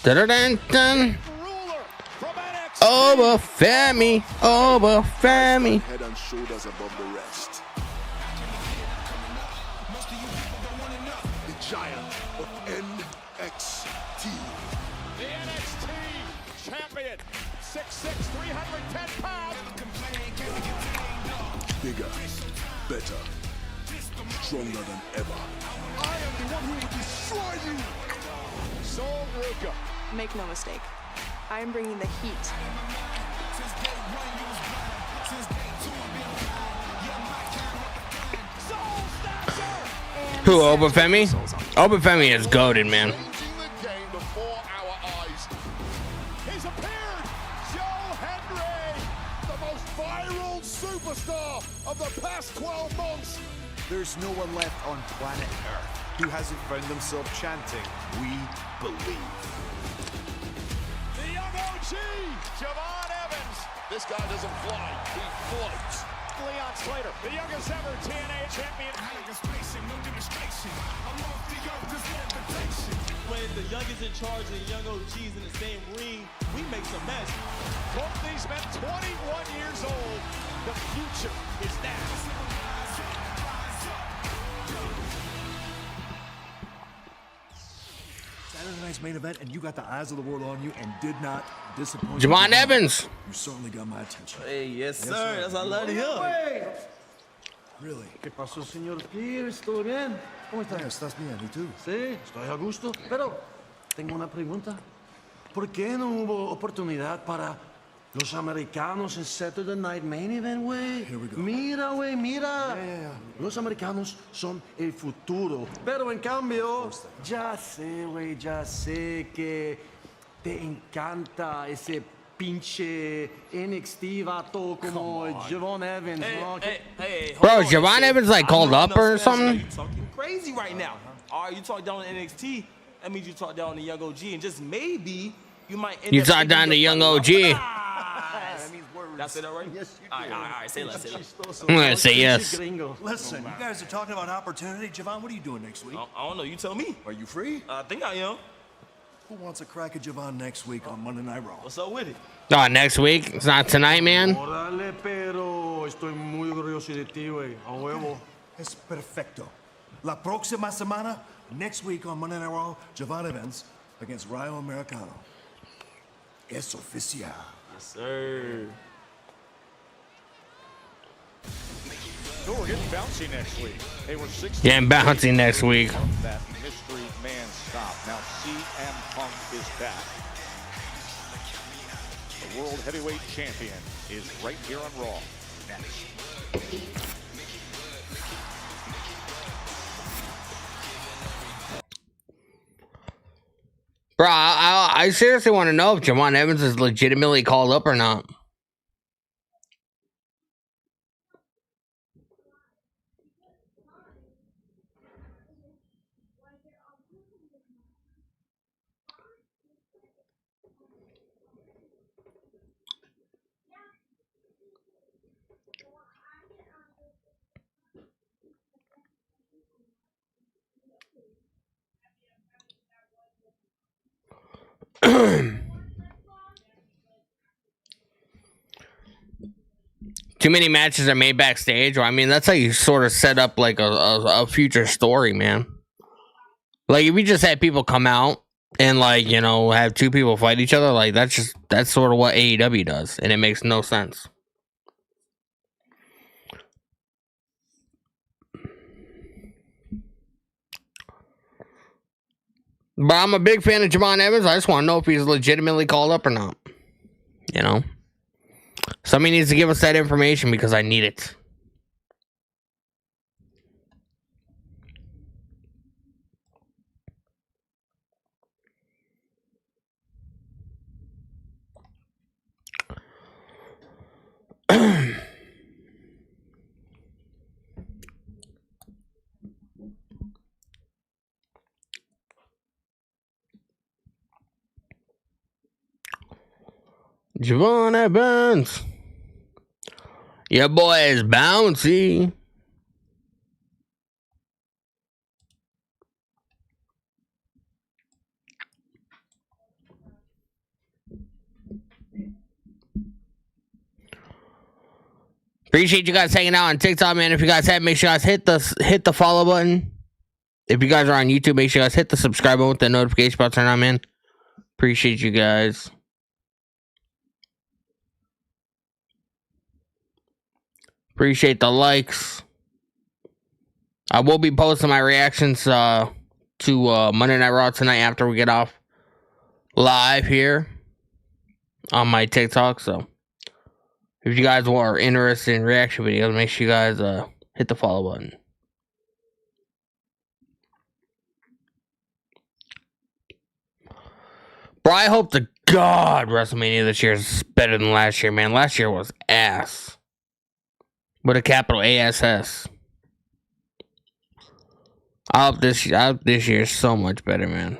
Dun-dun-dun. Over Femi, over Femi. Head and shoulders above the rest. The giant of NXT. The NXT champion, 6'6", 310 pounds. Bigger, better, stronger than ever. I am the one who will destroy you. Sol Ruka. Make no mistake, I am bringing the heat. Who, Obafemi? Obafemi is goated, man. He's appeared! Joe Hendry, the most viral superstar of the past 12 months. There's no one left on planet Earth who hasn't found themselves chanting, "We believe." The young OG, Javon Evans. This guy doesn't fly, he floats. Leon Slater, the youngest ever TNA champion. When the youngest in charge and young OGs in the same ring, we make some mess. Both these men 21 years old. The future is now. Saturday night's main event, and you got the eyes of the world on you and did not disappoint. Javon Evans. You certainly got my attention. Hey, yes, sir. That's what I love to hear. Really? ¿Qué pasó, señor Pierce? ¿Todo bien? ¿Cómo estás? ¿Estás bien? ¿Y tú? Sí, estoy a gusto. Pero tengo una pregunta. ¿Por qué no hubo oportunidad para los americanos en Saturday Night Main Event, güey? Mira, güey, mira. Los americanos son el futuro. Pero en cambio, ya sé, güey, ya sé que te encanta ese pinche NXT vato como Javon Evans, ¿no? Bro, is Javon Evans like called up or something? You're talking crazy right now. All right, you talk down on NXT, that means you talk down on the young OG, and just maybe you might end You up talk down the young OG. That's it, all right? Yes, you do. All right, say less, say less. I'm gonna say yes. Listen, you guys are talking about opportunity. Javon, what are you doing next week? I don't know, you tell me. Are you free? I think I am. Who wants a crack at Javon next week on Monday Night Raw? What's up with it? Oh, next week? It's not tonight, man. Órale, pero estoy muy orgulloso de ti, güey. A huevo. Es perfecto. La próxima semana, next week on Monday Night Raw, Javon Evans against Rayo Americano. Es oficial. Yes, sir. So we're getting bouncy next week. Hey, we're 16. Getting bouncy next week. That mystery man stop. Now CM Punk is back. The World Heavyweight Champion is right here on Raw. Next. Bro, I seriously want to know if Javon Evans is legitimately called up or not. too many matches are made backstage. Or I mean, that's how you sort of set up like a future story, man. Like if you just had people come out and like, you know, have two people fight each other, like that's sort of what AEW does, and it makes no sense. But I'm a big fan of Javon Evans. I just want to know if he's legitimately called up or not. You know? Somebody needs to give us that information because I need it. Javon Evans. Your boy is bouncy. Appreciate you guys hanging out on TikTok, man. If you guys have, make sure you guys hit the follow button. If you guys are on YouTube, make sure you guys hit the subscribe button with the notification bell turn on, man. Appreciate you guys. Appreciate the likes. I will be posting my reactions to Monday Night Raw tonight after we get off live here on my TikTok. So if you guys are interested in reaction videos, make sure you guys hit the follow button. Bro, I hope to God WrestleMania this year is better than last year, man. Last year was ass. With a capital ASS. I hope this year is so much better, man.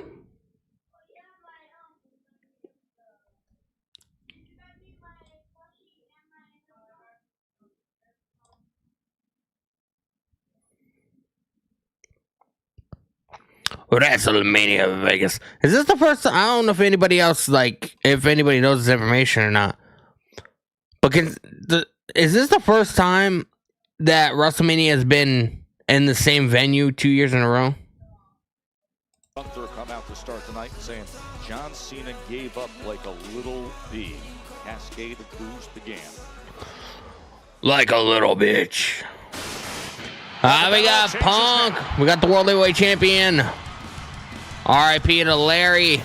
WrestleMania Vegas. Is this the first time? I don't know if anybody else, like, if anybody knows this information or not. But is this the first time that WrestleMania has been in the same venue 2 years in a row? Gunther come out to start tonight saying John Cena gave up like a little bee. Cascade of boos began. Like a little bitch. We got Punk. We got the World Heavyweight Champion. R.I.P. to Larry.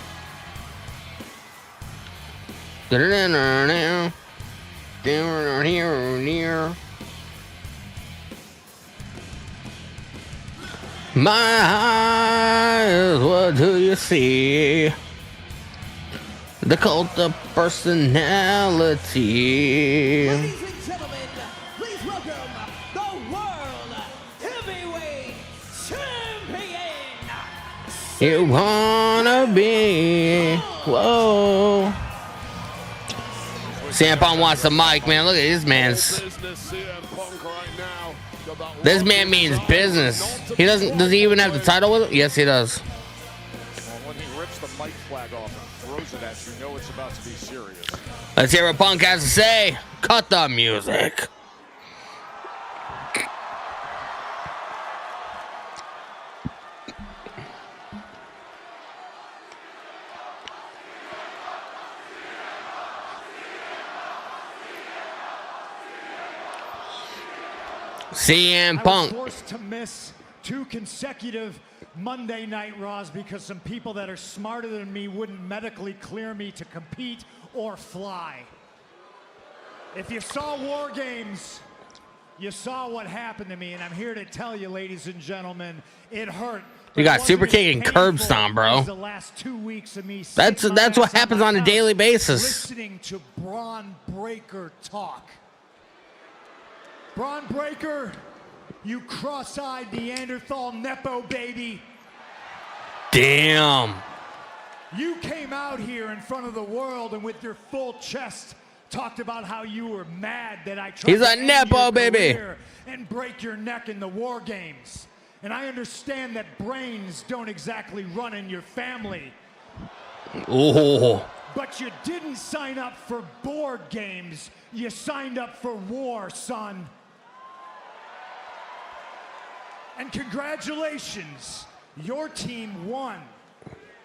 My eyes, what do you see? The cult of personality. Ladies and gentlemen, please welcome the World Heavyweight Champion. You wanna be? Whoa. CM Punk wants the mic, man. Look at this man's. This man means business. He doesn't. Does he even have the title with him? Yes, he does. Well, when he rips the mic flag off and throws it at you, you know it's about to be serious. Let's hear what Punk has to say. Cut the music. CM Punk. I was forced to miss 2 consecutive Monday Night Raws because some people that are smarter than me wouldn't medically clear me to compete or fly. If you saw War Games, you saw what happened to me, and I'm here to tell you, ladies and gentlemen, it hurt. You got super kick and curb stomp, bro. The last 2 weeks of me That's what happens on a daily basis. Listening to Braun Breaker talk. Braun Breaker, you cross-eyed Neanderthal Nepo baby. Damn. You came out here in front of the world and with your full chest talked about how you were mad that I tried He's to a end Nepo your baby career and break your neck in the War Games. And I understand that brains don't exactly run in your family. Oh. But you didn't sign up for board games. You signed up for war, son. And congratulations, your team won.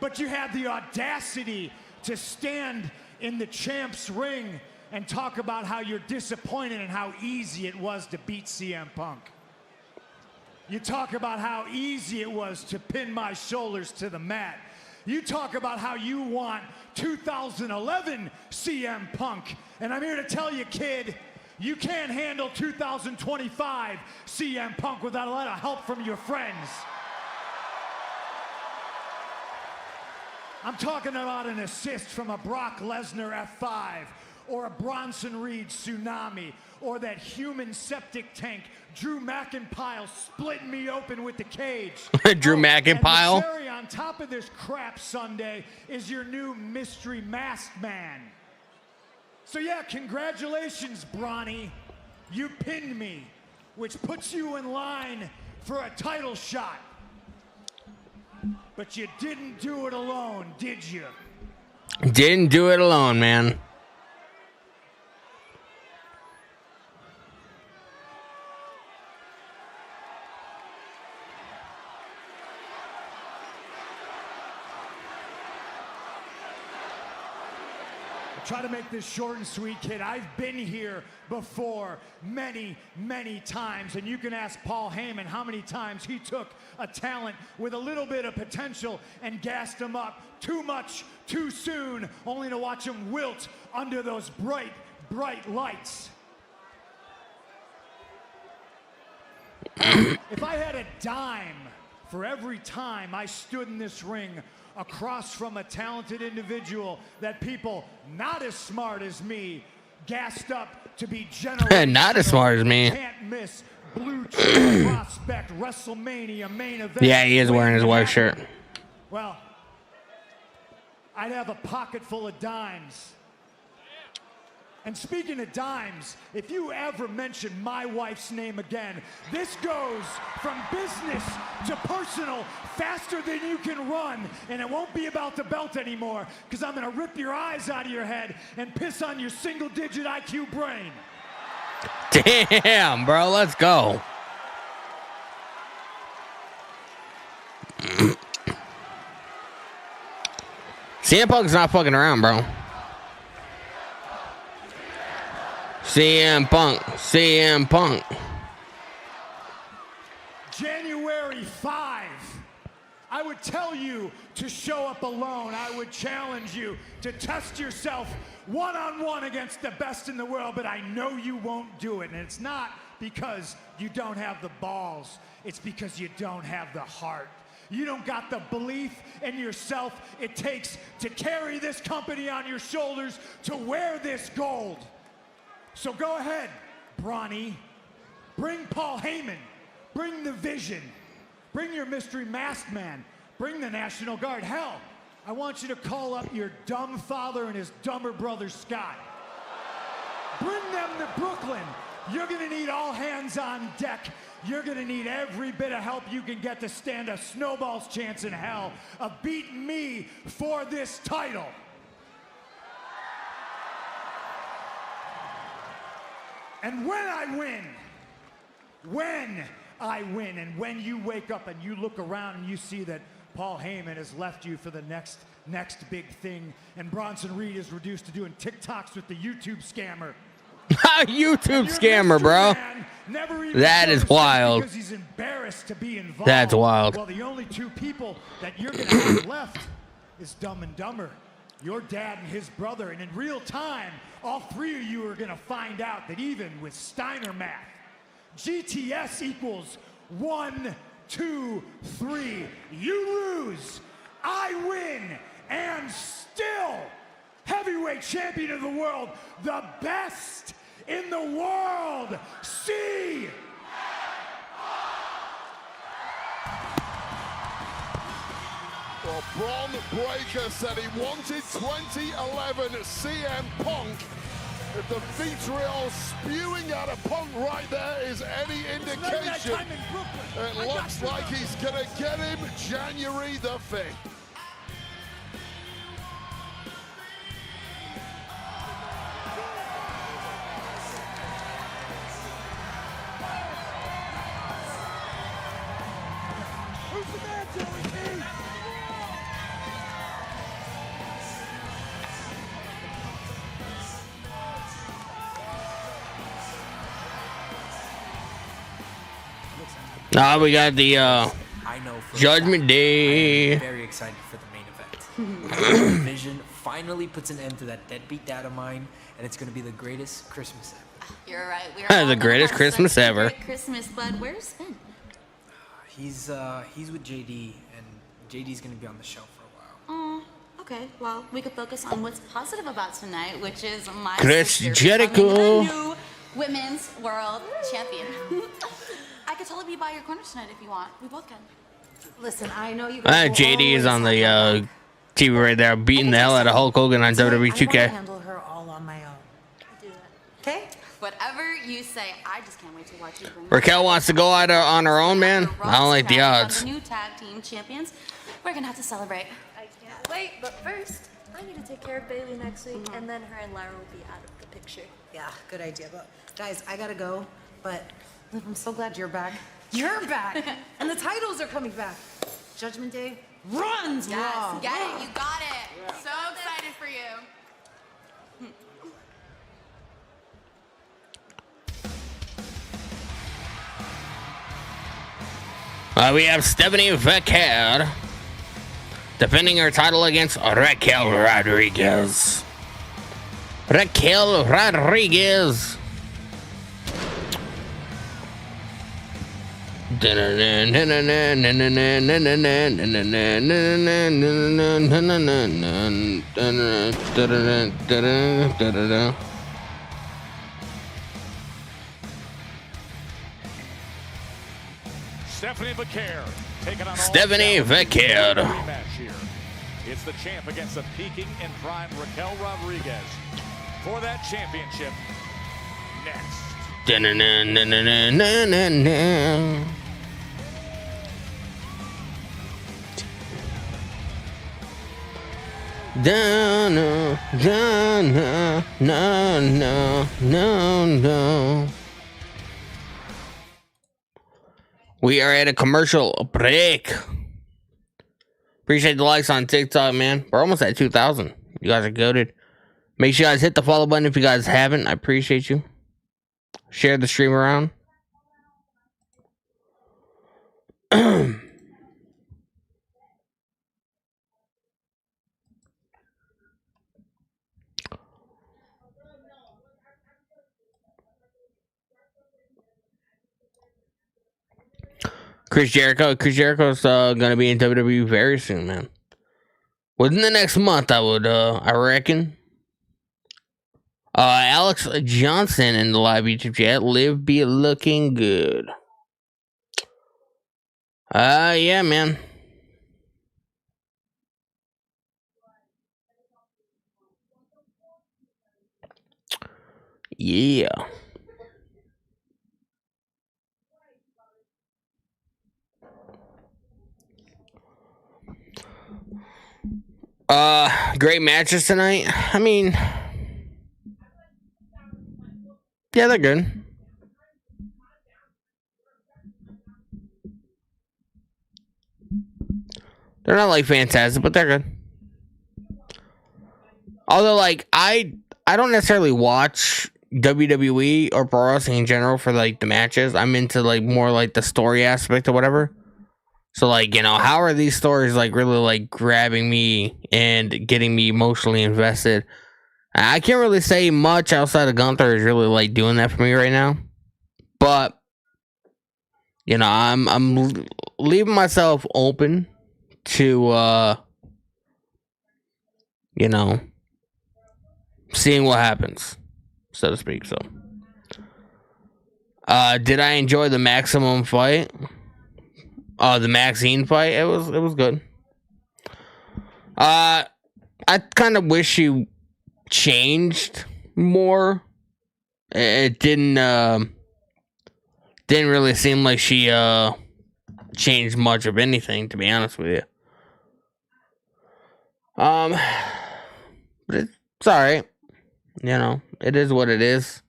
But you had the audacity to stand in the champ's ring and talk about how you're disappointed and how easy it was to beat CM Punk. You talk about how easy it was to pin my shoulders to the mat. You talk about how you want 2011 CM Punk. And I'm here to tell you, kid, you can't handle 2025 CM Punk without a lot of help from your friends. I'm talking about an assist from a Brock Lesnar F5, or a Bronson Reed tsunami, or that human septic tank Drew McIntyre splitting me open with the cage. Drew McIntyre. And the cherry on top of this crap Sunday is your new mystery masked man. So yeah, congratulations, Bronny. You pinned me, which puts you in line for a title shot. But you didn't do it alone, did you? Didn't do it alone, man. Try to make this short and sweet, kid. I've been here before many, many times, and you can ask Paul Heyman how many times he took a talent with a little bit of potential and gassed him up too much, too soon, only to watch him wilt under those bright, bright lights. If I had a dime for every time I stood in this ring across from a talented individual that people not as smart as me gassed up to be generational, not as smart as me. Can't miss blue chip prospect WrestleMania main event. Yeah, he is wearing his wife's shirt. Well, I'd have a pocket full of dimes. And speaking of dimes, if you ever mention my wife's name again, this goes from business to personal faster than you can run, and it won't be about the belt anymore, because I'm going to rip your eyes out of your head and piss on your single-digit IQ brain. Damn, bro, let's go. CM Punk's not fucking around, bro. CM Punk, CM Punk. January 5, I would tell you to show up alone. I would challenge you to test yourself one-on-one against the best in the world, but I know you won't do it. And it's not because you don't have the balls. It's because you don't have the heart. You don't got the belief in yourself it takes to carry this company on your shoulders, to wear this gold. So go ahead, Bronny. Bring Paul Heyman. Bring the Vision. Bring your mystery masked man. Bring the National Guard. Hell, I want you to call up your dumb father and his dumber brother Scott. Bring them to Brooklyn. You're going to need all hands on deck. You're going to need every bit of help you can get to stand a snowball's chance in hell of beating me for this title. And when I win, and when you wake up and you look around and you see that Paul Heyman has left you for the next big thing, and Bronson Reed is reduced to doing TikToks with the YouTube scammer. YouTube scammer, bro. That is wild. Because he's embarrassed to be involved. That's wild. Well, the only two people that you're going to have left is Dumb and Dumber. Your dad and his brother, and in real time, all three of you are gonna find out that even with Steiner math, GTS equals 1, 2, 3. You lose, I win, and still heavyweight champion of the world, the best in the world, C. Well, Bron Breakker said he wanted 2011 CM Punk. If the vitriol spewing out of Punk right there is any indication, it looks like he's going to get him January the 5th. Now we got the I know for Judgment Day. I'm very excited for the main event. Vision finally puts an end to that deadbeat dad of mine, and it's going to be the greatest Christmas ever. You're right. We're The greatest Christmas ever. Christmas, bud. Where's Finn? He's with JD, and JD's going to be on the show for a while. Oh, okay. Well, we could focus on what's positive about tonight, which is my Chris sister Jericho. becoming the new women's world champion. I could totally be by your corner tonight if you want. We both can. Listen, I know you guys will JD is always on the have TV right there, beating the hell out of Hulk Hogan on WWE I want to 2K. handle her all on my own. Do it. Okay? Whatever you say. I just can't wait to watch you bring Raquel wants to go out on her own, man. I don't like the odds. The new tag team champions. We're gonna have to celebrate. I can't wait, but first, I need to take care of Bailey next week, and then her and Lara will be out of the picture. Yeah, good idea. But guys, I gotta go. But Liv, I'm so glad you're back. You're back, and the titles are coming back. Judgment Day runs Raw. Get it. You got it. So excited for you. We have Stephanie Vaquer defending her title against Raquel Rodriguez. Raquel Rodriguez. Stephanie Vaquer taking on Stephanie Vaquer. rematch here. It's the champ against the peaking in prime Raquel Rodriguez for that championship next. No. We are at a commercial break. Appreciate the likes on TikTok, man. We're almost at 2,000. You guys are goated. Make sure you guys hit the follow button if you guys haven't. I appreciate you. Share the stream around. Chris Jericho's gonna be in WWE very soon, man. Within the next month, I reckon. Alex Johnson in the live YouTube chat. Liv be looking good. Yeah, man. Yeah. Great matches tonight. I mean, yeah, they're good. They're not like fantastic, but they're good. Although, like, I don't necessarily watch WWE or pro wrestling in general for like the matches. I'm into like more like the story aspect or whatever. So, like, you know, how are these stories, like, really, like, grabbing me and getting me emotionally invested? I can't really say much outside of Gunther is really, like, doing that for me right now. But, you know, I'm leaving myself open to, you know, seeing what happens, so to speak. So, did I enjoy the Maximum fight? The Maxine fight, it was good. I kind of wish she changed more. It didn't really seem like she changed much of anything, to be honest with you. But it's alright. You know, it is what it is.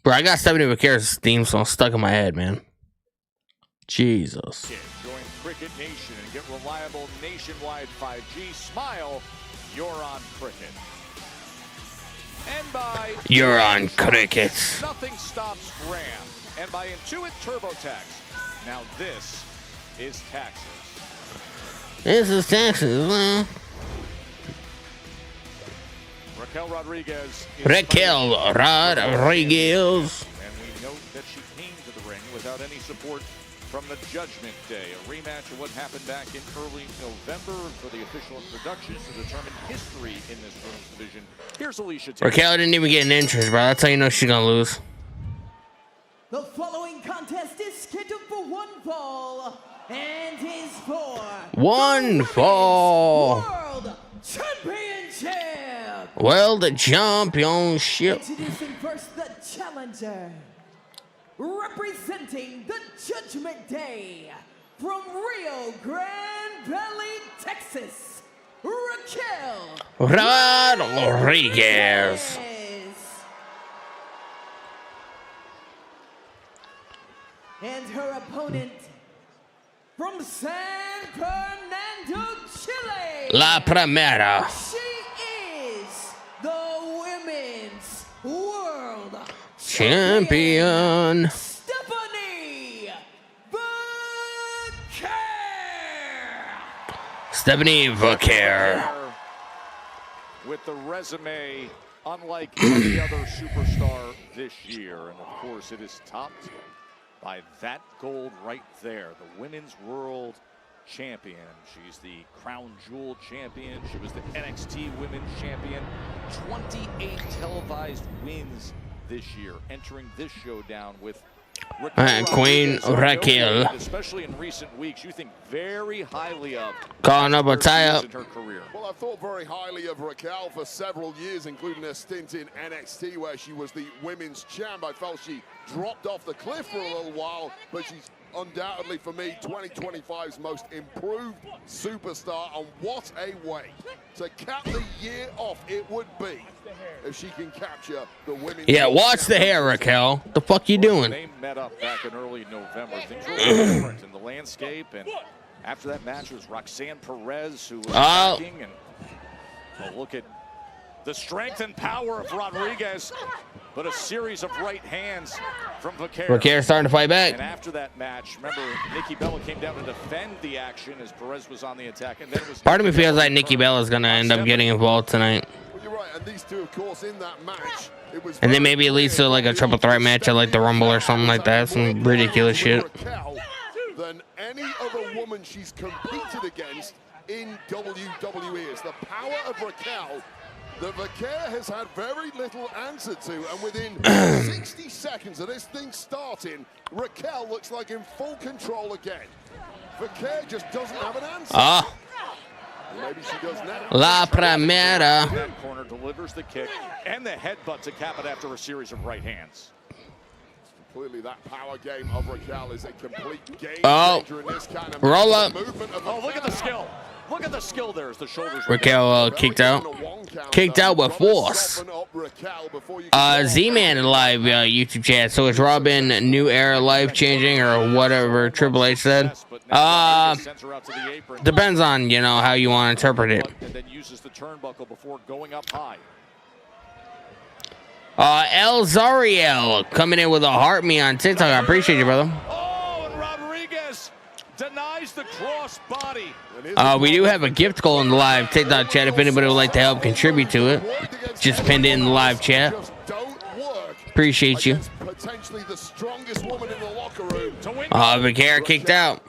Bro, I got Stephanie Vaquer's theme song stuck in my head, man. Jesus. Join Cricket Nation and get reliable nationwide 5G. Smile, you're on Cricket. And by You're on Cricket. Nothing stops Graham. And by Intuit TurboTax. Now this is taxes. This is taxes, man. Raquel Rodriguez. Raquel Rodriguez. And we note that she came to the ring without any support from the Judgment Day. A rematch of what happened back in early November for the official introduction to determine history in this women's division. Here's Alicia Taylor. Raquel didn't even get an entrance, bro. That's how you know she's gonna lose. The following contest is scheduled for one fall and is for One fall. World Championship. Well, the championship. Introducing first the challenger, representing the Judgment Day from Rio Grande Valley, Texas, Raquel Rodriguez. And her opponent from San Fernando, Chile. La Primera. She is the Women's World Champion. Stephanie Vaquer. Stephanie Vaquer. With the resume unlike any other superstar this year. And of course, it is topped by that gold right there, the Women's World Champion. She's the Crown Jewel Champion. She was the NXT Women's Champion. 28 televised wins this year, entering this showdown with Queen Raquel. Especially in recent weeks, you think very highly of. Calling up a tie-up. In her career. Well, I've thought very highly of Raquel for several years, including a stint in NXT where she was the women's champ. I felt she dropped off the cliff for a little while, but she's undoubtedly, for me, 2025's most improved superstar. And what a way to cap the year off it would be if she can capture the women's. Yeah, watch the hair, Raquel. The fuck you doing? They met up back in early November. Things were different in the landscape, and after that match was Roxanne Perez, who was attacking, and well, look at the strength and power of Rodriguez, but a series of right hands from Vaquer. Vaquer starting to fight back. And after that match, remember, Nikki Bella came down to defend the action as Perez was on the attack, and then it was. Part of me feels like Nikki Bella is gonna end up getting involved tonight. Well, you're right, and these two, of course, in that match, it was. And then maybe it leads to like a triple threat match at like the Rumble or something like that. Some ridiculous shit. Than any other woman she's competed against in WWE. It's the power of Raquel that Vaquer has had very little answer to, and within 60 seconds of this thing starting, Raquel looks like in full control again. Vaquer just doesn't have an answer. Maybe she does now. La Primera. That corner delivers the kick and the headbutt to cap it after a series of right hands. Clearly, that power game of Raquel is a complete game changer in this kind of roll up. Oh, look at the skill. Look at the skill there as the shoulders. Raquel kicked out. Kicked out with force. Z-Man in live YouTube chat. So is Robin new era life changing or whatever Triple H said? Depends on, you know, how you want to interpret it. And then uses the turnbuckle before going up high. El Zariel coming in with a heart me on TikTok. I appreciate you, brother. Oh, and Rodriguez denies the cross body. We do have a gift goal in the live TikTok chat if anybody would like to help contribute to it. Just pinned it in the live chat. Appreciate you. Potentially the strongest woman in the locker room. Vaquer kicked out.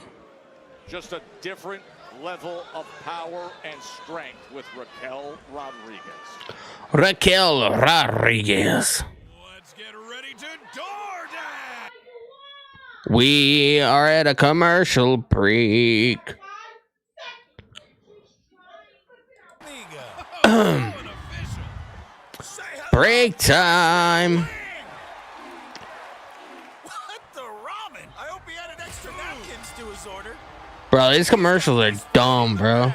Just a different level of power and strength with Raquel Rodriguez. Raquel Rodriguez. Let's get ready to DoorDash. We are at a commercial break. Break time. What the ramen? I hope he added extra napkins to his order. Bro, these commercials are dumb, bro.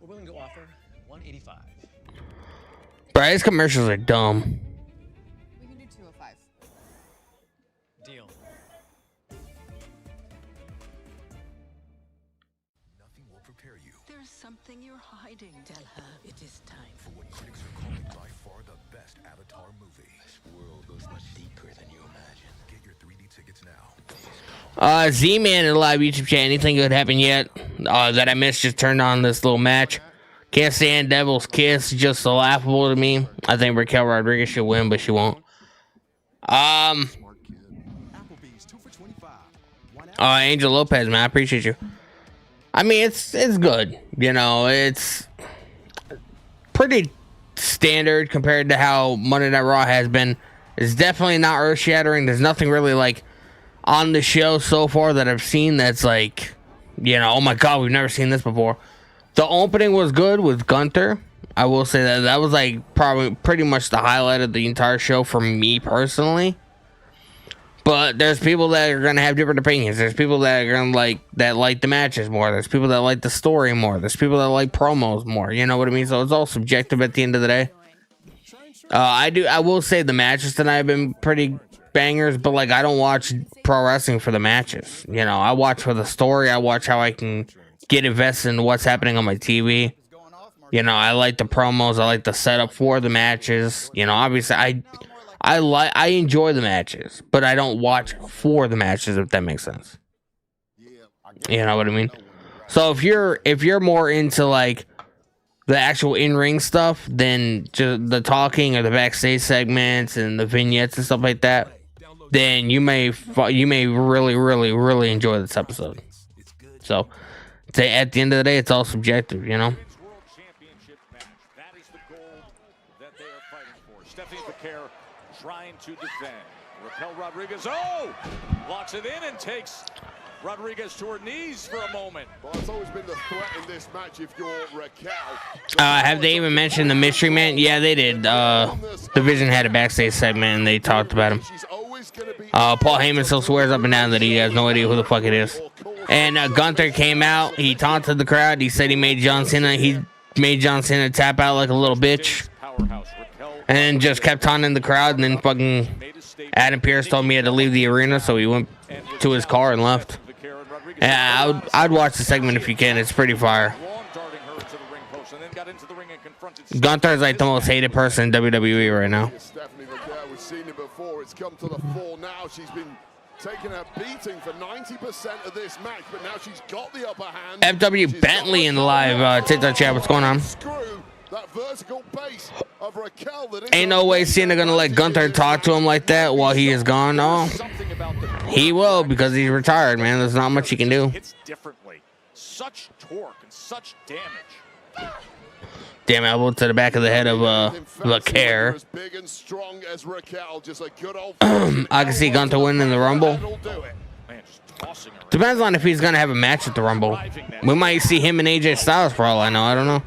We're willing to offer $185. Bro, these commercials are dumb. We can do 205. Deal. Nothing will prepare you There's something you're hiding. Tell her it is time. for what critics are calling by far the best Avatar movie. This world goes much deeper than you imagine. Get your 3D tickets now. Z-Man in the live YouTube chat. Anything good happen yet? That I missed? Just turned on this little match. Can't stand Devil's Kiss. Just so laughable to me. I think Raquel Rodriguez should win, but she won't. Angel Lopez, man, I appreciate you. I mean, it's good. You know, it's pretty standard compared to how Monday Night Raw has been. It's definitely not earth-shattering. There's nothing really like on the show so far that I've seen that's like, you know, oh my god, we've never seen this before. The opening was good with Gunther. I will say that was like probably pretty much the highlight of the entire show for me personally. But there's people that are gonna have different opinions. There's people that are gonna like the matches more. There's people that like the story more. There's people that like promos more. You know what I mean? So it's all subjective at the end of the day. I will say the matches tonight have been pretty bangers, but like I don't watch pro wrestling for the matches. You know, I watch for the story. I watch how I can get invested in what's happening on my TV. You know, I like the promos. I like the setup for the matches. You know, obviously I enjoy the matches, but I don't watch for the matches, if that makes sense. You know what I mean? So if you're more into like the actual in-ring stuff than just the talking or the backstage segments and the vignettes and stuff like that, then you may really enjoy this episode. So at the end of the day, it's all subjective, you know. That is the goal that they are fighting for. Stephanie Vaquer trying to defend. Raquel Rodriguez, locks it in and takes Rodriguez to her knees for a moment. Well, it's always been the threat in this match if you're Raquel. Have they even mentioned the mystery man? Yeah, they did. Division had a backstage segment and they talked about him. Paul Heyman still swears up and down that he has no idea who the fuck it is. And Gunther came out. He taunted the crowd. He said he made John Cena tap out like a little bitch. And just kept taunting the crowd. And then fucking Adam Pearce told me he had to leave the arena, so he went to his car and left. Yeah, I'd watch the segment if you can. It's pretty fire. Gunther is like the most hated person in WWE right now. Stephanie Vaquer, we've seen it before. It's come to the fore now. She's been taking a beating for 90% of this match, but now she's got the upper hand. FW Bentley in the live TikTok chat. What's going on? That vertical base of Raquel that is Ain't no way Cena gonna let Gunther talk to him like that while he is gone. No, he will, because he's retired, man. There's not much he can do. Hits differently. Such torque and such damage. Damn elbow to the back of the head of Vaquer. I can see Gunther winning the Rumble. Depends on if he's gonna have a match at the Rumble. We might see him and AJ Styles for all I know. I don't know.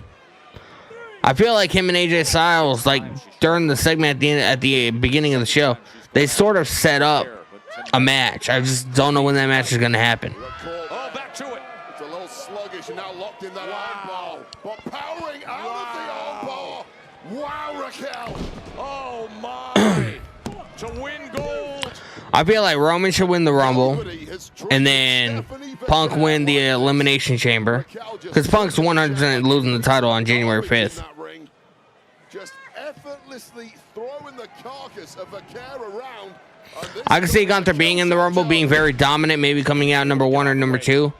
I feel like him and AJ Styles, like during the segment at the beginning of the show, they sort of set up a match. I just don't know when that match is gonna happen. Oh, back to it. It's a little sluggish and now locked in that armbar. But powering out of the armbar. Wow, Raquel. Oh my. To win gold. I feel like Roman should win the Rumble, and then Punk win the Elimination Chamber, because Punk's 100% losing the title on January 5th. Just effortlessly throwing the carcass of Vaquer around. I can see Gunther being in the Rumble, being very dominant, maybe coming out number 1 or number 2,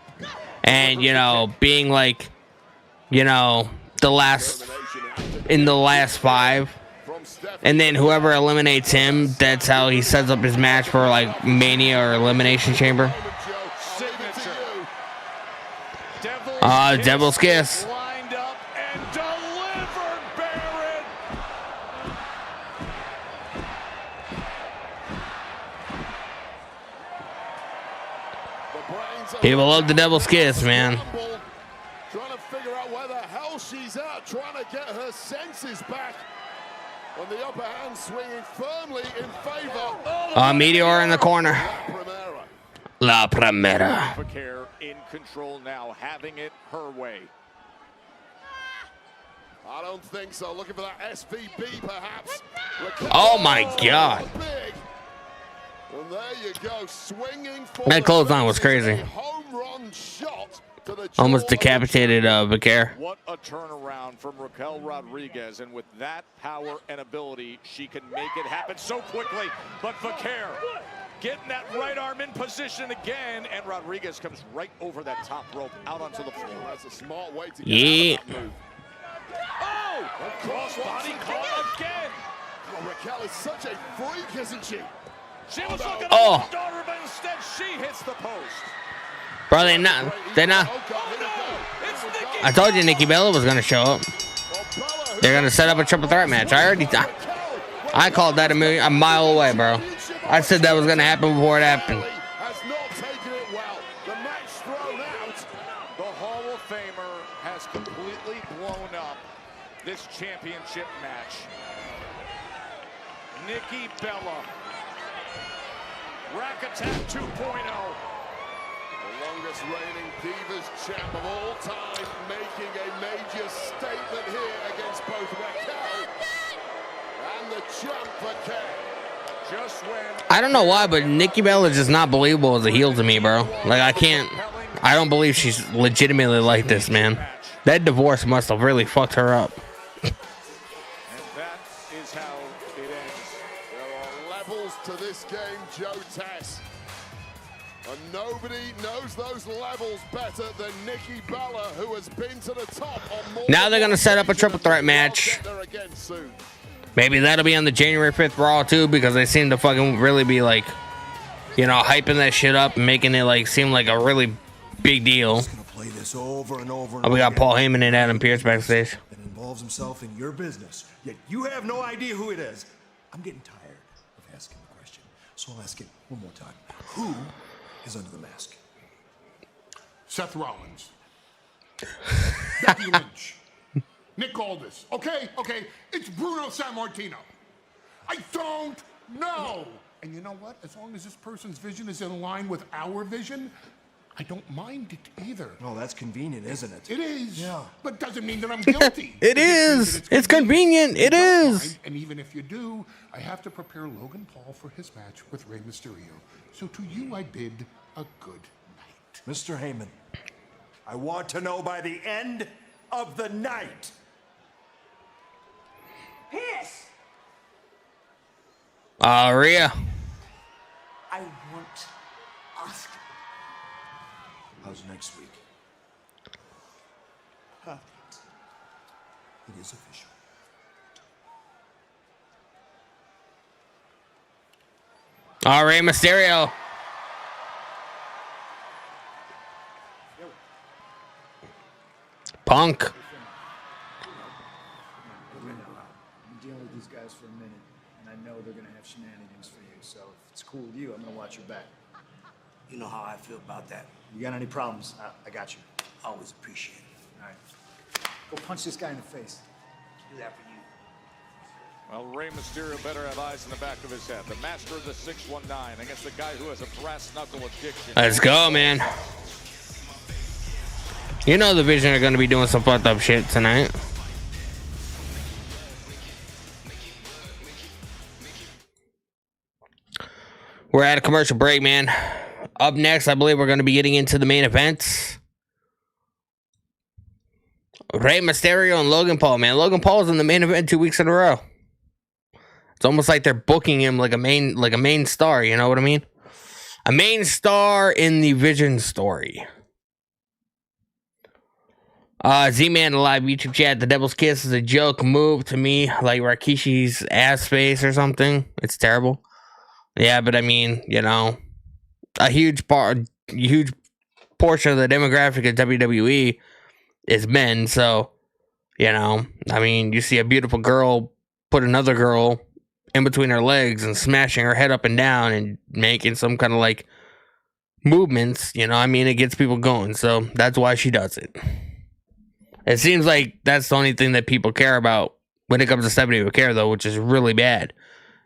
and, you know, being like, you know, in the last 5. And then whoever eliminates him, that's how he sets up his match for like Mania or Elimination Chamber. Devil's Kiss. Lined up and delivered, Baron. People love the Devil's Kiss, man. Trying to figure out where the hell she's at, trying to get her senses back. And the upper hand swinging firmly in favor. Meteor in the corner. La Primera. Vaquer in control now, having it her way. I don't think so. Looking for that SVB, perhaps. Oh my God. And there you go, swinging for That clothesline was crazy. home run shot to the Almost decapitated Vaquer. What a turnaround from Raquel Rodriguez, and with that power and ability, she can make it happen so quickly. But Vaquer getting that right arm in position again, and Rodriguez comes right over that top rope out onto the floor. That's a smart way to get out of that move. Oh! Crossbody caught again. Oh, Raquel is such a freak, isn't she? She was looking Oh. at her daughter, but instead she hits the post. Bro, they're not. I told you Nikki Bella was gonna show up. They're gonna set up a triple threat match. I called that a mile away, bro. I said that was gonna happen before it happened. Has not taken it well. The match thrown out. The Hall of Famer has completely blown up this championship match. Nikki Bella. Rack Attack 2.0. The longest reigning Divas champ of all time, making a major statement here against both Raquel and the champ Vaquer. Just when I don't know why, but Nikki Bella is just not believable as a heel to me, bro. Like, I don't believe she's legitimately like this, man. That divorce must have really fucked her up. and that is how it ends. There are levels to this game, Joe Tess. And nobody knows those levels better than Nikki Bella, who has been to the top on more. Now they're gonna set up a triple threat match. Get there again soon. Maybe that'll be on the January 5th Raw too, because they seem to fucking really be like, you know, hyping that shit up and making it like seem like a really big deal. Play this over and over and Oh, we got over Paul again. Heyman and Adam Pearce backstage. That involves himself in your business. Yet you have no idea who it is. I'm getting tired of asking the question. So I'll ask it one more time. Who is under the mask? Seth Rollins. Becky Lynch. Nick Aldis. Okay, it's Bruno Sammartino. I don't know. And you know what? As long as this person's vision is in line with our vision, I don't mind it either. Oh, that's convenient, isn't it? It is. Yeah. But doesn't mean that I'm guilty. It is. It's convenient. It is. And even if you do, I have to prepare Logan Paul for his match with Rey Mysterio. So to you, I bid a good night. Mr. Heyman, I want to know by the end of the night. Pierce! Rhea. I want Oscar. How's next week? Perfect. It is official. Rey Mysterio. Punk. I'm dealing with these guys for a minute, and I know they're gonna have shenanigans for you. So if it's cool with you, I'm gonna watch your back. You know how I feel about that. You got any problems? I got you. Always appreciate it. All right. Go punch this guy in the face. Do that for you. Well, Rey Mysterio better have eyes in the back of his head. The master of the 619 against the guy who has a brass knuckle addiction. Let's go, man. You know the Vision are going to be doing some fucked up shit tonight. We're at a commercial break, man. Up next, I believe we're going to be getting into the main events. Rey Mysterio and Logan Paul, man. Logan Paul's in the main event 2 weeks in a row. It's almost like they're booking him like a main star, you know what I mean? A main star in the Vision story. Z-Man live YouTube chat. The Devil's Kiss is a joke move to me, like Rakishi's ass face or something. It's terrible. Yeah, but I mean, you know, a huge portion of the demographic of WWE is men. So, you know, I mean, you see a beautiful girl put another girl in between her legs and smashing her head up and down and making some kind of like movements, you know, I mean, it gets people going. So that's why she does it. It seems like that's the only thing that people care about when it comes to Stephanie Vaquer, though, which is really bad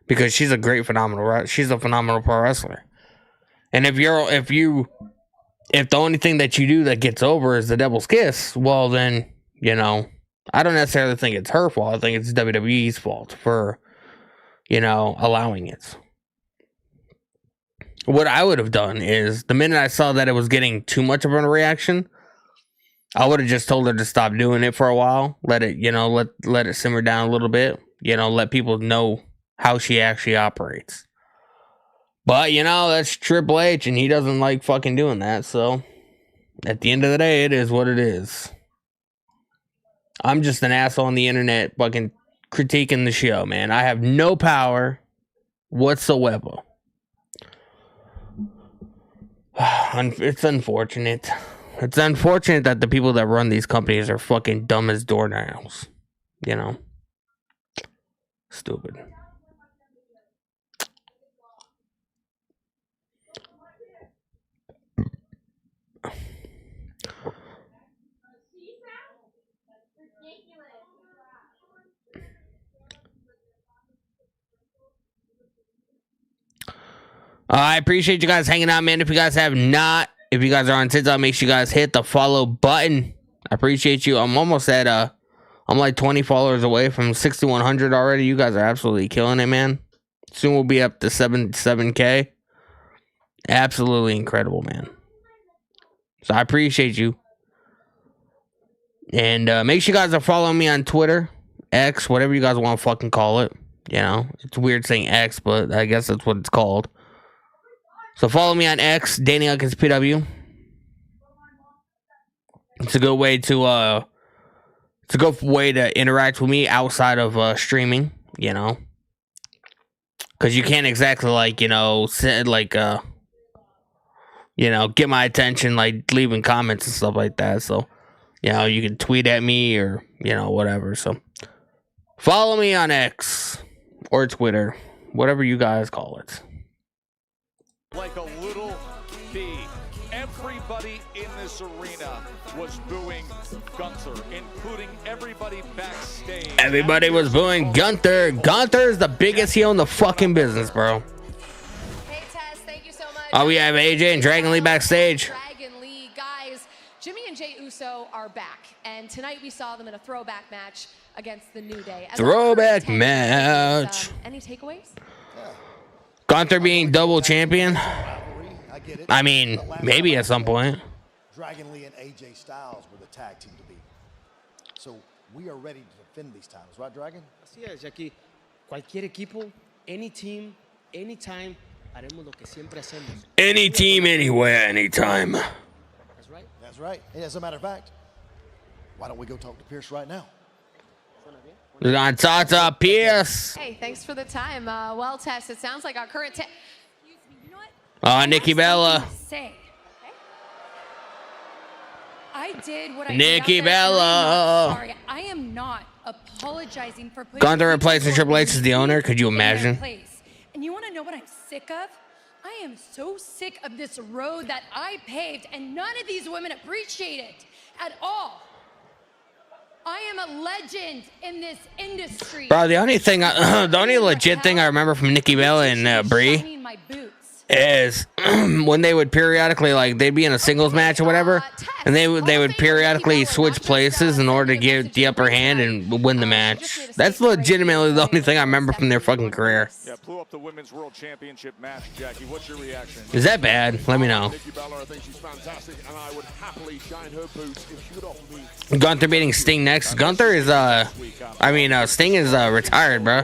because she's a phenomenal pro wrestler. And if the only thing that you do that gets over is the Devil's Kiss, well then, you know, I don't necessarily think it's her fault. I think it's WWE's fault for, you know, allowing it. What I would have done is the minute I saw that it was getting too much of a reaction, I would have just told her to stop doing it for a while. Let it, you know, let it simmer down a little bit. You know, let people know how she actually operates. But, you know, that's Triple H, and he doesn't like fucking doing that. So, at the end of the day, it is what it is. I'm just an asshole on the internet fucking critiquing the show, man. I have no power whatsoever. It's unfortunate. It's unfortunate that the people that run these companies are fucking dumb as doornails. You know? Stupid. I appreciate you guys hanging out, man. If you guys are on TikTok, make sure you guys hit the follow button. I appreciate you. I'm almost at I'm like 20 followers away from 6,100 already. You guys are absolutely killing it, man. Soon we'll be up to 7K. Absolutely incredible, man. So I appreciate you. And make sure you guys are following me on Twitter, X, whatever you guys want to fucking call it. You know, it's weird saying X, but I guess that's what it's called. So follow me on X, Danny Huckins PW. It's a good way to interact with me outside of streaming, you know. Cause you can't exactly like, you know, get my attention like leaving comments and stuff like that. So, you know, you can tweet at me or, you know, whatever. So follow me on X or Twitter, whatever you guys call it. Like a little bee. Everybody in this arena was booing Gunther, including everybody backstage. Everybody was booing Gunther. Gunther is the biggest heel in the fucking business, bro. Hey, Tess, thank you so much. Oh, we have AJ and Dragon Lee backstage. Dragon Lee, guys. Jimmy and Jey Uso are back, and tonight we saw them in a throwback match against the New Day. Throwback match. Any takeaways? Gunther being double champion? I mean, maybe at some point. Dragon Lee and AJ Styles were the tag team to beat. So we are ready to defend these titles, right, Dragon? Así es, Jackie. Cualquier equipo, any team, anytime, haremos lo que siempre hacemos. Any team, anywhere, anytime. That's right. That's right. And as a matter of fact, why don't we go talk to Pierce right now? We're gonna talk to Pierce. Hey, thanks for the time. Well, Tess, it sounds like our current Nikki Bella. Say. I did what I Nikki did out there. Bella. Sorry, I am not apologizing for putting Gunther replacing Triple H as the owner. Could you in their imagine? place. And you want to know what I'm sick of? I am so sick of this road that I paved, and none of these women appreciate it at all. I am a legend in this industry. Bro, the only legit thing I remember from Nikki Bella and Brie is when they would periodically, like, they'd be in a singles match or whatever, and they would periodically switch places in order to get the upper hand and win the match. That's legitimately the only thing I remember from their fucking career. Yeah, blew up the Women's World Championship match, Jackie. What's your reaction? Is that bad? Let me know. Nikki Bella, I think she's fantastic, and I would happily shine her boots if she would offer me. Gunther beating Sting next. Gunther is, Sting is retired, bro.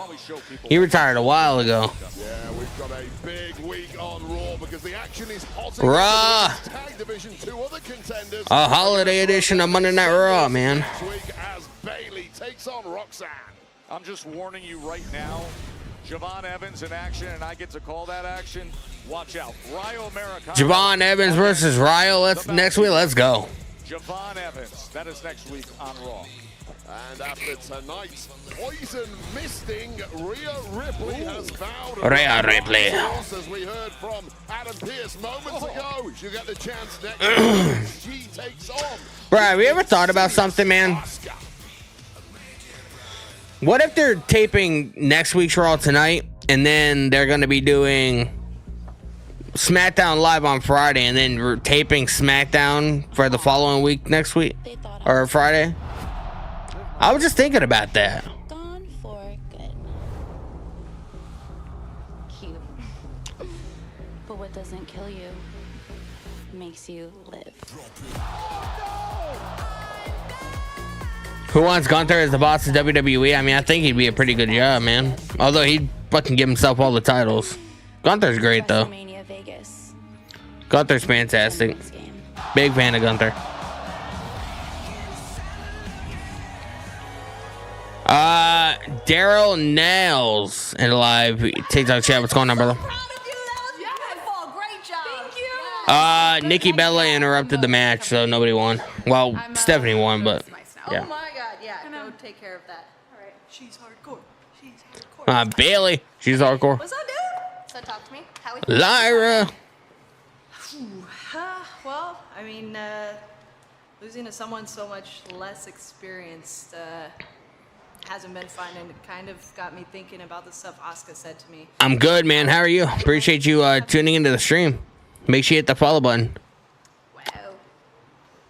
He retired a while ago. Yeah, we've got a big week on Raw because the action is hot. Raw. Tag division, 2 other contenders. A holiday edition of Monday Night Raw, man. Next week as Bayley takes on Roxanne. I'm just warning you right now. Javon Evans in action, and I get to call that action. Watch out. Ryo Americano. Javon Evans versus Ryo. Next week. Let's go. Javon Evans. That is next week on Raw. And after tonight, poison misting Rhea Ripley has vowed. Rhea Ripley. As we heard from Adam Pearce moments ago, she'll get the chance next week. She takes on. Bro, have you ever thought about something, man? What if they're taping next week's Raw tonight, and then they're going to be doing SmackDown Live on Friday, and then we're taping SmackDown for the following week next week? Or Friday? I was just thinking about that. Gone for good. Cute. But what doesn't kill you makes you live. Who wants Gunther as the boss of WWE? I mean, I think he'd be a pretty good job, man. Although he'd fucking give himself all the titles. Gunther's great, though. Vegas. Gunther's fantastic. Big fan of Gunther. Daryl Nails in the live TikTok chat. What's going on, brother? Nikki Bella interrupted the match, so nobody won. Well, Stephanie won, but yeah. Oh my god, yeah, go take care of that. Alright, she's hardcore. She's hardcore. Bailey, she's hardcore. What's up, dude? So talk to me. How we Lyra. Well, I mean, losing to someone so much less experienced hasn't been fun, and it kind of got me thinking about the stuff Asuka said to me. I'm good, man. How are you? Appreciate you tuning into the stream. Make sure you hit the follow button.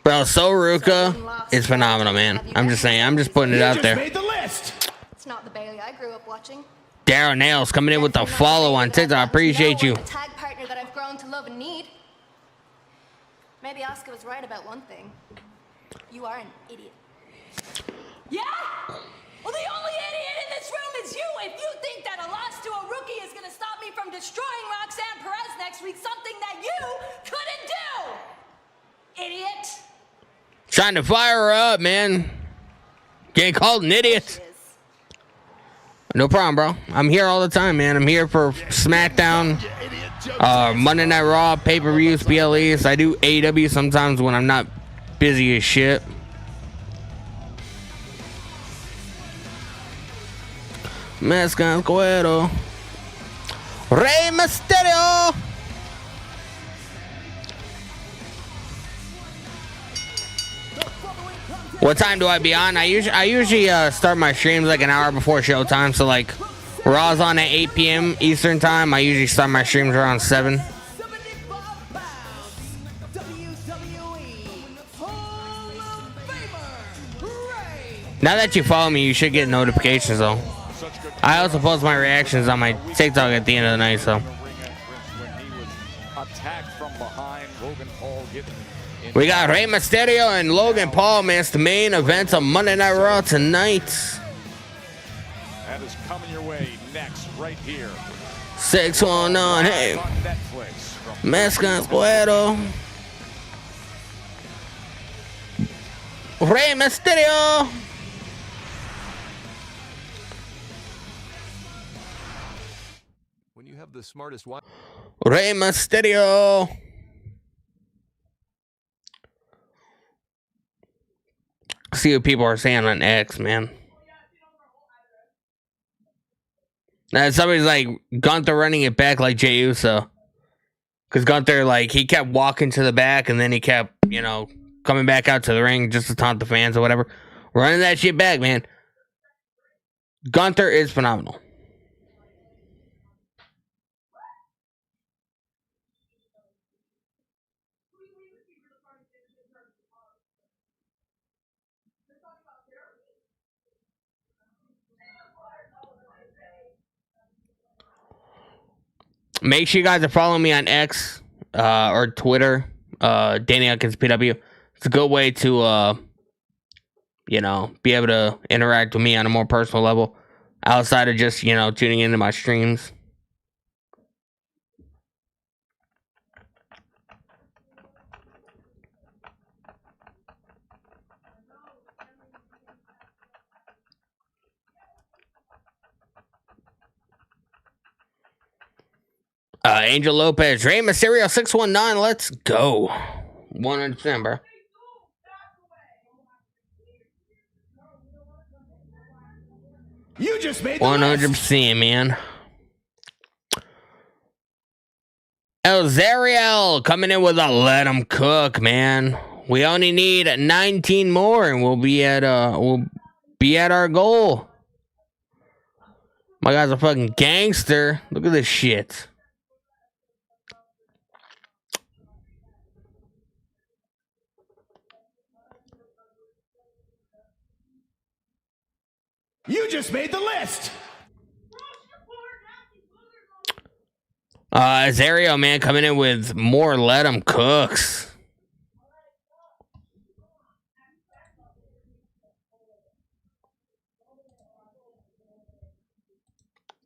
Bro, Soruka is phenomenal, man. I'm just saying. I'm just putting it out there. It's not the Bailey I grew up watching. Daryl Nails coming in with the follow on TikTok. I appreciate you. A tag partner that I've grown to love and need. Maybe Asuka was right about one thing. You are an idiot. Yeah? Well, the only idiot in this room is you if you think that a loss to a rookie is going to stop me from destroying Roxanne Perez next week, something that you couldn't do. Idiot. Trying to fire her up, man. Getting called an idiot. No problem, bro. I'm here all the time, man. I'm here for SmackDown, Monday Night Raw, pay-per-views, PLEs. I do AEW sometimes when I'm not busy as shit. Mezcan Cuero. Rey Mysterio. What time do I be on? I usually start my streams like an hour before showtime. So like Raw's on at 8 p.m. Eastern time. I usually start my streams around 7. Now that you follow me, you should get notifications though. I also post my reactions on my TikTok at the end of the night, so. We got Rey Mysterio and Logan Paul, man. It's the main event of Monday Night Raw tonight. That is coming your way next, right here. 619, hey. Mezcan Cuero. Rey Mysterio. When you have the smartest one. Rey Mysterio. See what people are saying on X, man. Now somebody's like Gunther running it back like Jey Uso, because Gunther, like, he kept walking to the back and then he kept, you know, coming back out to the ring just to taunt the fans or whatever. Running that shit back, man. Gunther is phenomenal. Make sure you guys are following me on X or Twitter, Danny Huckins PW. It's a good way to, you know, be able to interact with me on a more personal level outside of just, you know, tuning into my streams. Angel Lopez, Rey Mysterio 619. Let's go. 100%, bro. You just made 100%, man. El Zariel coming in with a let 'em cook, man. We only need 19 more, and we'll be at our goal. My guy's a fucking gangster. Look at this shit. You just made the list. Zario, man, coming in with more Let 'Em Cooks.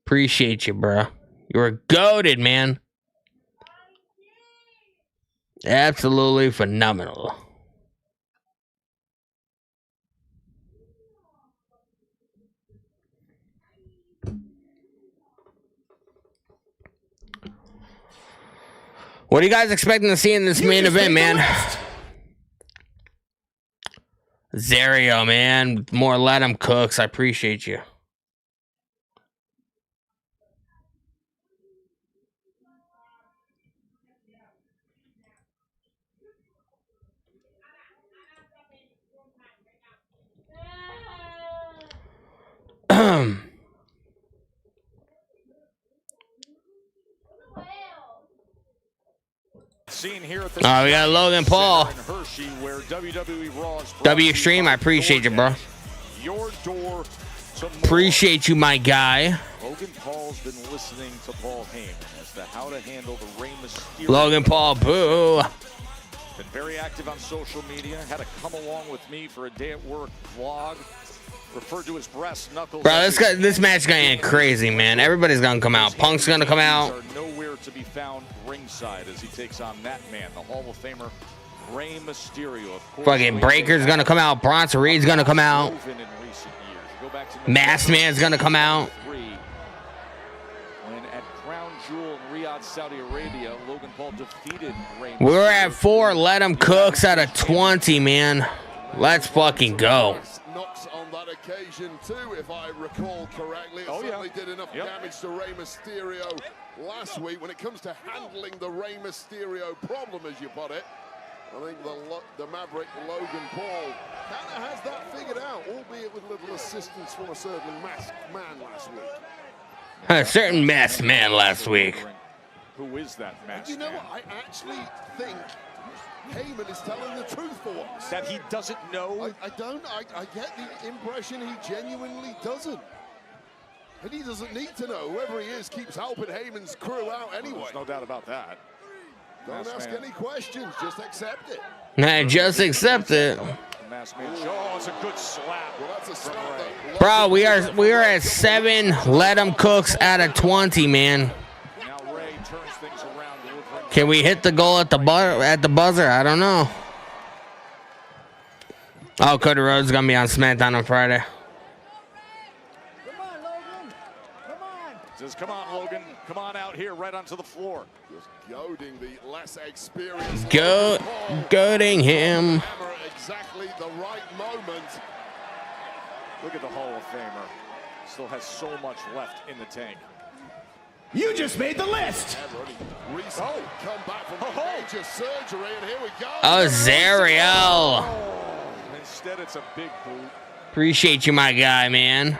Appreciate you, bro. You were goated, man. Absolutely phenomenal. What are you guys expecting to see in this main event, man? Zario, man. More Let 'Em Cooks. I appreciate you. Seen here at the we got Logan Paul. Hershey, where WWE Raw is W Stream, I appreciate you, bro. your door to more. Appreciate you, my guy. Logan Paul's been listening to Paul Heyman as to how to handle the Rey Mysterio. Logan Paul, boo. Been very active on social media. Had to come along with me for a day at work vlog. Referred to his breast knuckles. Bro, this match is gonna end crazy, man. Everybody's gonna come out. Punk's gonna come out. Are nowhere to be found ringside as he takes on that man, the Hall of Famer Rey Mysterio. Of course, Fucking Breaker's gonna come out. Bronson Reed's gonna come out. Masked Man's gonna come out. When at Crown Jewel in Riyadh, Saudi Arabia, Logan Paul defeated Rey Mysterio. We're at 4. Let 'Em Cooks out of 20, man. Let's fucking go. Knocks on that occasion too, if I recall correctly. It certainly did enough damage to Rey Mysterio last week. When it comes to handling the Rey Mysterio problem, as you put it, I think the Maverick Logan Paul kind of has that figured out, albeit with little assistance from a certain masked man last week. A certain masked man last week. Who is that masked You know what? I actually think Heyman is telling the truth for once. That he doesn't know? I don't. I get the impression he genuinely doesn't. And he doesn't need to know. Whoever he is keeps helping Heyman's crew out anyway. There's no doubt about that. Don't ask any questions. Just accept it. Nah, just accept it. Oh, it's a good slap. Well, that's a slap. Bro, we are at 7. Let 'Em Cooks out of 20, man. Now Rey turns things around. Can we hit the goal at the buzzer? I don't know. Oh, Cody Rhodes is gonna be on SmackDown on Friday. Says, come on, Logan. Come on out here, right onto the floor. Just goading the less experienced. Goading him. Exactly the right moment. Look at the Hall of Famer. Still has so much left in the tank. You just made the list. Recently come back from major surgery, and here we go. Oh, Zariel. Instead, it's a big boot. Appreciate you, my guy, man.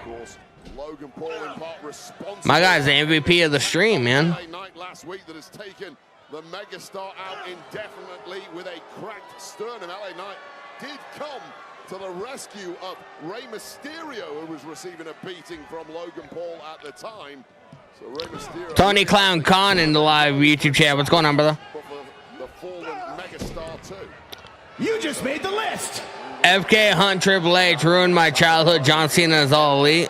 Logan Paul in part responsible. My guy's the MVP of the stream, man. Night last week that has taken the megastar out indefinitely with a cracked sternum. LA Knight did come to the rescue of Rey Mysterio, who was receiving a beating from Logan Paul at the time. So Rey Mysterio. Tony Clown Khan in the live YouTube chat. What's going on, brother? The fallen megastar too. You just made the list. FK Hunt Triple H ruined my childhood. John Cena is all elite.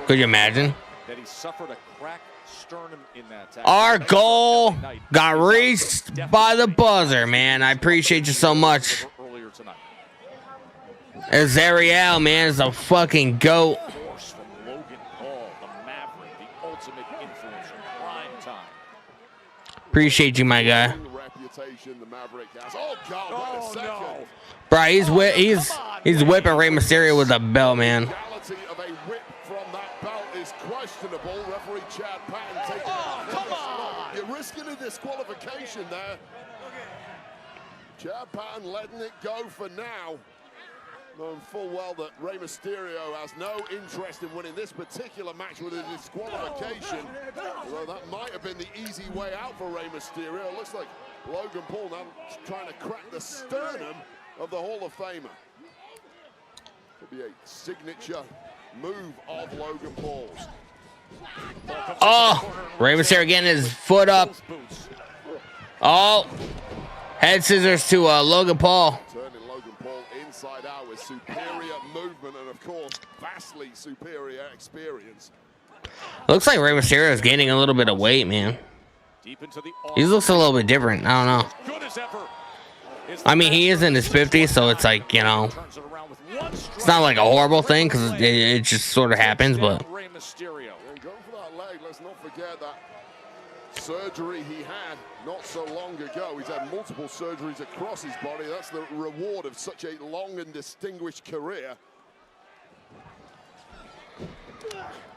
Could you imagine? That he suffered a cracked sternum in that tackle. Our goal got reached by the buzzer, man. I appreciate you so much. Earlier tonight. Zariel, man, is a fucking goat. Force from Logan Paul, the Maverick, the ultimate influence from prime time. Appreciate you, my guy. Reputation the Maverick has. Oh God! Wait a second. No. Bro, he's whipping Rey Mysterio with a belt, man. Reality of a whip from that belt is questionable. Referee Chad Patton taking come on! You're risking a disqualification there. Chad Patton letting it go for now. Knowing full well that Rey Mysterio has no interest in winning this particular match with a disqualification. Although that might have been the easy way out for Rey Mysterio. It looks like Logan Paul now trying to crack the sternum of the Hall of Famer. Could be a signature move of Logan Paul's. Oh, Rey Mysterio getting his foot up. Oh, head scissors to Logan Paul. Turning Logan Paul inside out with superior movement and, of course, vastly superior experience. Looks like Rey Mysterio is gaining a little bit of weight, man. He looks a little bit different. I don't know. I mean, he is in his 50s, so it's like, you know, it's not like a horrible thing because it just sort of happens, but. Rey Mysterio. And going for that leg, let's not forget that surgery he had not so long ago. He's had multiple surgeries across his body. That's the reward of such a long and distinguished career.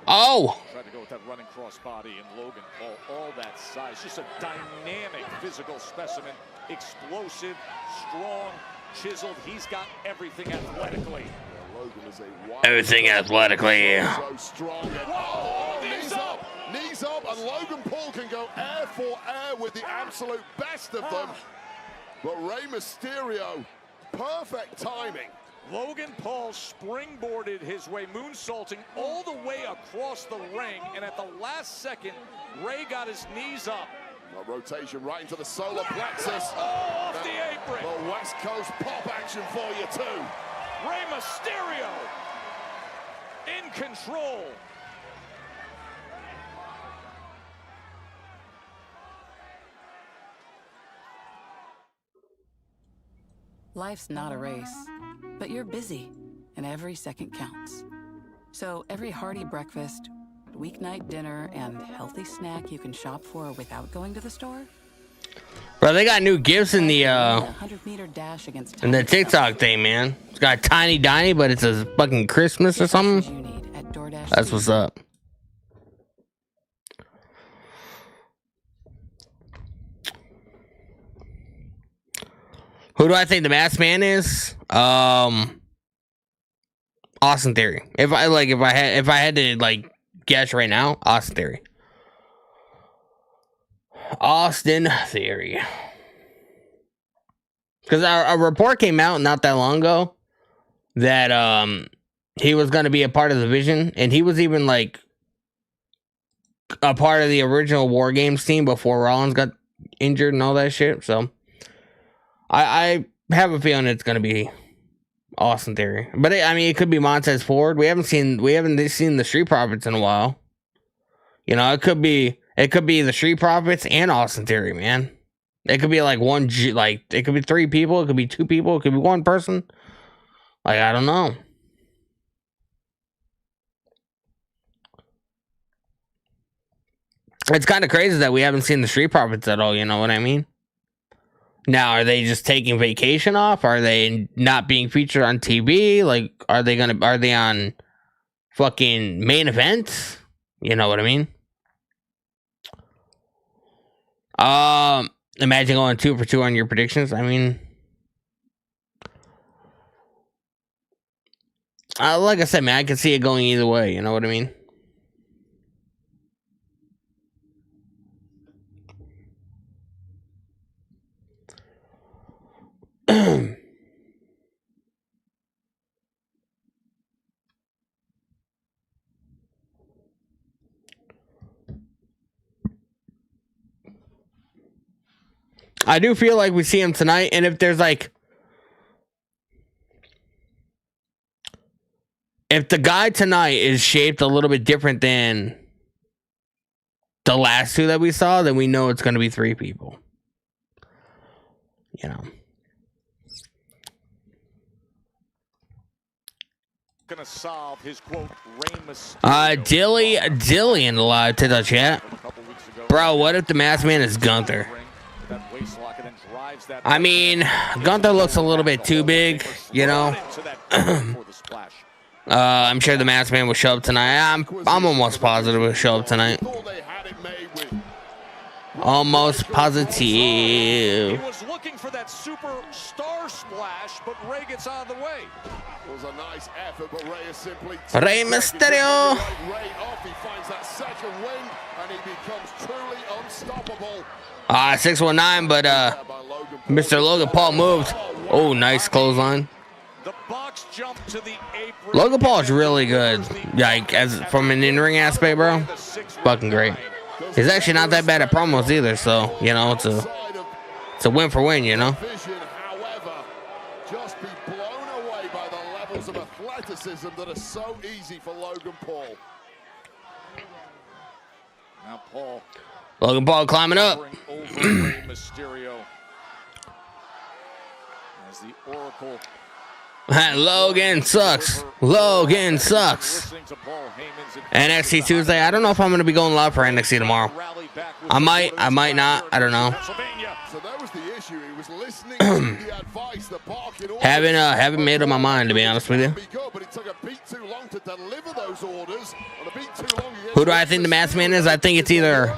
Oh! Tried to go with that running crossbody, and Logan Paul, all that size. Just a dynamic physical specimen. Explosive, strong, chiseled. He's got everything athletically. Logan is Everything athletically. So strong. And, oh, knees up! Knees up, and Logan Paul can go air for air with the absolute best of them. But Rey Mysterio, perfect timing. Logan Paul springboarded his way, moonsaulting all the way across the ring, and at the last second, Rey got his knees up. A rotation right into the solar plexus. Oh, off the apron. The West Coast pop action for you too. Rey Mysterio in control. Life's not a race, but you're busy, and every second counts. So every hearty breakfast, weeknight dinner, and healthy snack you can shop for without going to the store? Bro, they got new gifts in the 100-meter dash against TikTok thing, man. It's got Tiny Diny, but it's a fucking Christmas or something. That's what's up. Who do I think the Masked Man is? Austin Theory. If I had to like guess right now, Austin Theory. Austin Theory. Because a report came out not that long ago that he was going to be a part of the Vision, and he was even like a part of the original War Games team before Rollins got injured and all that shit. So I have a feeling it's going to be Austin Theory. But it could be Montez Ford. We haven't seen the Street Profits in a while. You know, it could be the Street Profits and Austin Theory, man. It could be like it could be 3 people, it could be 2 people, it could be 1 person. Like, I don't know. It's kind of crazy that we haven't seen the Street Profits at all, you know what I mean? Now, are they just taking vacation off? Are they not being featured on TV? Like, are they on fucking main events? You know what I mean? Imagine going 2 for 2 on your predictions. I mean, like I said, man, I can see it going either way. You know what I mean? I do feel like we see him tonight, and if there's if the guy tonight is shaped a little bit different than the last 2 that we saw, then we know it's going to be 3 people. You know. Gonna solve his quote Rey Mysterio. Dilly in the live TikTok chat. Bro, what if the Masked Man is Gunther? I mean, Gunther looks a little bit too big, you know. I'm sure the Masked Man will show up tonight. I'm almost positive he'll show up tonight. Almost positive. He was looking for that superstar splash, but Rey gets out of the way. It was a nice effort, but Rey is simply Rey Mysterio. Rey off, he finds that second wind, and he becomes truly unstoppable. 619, but Mr. Logan Paul moved. Oh, nice clothesline. The box jump to the apron. Logan Paul is really good. Like, as from an in-ring aspect, bro. Fucking great. He's actually not that bad at promos either, so you know it's a win for win, you know. However, just be blown away by the levels of athleticism that are so easy for Logan Paul. Now Paul. Logan Paul climbing up. Over Rey Mysterio as the Oracle. Logan sucks. Logan sucks. NXT Tuesday. I don't know if I'm going to be going live for NXT tomorrow. I might not. I don't know. So that was the issue. He was listening to the advice, the barking orders. Haven't made up my mind, to be honest with you. But it took a beat too long to deliver those orders. And a beat too long. Who do I think the masked man is? I think it's either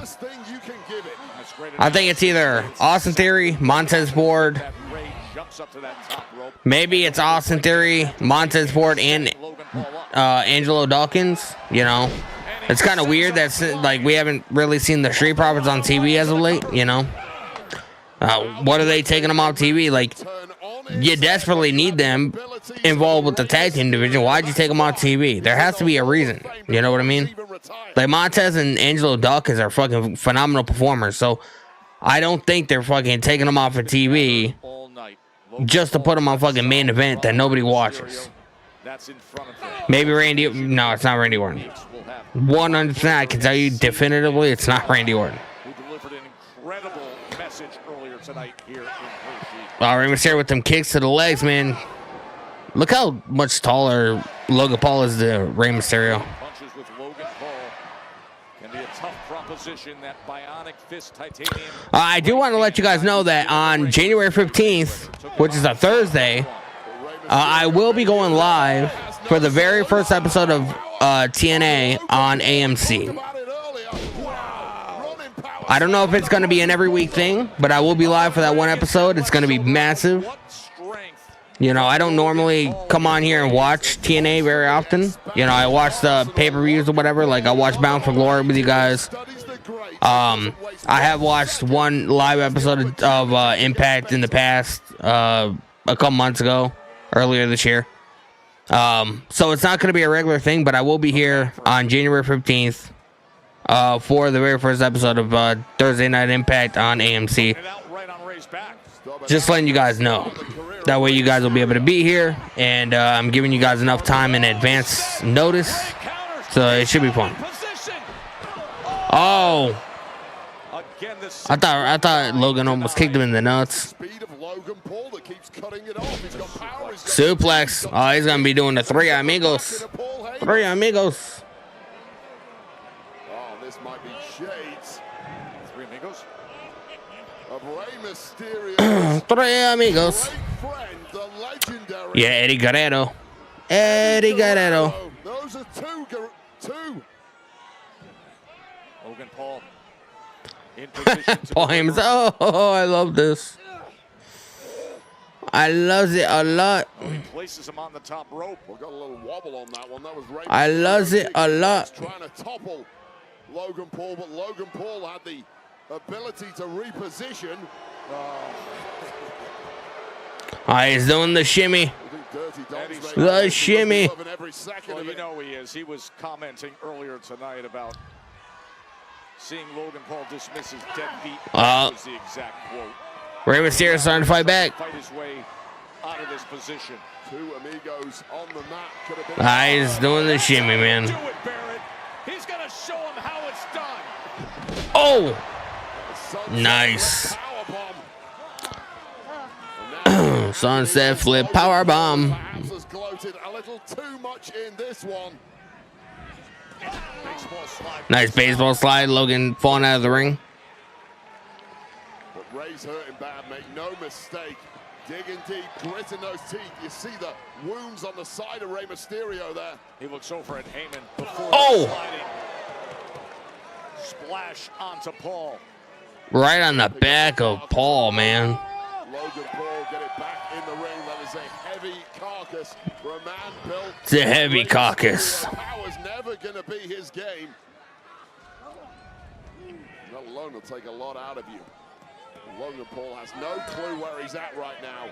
Austin Theory, Montez Ford. Maybe it's Austin Theory, Montez Ford, and Angelo Dawkins. You know, it's kind of weird that like we haven't really seen the Street Profits on TV as of late. You know, what are they taking them off TV? Like, you desperately need them involved with the tag team division. Why'd you take them off TV? There has to be a reason. You know what I mean? Like, Montez and Angelo Dawkins are fucking phenomenal performers. So I don't think they're fucking taking them off of TV just to put them on fucking main event that nobody watches. Maybe Randy. No, it's not Randy Orton. 100%, I can tell you definitively, it's not Randy Orton. Who delivered an incredible message earlier tonight here in Hershey. Rey Mysterio with them kicks to the legs, man. Look how much taller Logan Paul is than Rey Mysterio. Punches with Logan Paul can be a tough proposition. That bionic fist titanium. I do want to let you guys know that on January 15th, which is a Thursday, I will be going live for the very first episode of TNA on AMC. I don't know if it's going to be an every week thing, but I will be live for that one episode. It's going to be massive. You know, I don't normally come on here and watch TNA very often. You know, I watch the pay-per-views or whatever. Like, I watch Bound for Glory with you guys. I have watched one live episode of Impact in the past, a couple months ago, earlier this year. So it's not going to be a regular thing, but I will be here on January 15th for the very first episode of Thursday Night Impact on AMC. Just letting you guys know. That way you guys will be able to be here, and I'm giving you guys enough time in advance notice, so it should be fun. Oh, I thought Logan almost kicked him in the nuts. Suplex. Oh, he's gonna be doing the Three Amigos. Three Amigos. Oh, this might be shades. Three Amigos. Of Rey Mysterio. Three Amigos. Yeah, Eddie Guerrero. Eddie Guerrero. Those are two. Logan Paul in position. Paul Heyman's. Oh, I love this. I love it a lot. He places him on the top rope. We got a little wobble on that one. That was Rey. I love it a lot. Trying to topple Logan Paul, but Logan Paul had the ability to reposition. He's doing the shimmy. The shimmy. Well, you know he is. He was commenting earlier tonight about seeing Logan Paul dismiss his deadbeat. That was the exact quote. Rey Mysterio starting to fight back. Fight his way out of this position. Two amigos on the mat. Could have been He's doing the shimmy, man. Do it, Barrett. He's gonna show him how it's done. Oh, nice. Sunset flip power bomb. A little too much in this one. Nice baseball slide. Logan falling out of the ring. But Rey's hurting bad, make no mistake. Digging deep, gritting those teeth. You see the wounds on the side of Rey Mysterio there. He looks over at Heyman before sliding. Splash onto Paul. Right on the back of Paul, man. Logan Paul get it back in the ring. That is a heavy carcass for a man built. It's a heavy carcass. Power's never going to be his game. That alone will take a lot out of you. Logan Paul has no clue where he's at right now.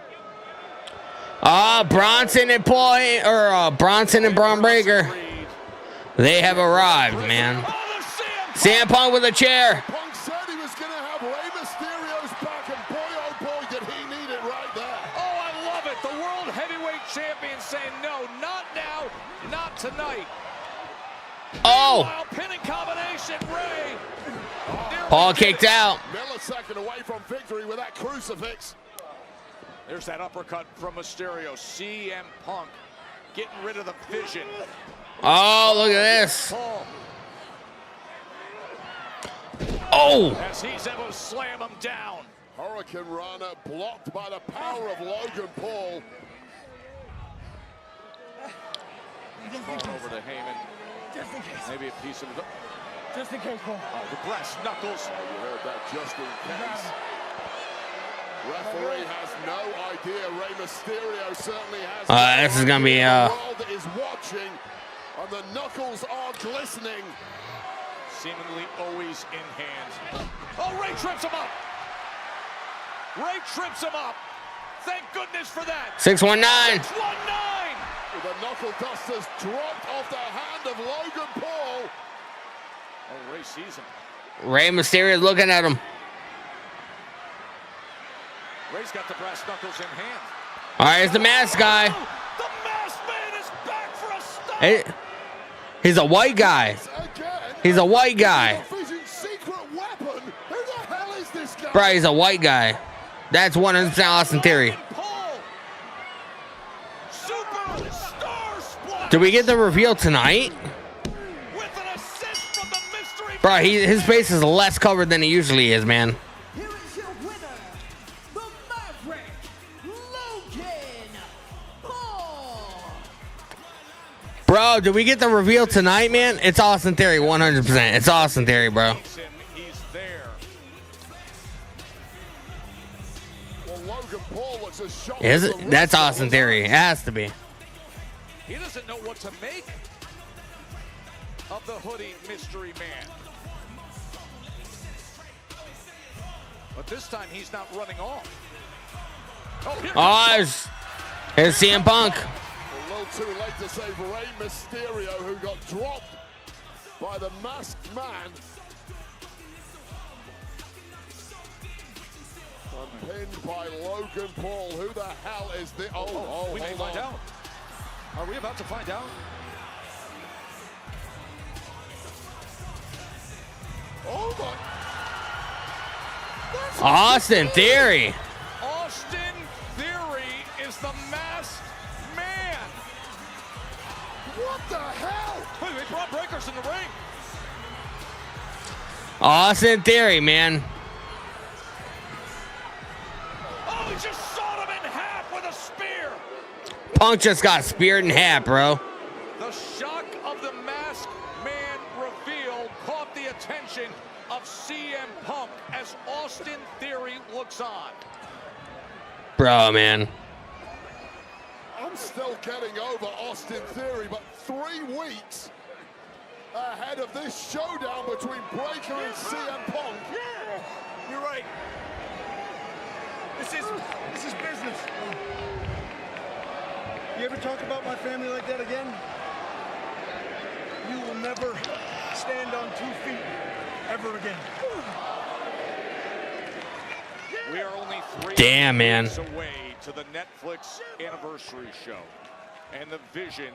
Bronson and Paul, or Bronson and Braun Breaker. They have arrived, man. CM Punk with a chair. Punk said he was going to have Rey Mysterio's back, and boy, oh boy, did he need it right there. Oh, I love it. The World Heavyweight Champion saying, no, not now, not tonight. Oh. Meanwhile, pinning combination, Rey. Paul kicked out. Millisecond away from victory with that crucifix. There's that uppercut from Mysterio. CM Punk getting rid of the vision. Oh, look at this. Paul. Oh. As he's able to slam him down. Hurricane Rana blocked by the power of Logan Paul. Over to Heyman. Just in case. Maybe a piece of it. Just in case, Paul. Oh, the brass knuckles. Oh, you heard that, just in case. Referee has no idea. Rey Mysterio certainly has. This is gonna be The world is watching, and the knuckles are glistening. Seemingly always in hand. Oh, Rey trips him up. Rey trips him up. Thank goodness for that. 619. 619. The knuckle dusters dropped off the hand of Logan Paul. Oh, Rey sees him. Rey Mysterio looking at him. Rey's got the brass knuckles in hand. All right, here's the mask guy. The masked man is back for a stop. Hey, he's a white guy. He's a white guy. Secret weapon. Who the hell is this guy? Bro, he's a white guy. That's 100% Austin Theory. Did we get the reveal tonight? Bro, his face is less covered than he usually is, man. Here is your winner, the Maverick, Logan Paul. Bro, did we get the reveal tonight, man? It's Austin Theory, 100%. It's Austin Theory, bro. He's there. Well, Logan Paul looks as shocked Is as it? the That's rest of Austin us. Theory. It has to be. He doesn't know what to make of the hoodie mystery man. But this time he's not running off. Oh, Here's CM Punk. A little too late to save Rey Mysterio, who got dropped by the masked man. And pinned by Logan Paul. Who the hell is this? Oh, we may hold find on. out. Are we about to find out? Oh my! Austin Theory. Austin Theory is the masked man. What the hell? Wait, they brought breakers in the ring. Austin Theory, man. Oh, he just sawed him in half with a spear. Punk just got speared in half, bro. The shock of the masked man reveal caught the attention of CM Punk as Austin Theory looks on. Bro, man. I'm still getting over Austin Theory, but 3 weeks ahead of this showdown between Breaker and CM Punk. Yeah, you're right. This is business. You ever talk about my family like that again? You will never stand on 2 feet ever again. We are only 3 Damn, man. weeks away to the Netflix anniversary show, and the Vision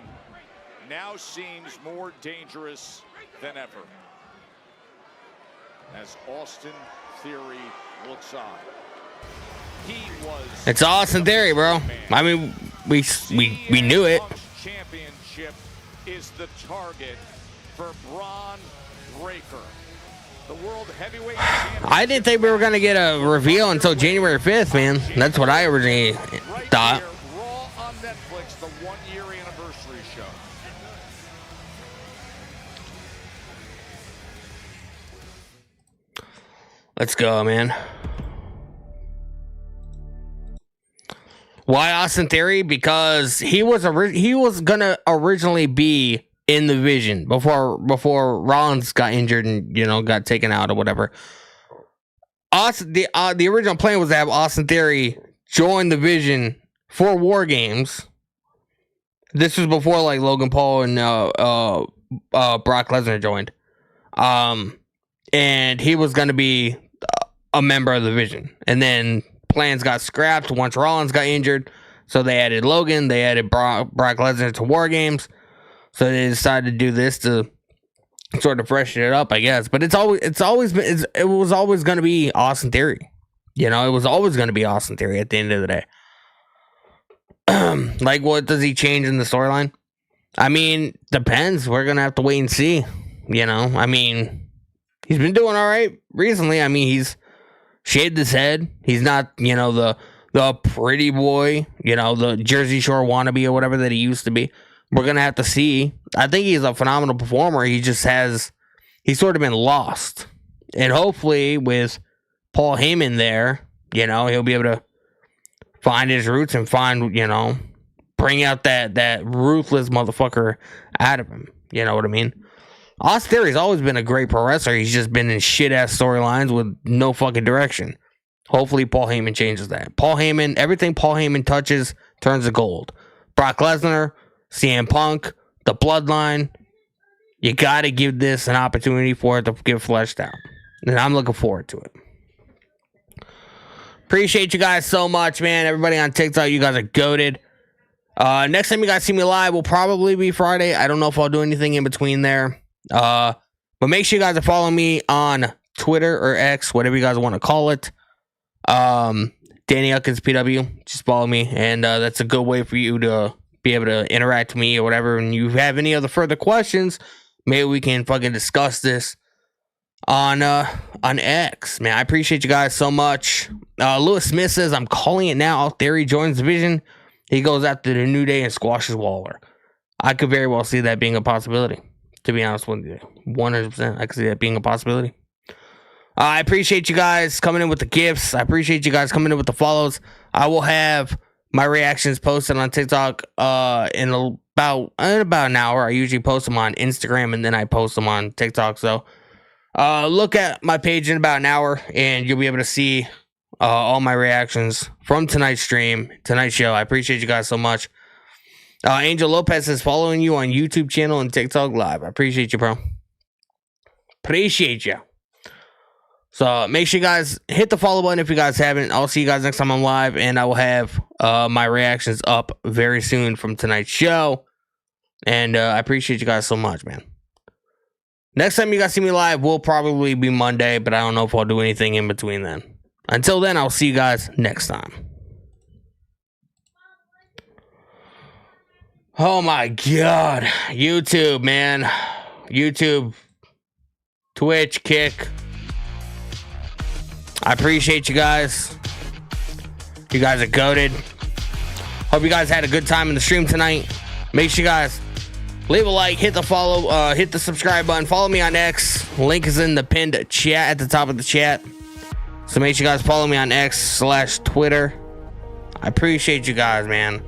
now seems more dangerous than ever as Austin Theory looks on. He was It's Austin Theory, bro. I mean, we knew it. Punk's championship is the target for Braun Breaker. The World Heavyweight Champion. I didn't think we were going to get a reveal until January 5th, man. That's what I originally thought. Raw on Netflix, the 1-year anniversary show. Let's go, man. Why Austin Theory? Because he was gonna originally be in the division before Rollins got injured and got taken out or whatever. The original plan was to have Austin Theory join the division for War Games. This was before like Logan Paul and Brock Lesnar joined, and he was gonna be a member of the division, and then plans got scrapped once Rollins got injured, so they added Logan, they added Brock Lesnar to War Games, so they decided to do this to sort of freshen it up, I guess. But it was always going to be Austin Theory, it was always going to be Austin Theory at the end of the day. Like, what does he change in the storyline? I mean, depends. We're gonna have to wait and see. I mean, he's been doing all right recently. I mean, he's shaved his head. He's not, the pretty boy, the Jersey Shore wannabe or whatever that he used to be. We're going to have to see. I think he's a phenomenal performer. He's sort of been lost. And hopefully with Paul Heyman there, he'll be able to find his roots and bring out that ruthless motherfucker out of him. You know what I mean? Austin Theory's always been a great pro wrestler. He's just been in shit-ass storylines with no fucking direction. Hopefully Paul Heyman changes that. Everything Paul Heyman touches turns to gold. Brock Lesnar, CM Punk, the Bloodline. You got to give this an opportunity for it to get fleshed out. And I'm looking forward to it. Appreciate you guys so much, man. Everybody on TikTok, you guys are goated. Next time you guys see me live will probably be Friday. I don't know if I'll do anything in between there. But make sure you guys are following me on Twitter or X, whatever you guys want to call it. Danny Huckins PW, just follow me, and that's a good way for you to be able to interact with me or whatever. And you have any other further questions, maybe we can fucking discuss this on X. Man, I appreciate you guys so much. Lewis Smith says, I'm calling it now. Theory joins division. He goes after the New Day and squashes Waller. I could very well see that being a possibility. To be honest with you, 100%, I can see that being a possibility. I appreciate you guys coming in with the gifts. I appreciate you guys coming in with the follows. I will have my reactions posted on TikTok in about an hour. I usually post them on Instagram and then I post them on TikTok. So look at my page in about an hour and you'll be able to see all my reactions from tonight's stream, tonight's show. I appreciate you guys so much. Angel Lopez is following you on YouTube channel and TikTok live. I appreciate you, bro. Appreciate you. So make sure you guys hit the follow button if you guys haven't. I'll see you guys next time I'm live, and I will have my reactions up very soon from tonight's show. And I appreciate you guys so much, man. Next time you guys see me live will probably be Monday, but I don't know if I'll do anything in between then. Until then, I'll see you guys next time. Oh my God. YouTube, man. YouTube. Twitch, Kick. I appreciate you guys. You guys are goated. Hope you guys had a good time in the stream tonight. Make sure you guys leave a like, hit the follow, hit the subscribe button. Follow me on X. Link is in the pinned chat at the top of the chat. So make sure you guys follow me on X/Twitter. I appreciate you guys, man.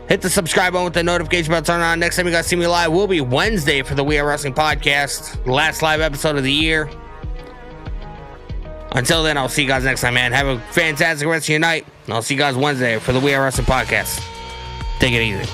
Hit the subscribe button with the notification bell turned on. Next time you guys see me live will be Wednesday for the We Are Wrestling podcast. Last live episode of the year. Until then, I'll see you guys next time, man. Have a fantastic rest of your night. And I'll see you guys Wednesday for the We Are Wrestling podcast. Take it easy.